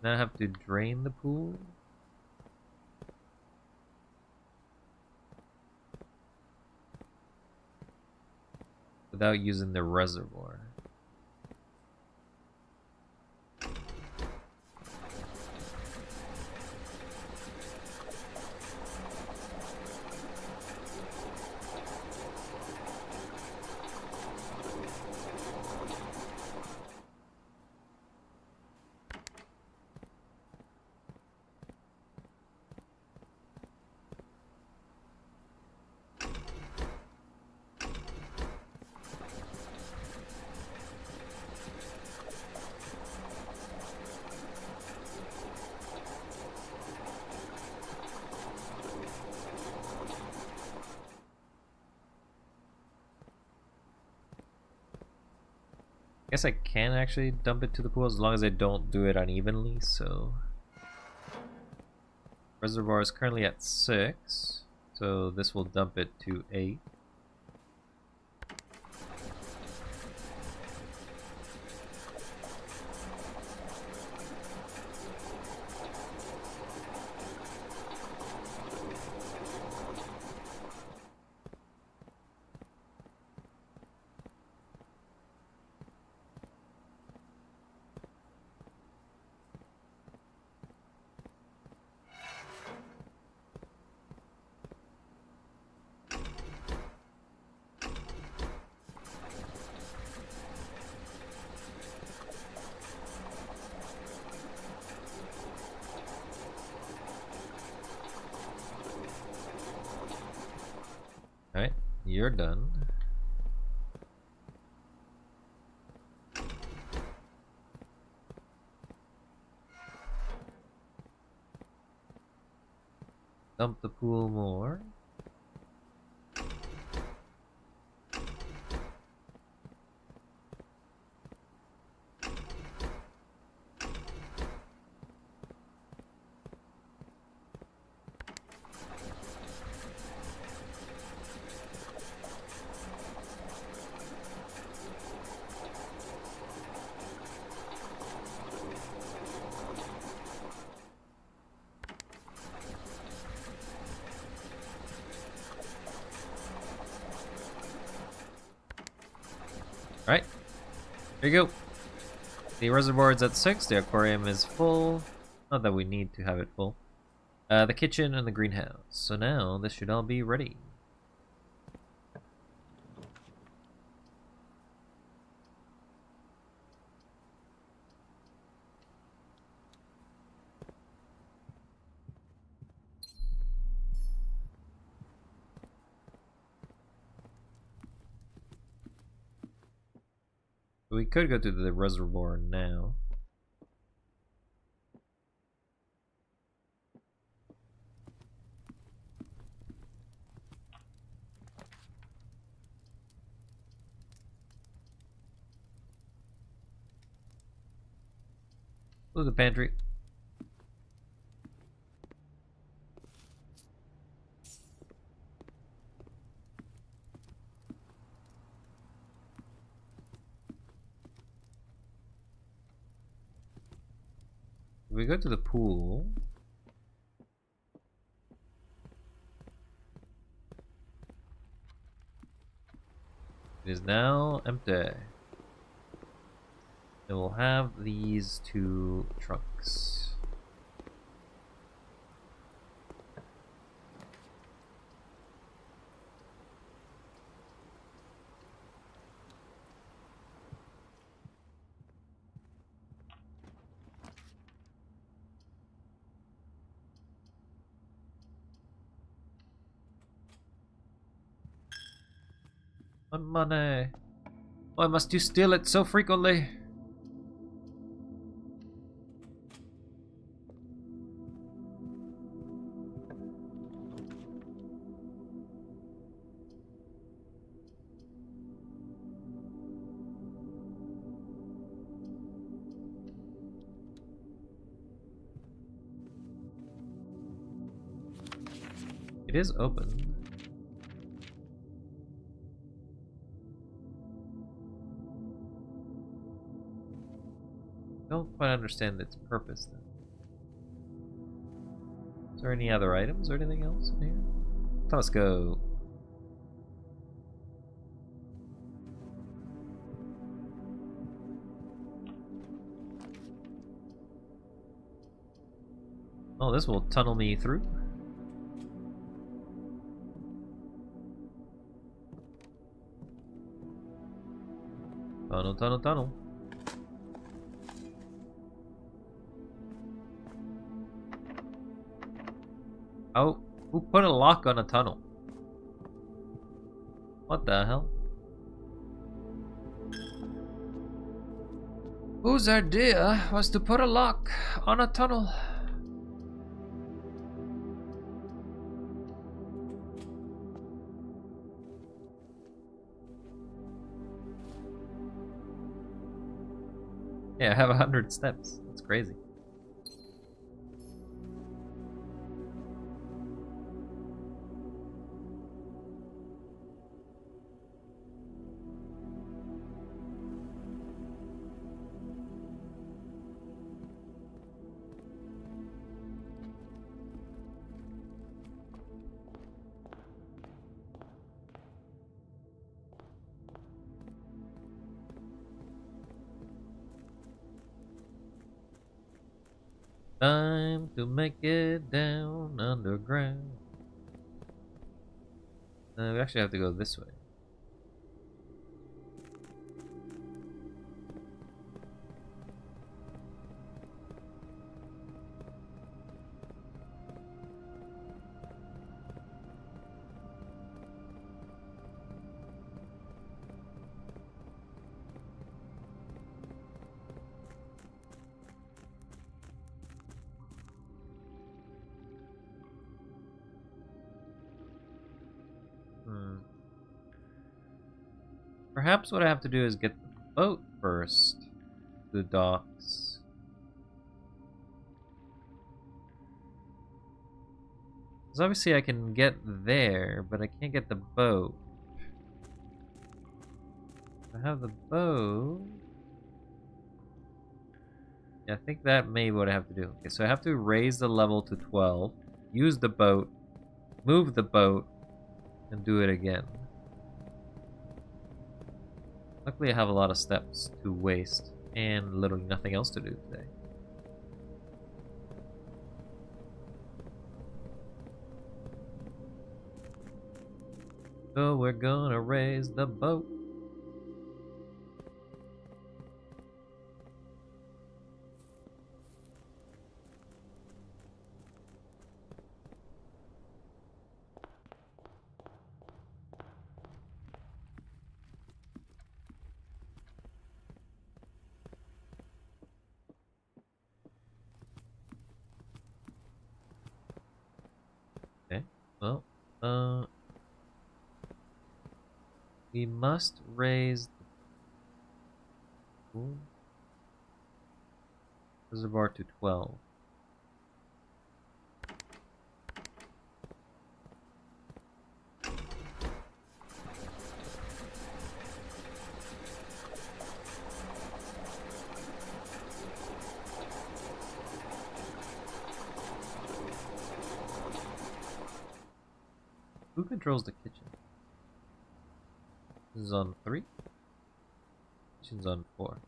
Now I have to drain the pool. Without using the reservoir. I guess I can actually dump it to the pool as long as I don't do it unevenly, so... Reservoir is currently at 6, so this will dump it to 8. Alright, you're done. Dump the pool more. Alright, there you go. The reservoir is at 6, the aquarium is full. Not that we need to have it full. The kitchen and the greenhouse. So now this should all be ready. We could go to the reservoir now. Go to the pantry. We go to the pool. It is now empty. It will have these 2 trunks. My money. Why must you steal it so frequently? It is open. Don't quite understand its purpose then. Is there any other items or anything else in here? Let's go. Oh, this will tunnel me through. Tunnel, tunnel, tunnel. Oh, who put a lock on a tunnel? What the hell? Whose idea was to put a lock on a tunnel? Yeah, I have 100 steps. That's crazy. Time to make it down underground. We actually have to go this way. Perhaps what I have to do is get the boat first to the docks. Because obviously I can get there, but I can't get the boat. If I have the boat... Yeah, I think that may be what I have to do. Okay, so I have to raise the level to 12, use the boat, move the boat, and do it again. Luckily I have a lot of steps to waste, and literally nothing else to do today. So we're gonna raise the boat. Okay, well, we must raise the reservoir to 12. Who controls the kitchen? This is on 3. Kitchen's on 4.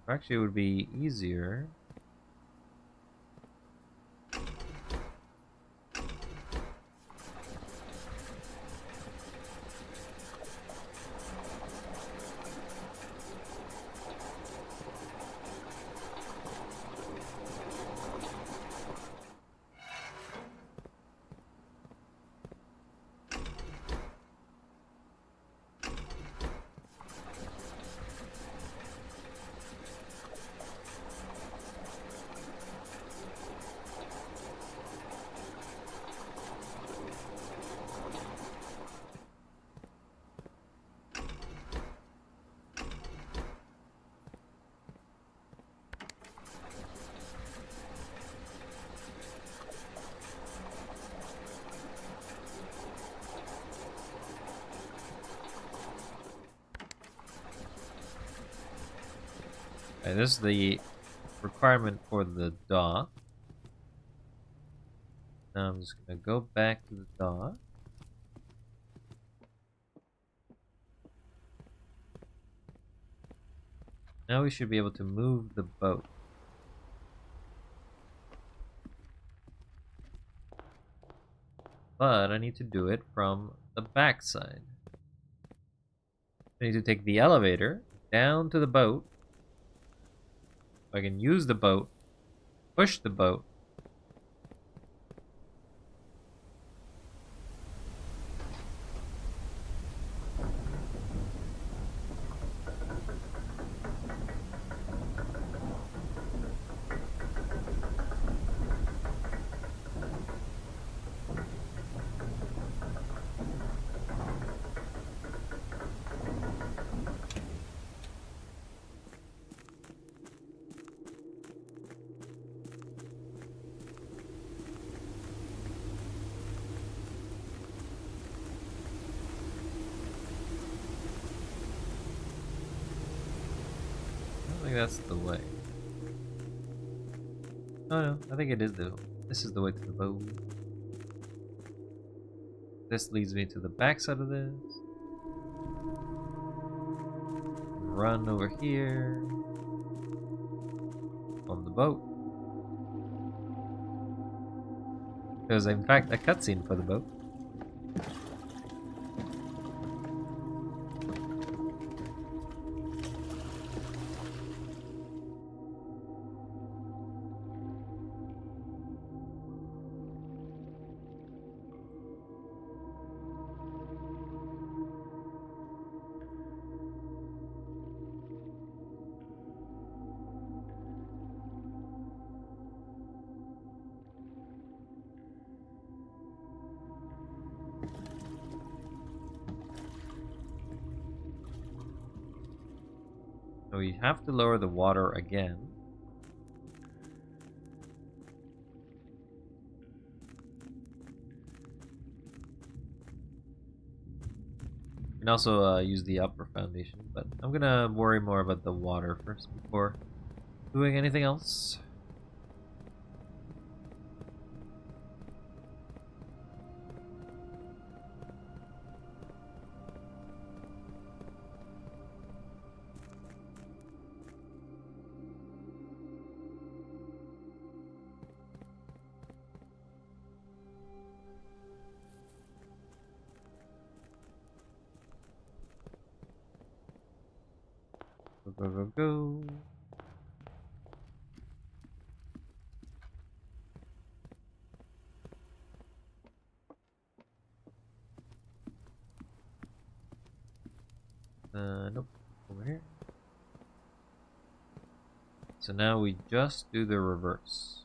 Actually, it would be easier. Okay, this is the requirement for the dock. Now I'm just gonna go back to the dock. Now we should be able to move the boat. But I need to do it from the backside. I need to take the elevator down to the boat. So I can use the boat, push the boat. I think that's the way. Oh no, I think it is this is the way to the boat. This leads me to the backside of this. Run over here on the boat. There's in fact a cutscene for the boat. So we have to lower the water again. You can also use the upper foundation, but I'm gonna worry more about the water first before doing anything else. Go, go, go, go. Nope. Over here. So now we just do the reverse.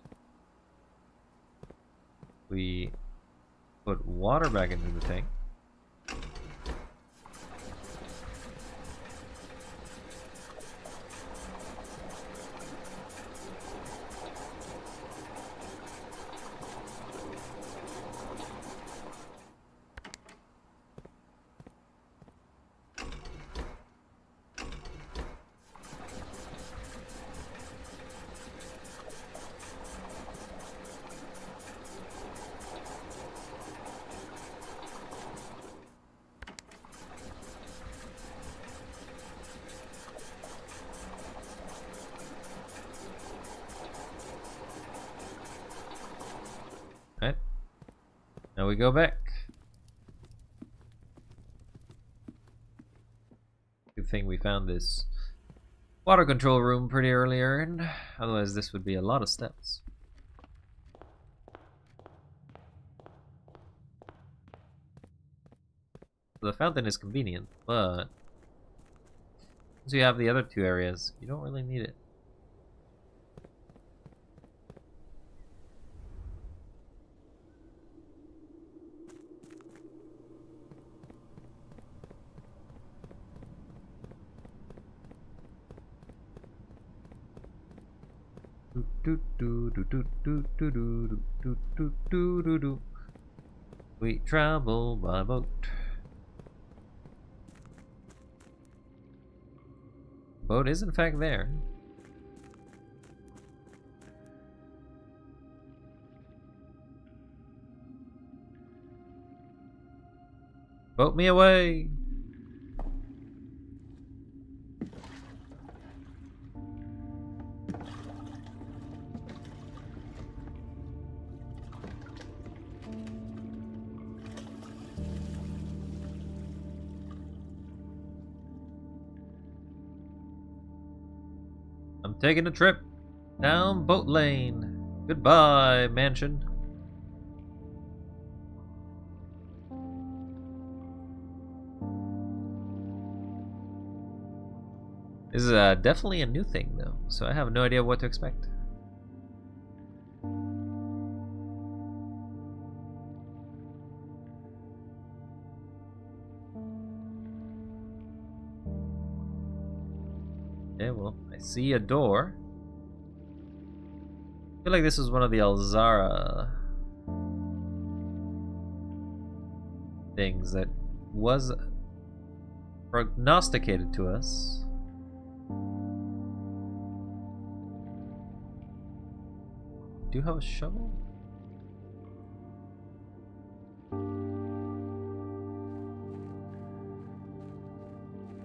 We put water back into the tank. Right. Now we go back. Good thing we found this water control room pretty earlier, and otherwise this would be a lot of steps. So the fountain is convenient, but once you have the other two areas, you don't really need it. We travel by boat. Boat is in fact there. Boat me away. I'm taking a trip down boat lane. Goodbye, mansion. This is definitely a new thing, though, so I have no idea what to expect. Okay, well, I see a door. I feel like this is one of the Alzara things that was prognosticated to us. Do you have a shovel?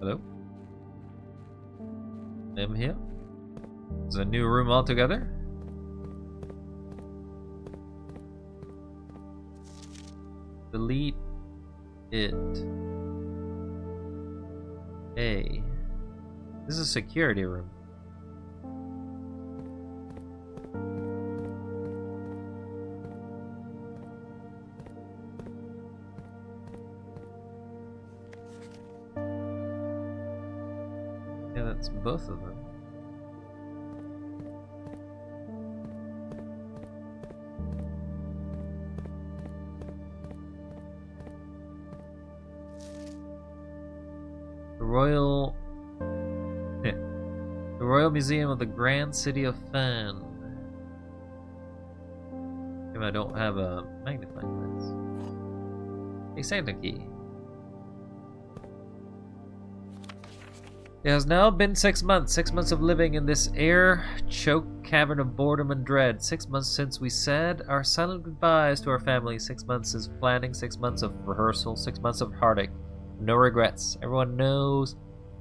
Hello? I'm here. There's a new room altogether. Delete it. A. This is a security room. Yeah, that's both of them. The Royal Museum of the Grand City of Fan. Maybe I don't have a magnifying glass. A Santa key. It has now been 6 months. 6 months of living in this air-choked cavern of boredom and dread. 6 months since we said our silent goodbyes to our family. 6 months of planning. 6 months of rehearsal. 6 months of heartache. No regrets. Everyone knows,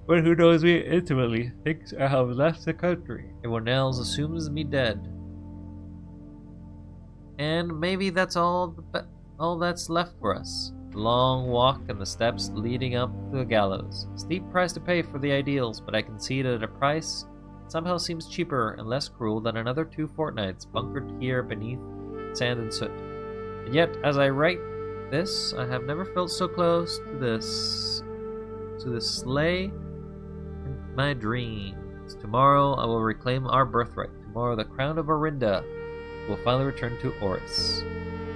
but who knows me intimately thinks I have left the country. Everyone else assumes me dead. And maybe that's all that's left for us. The long walk and the steps leading up to the gallows. Steep price to pay for the ideals, but I concede at a price somehow seems cheaper and less cruel than another 2 fortnights bunkered here beneath sand and soot. And yet, as I write this, I have never felt so close to the sleigh in my dreams. Tomorrow I will reclaim our birthright. Tomorrow the crown of Orinda will finally return to Oris.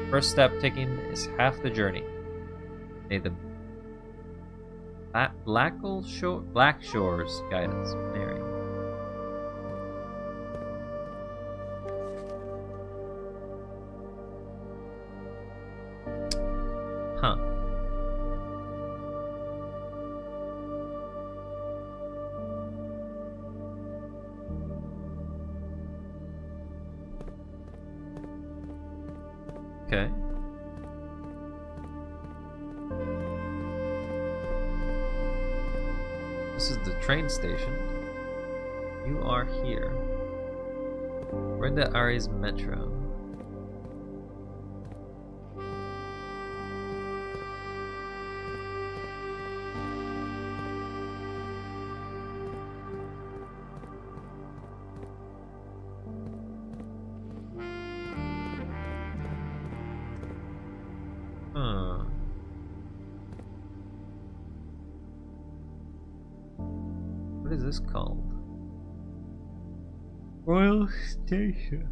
First step taken is half the journey. May the Black Shores guide us, Mary. Huh. Okay. This is the train station. You are here. Brenda Aries Metro. What is this called? Royal Station.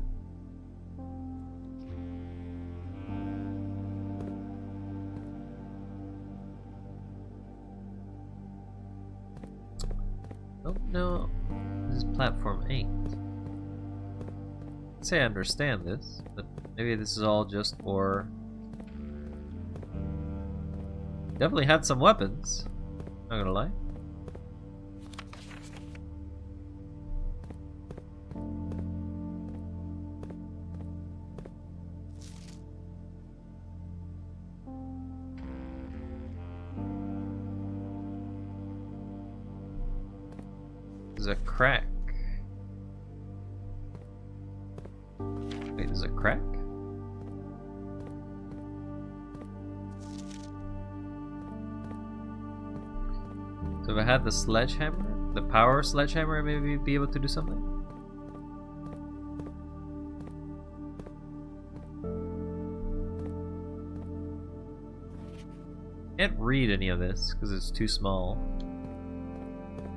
Oh no, this is platform 8. I'd say I understand this, but maybe this is all just for... Definitely had some weapons, not gonna lie. There's a crack. Wait, there's a crack? So if I had the sledgehammer, the power sledgehammer, maybe be able to do something? Can't read any of this because it's too small.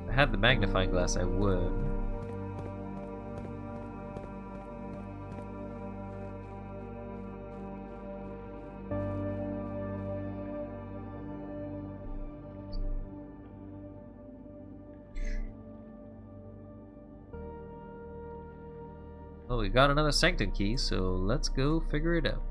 If I had the magnifying glass, I would. Well, we got another sanctum key, so let's go figure it out.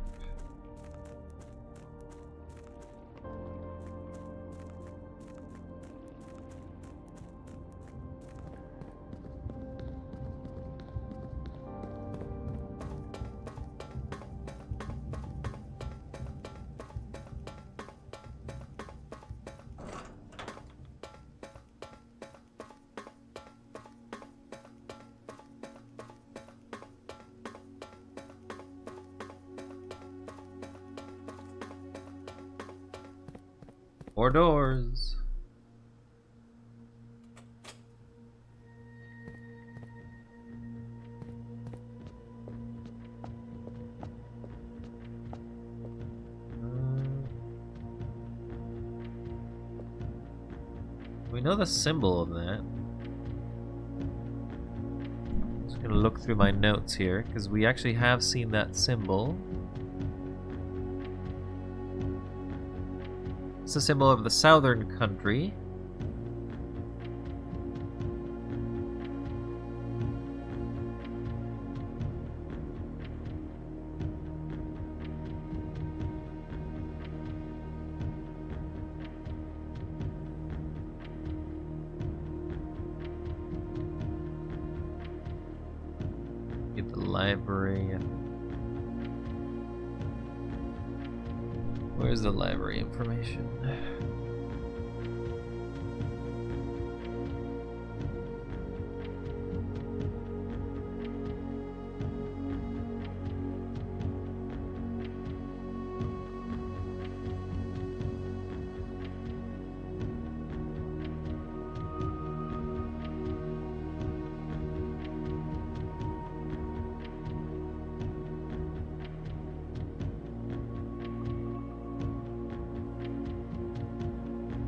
More doors. We know the symbol of that. Just gonna look through my notes here because we actually have seen that symbol. It's a symbol of the southern country. Get the library. Where's the library information?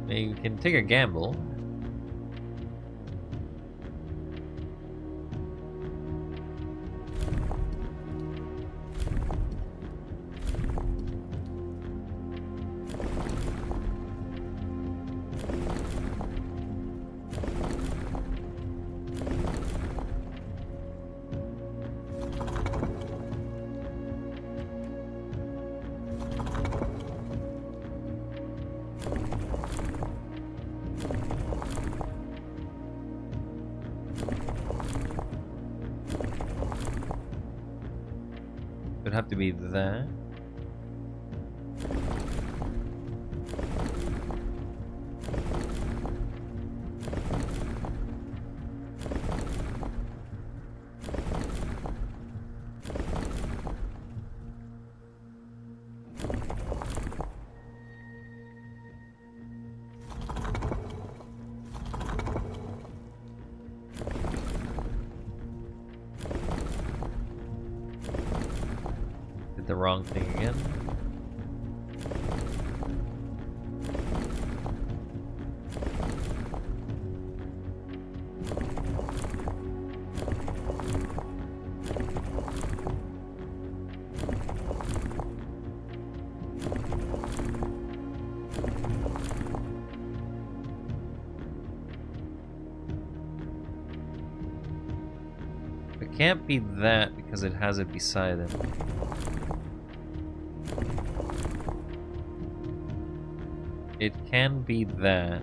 You can take a gamble. Would have to be that. The wrong thing again. It can't be that because it has it beside it. It can be that.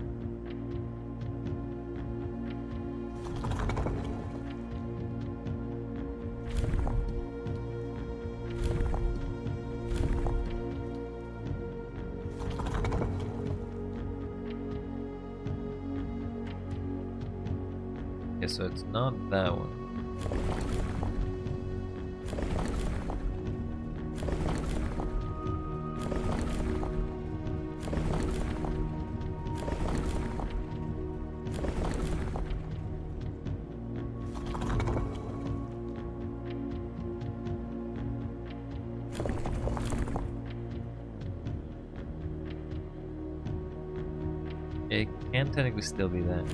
Okay, so it's not that one. It can technically still be that.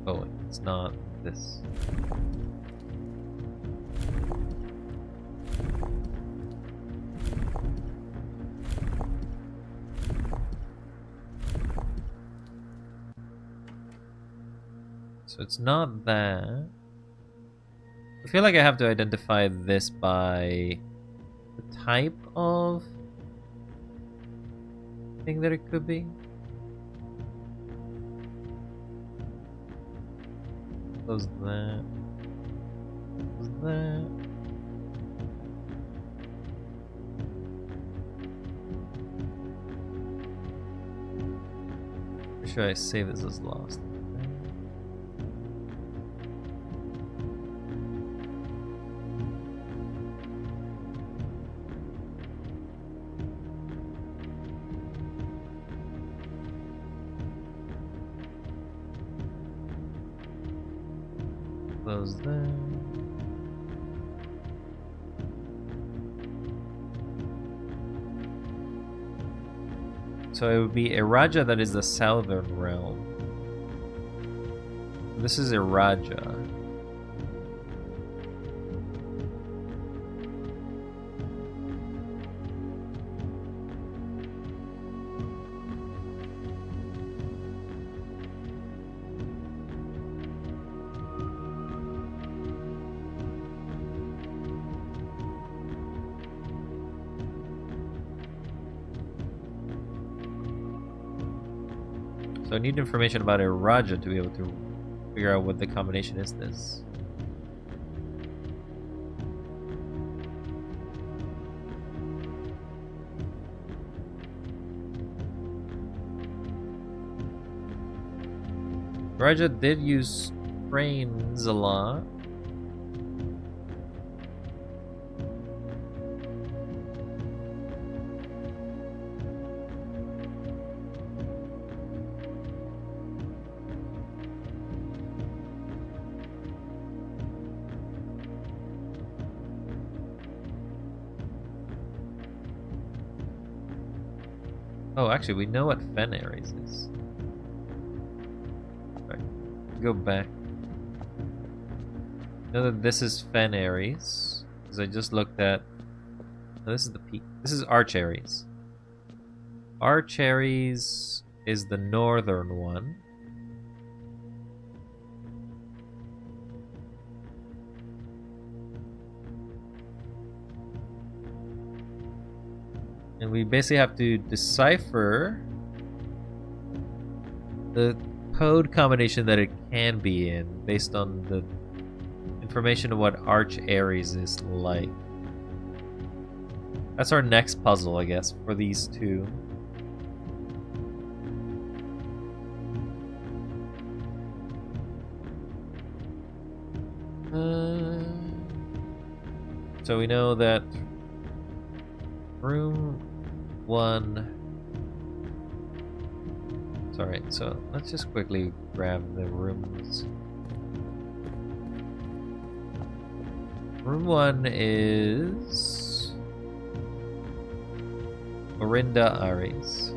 Oh, wait, it's not this. So it's not that. I feel like I have to identify this by the type of thing that it could be. Close that. Close that. Or should I save this as lost? Close that. So it would be Iraja that is the southern realm. This is Iraja. So I need information about Iraja to be able to figure out what the combination is this. Iraja did use trains a lot. Oh, actually, we know what Fen Ares is. Right. Go back. Know that this is Fen Ares, because I just looked at. No, this is the peak. This is Arch Ares. Arch Ares is the northern one. And we basically have to decipher the code combination that it can be in based on the information of what Arch Ares is like. That's our next puzzle, I guess, for these two. So we know that room 1. Sorry, so let's just quickly grab the rooms. Room 1 is Orinda Ares,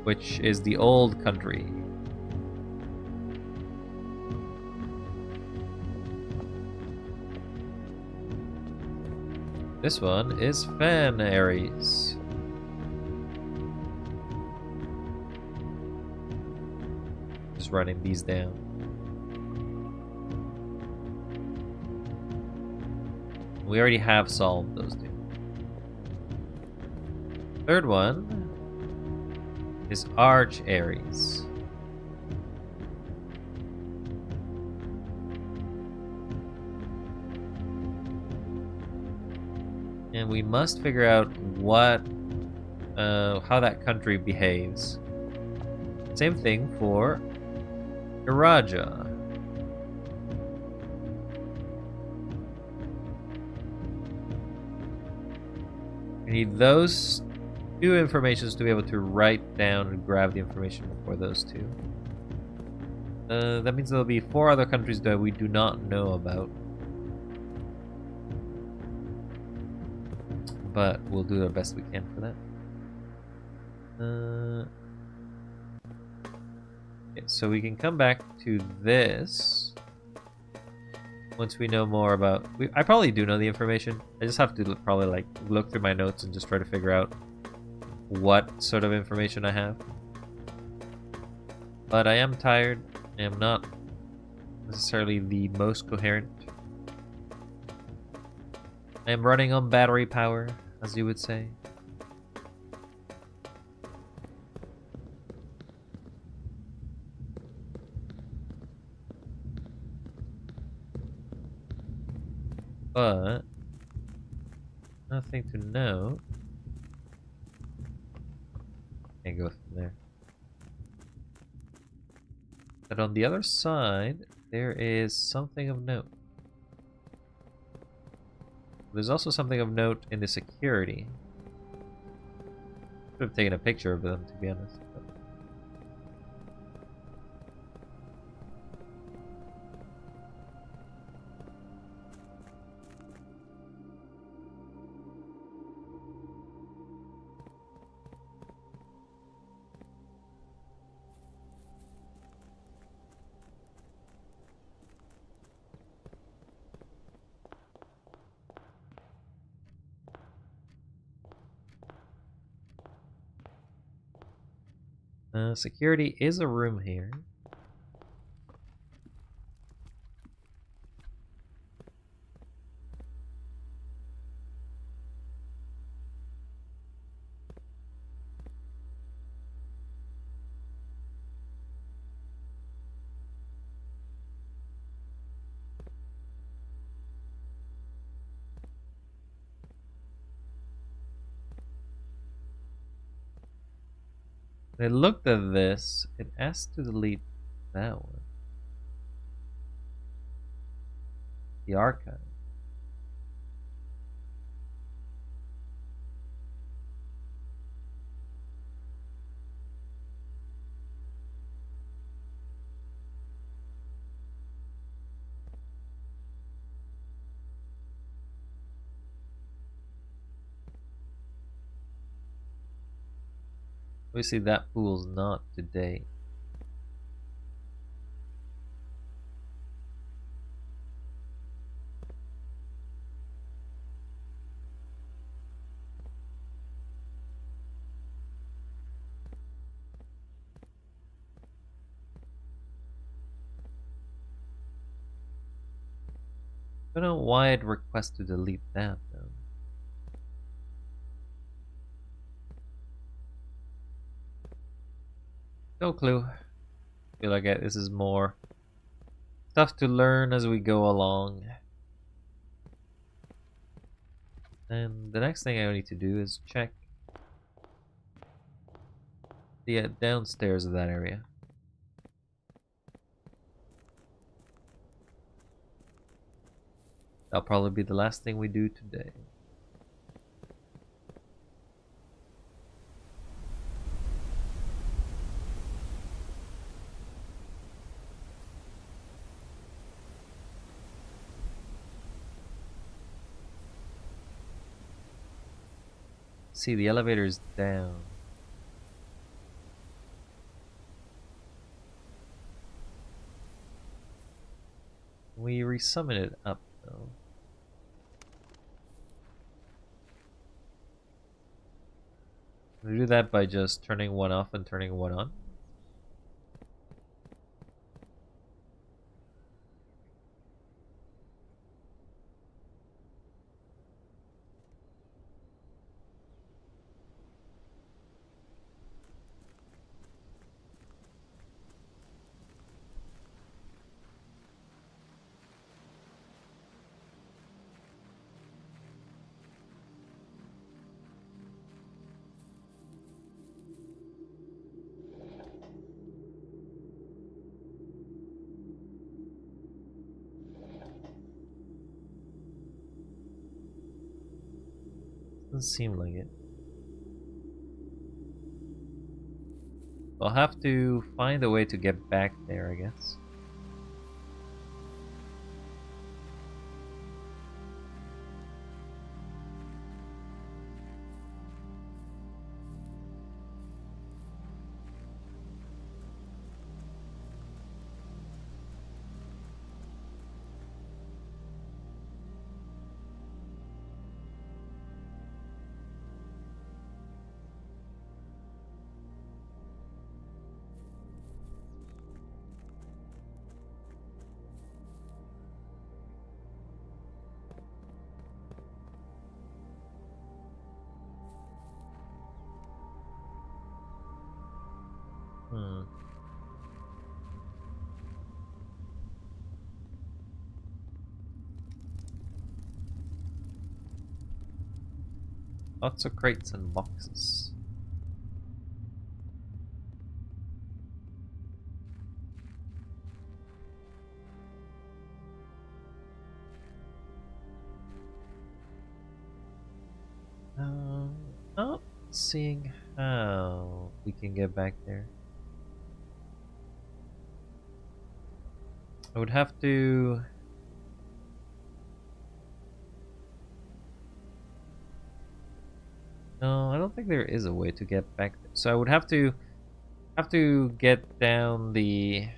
which is the old country. This one is Fen Ares. Just writing these down. We already have solved those two. Third one is Arch Ares. And we must figure out what, how that country behaves. Same thing for Iraja. We need those two informations to be able to write down and grab the information for those two. That means there'll be 4 other countries that we do not know about. But we'll do the best we can for that. Okay, so we can come back to this once we know more about... I probably do know the information. I just have to probably like look through my notes and just try to figure out what sort of information I have. But I am tired. I am not necessarily the most coherent. I am running on battery power, as you would say. But nothing to note. Can't go from there. But on the other side, there is something of note. There's also something of note in the security. Should have taken a picture of them, to be honest. Security is a room here. I looked at this, it asked to delete that one. The archive. Obviously that pool's not today. I don't know why I'd request to delete that though. No clue. Feel like this is more stuff to learn as we go along. And the next thing I need to do is check the downstairs of that area. That'll probably be the last thing we do today. See, the elevator's down. We resummon it up though. We do that by just turning one off and turning one on. Doesn't seem like it. I'll have to find a way to get back there, I guess. Lots of crates and boxes. Not seeing how we can get back there. I would have to... No, I don't think there is a way to get back there. So I would have to get down the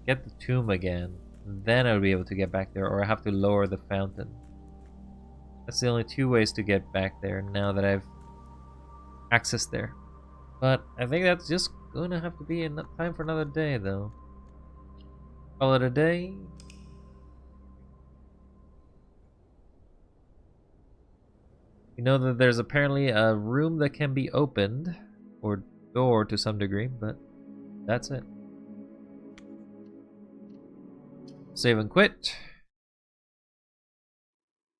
get the tomb again. Then I would be able to get back there, or I have to lower the fountain. That's the only two ways to get back there now that I've accessed there. But I think that's just gonna have to be enough time for another day, though. Call it a day. We know that there's apparently a room that can be opened, or door to some degree, but that's it. Save and quit.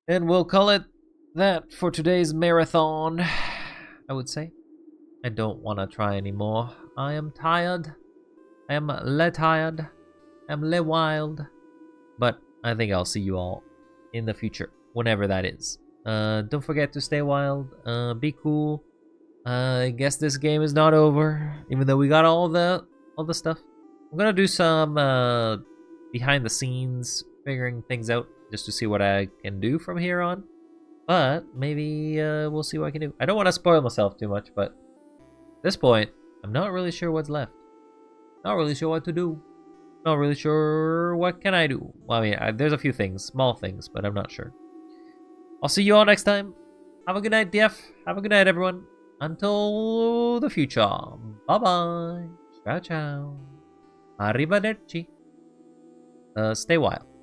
And we'll call it that for today's marathon, I would say. I don't want to try anymore. I am tired. I am tired. I'm wild. But I think I'll see you all in the future, whenever that is. Don't forget to stay wild. Be cool. I guess this game is not over, even though we got all the stuff. I'm gonna do some behind the scenes figuring things out just to see what I can do from here on. But maybe we'll see what I can do. I don't want to spoil myself too much, but at this point, I'm not really sure what's left. Not really sure what to do. Not really sure what can I do. Well, I mean, there's a few things, small things, but I'm not sure. I'll see you all next time. Have a good night, DF. Have a good night, everyone. Until the future. Bye-bye. Ciao, ciao. Arrivederci. Stay wild.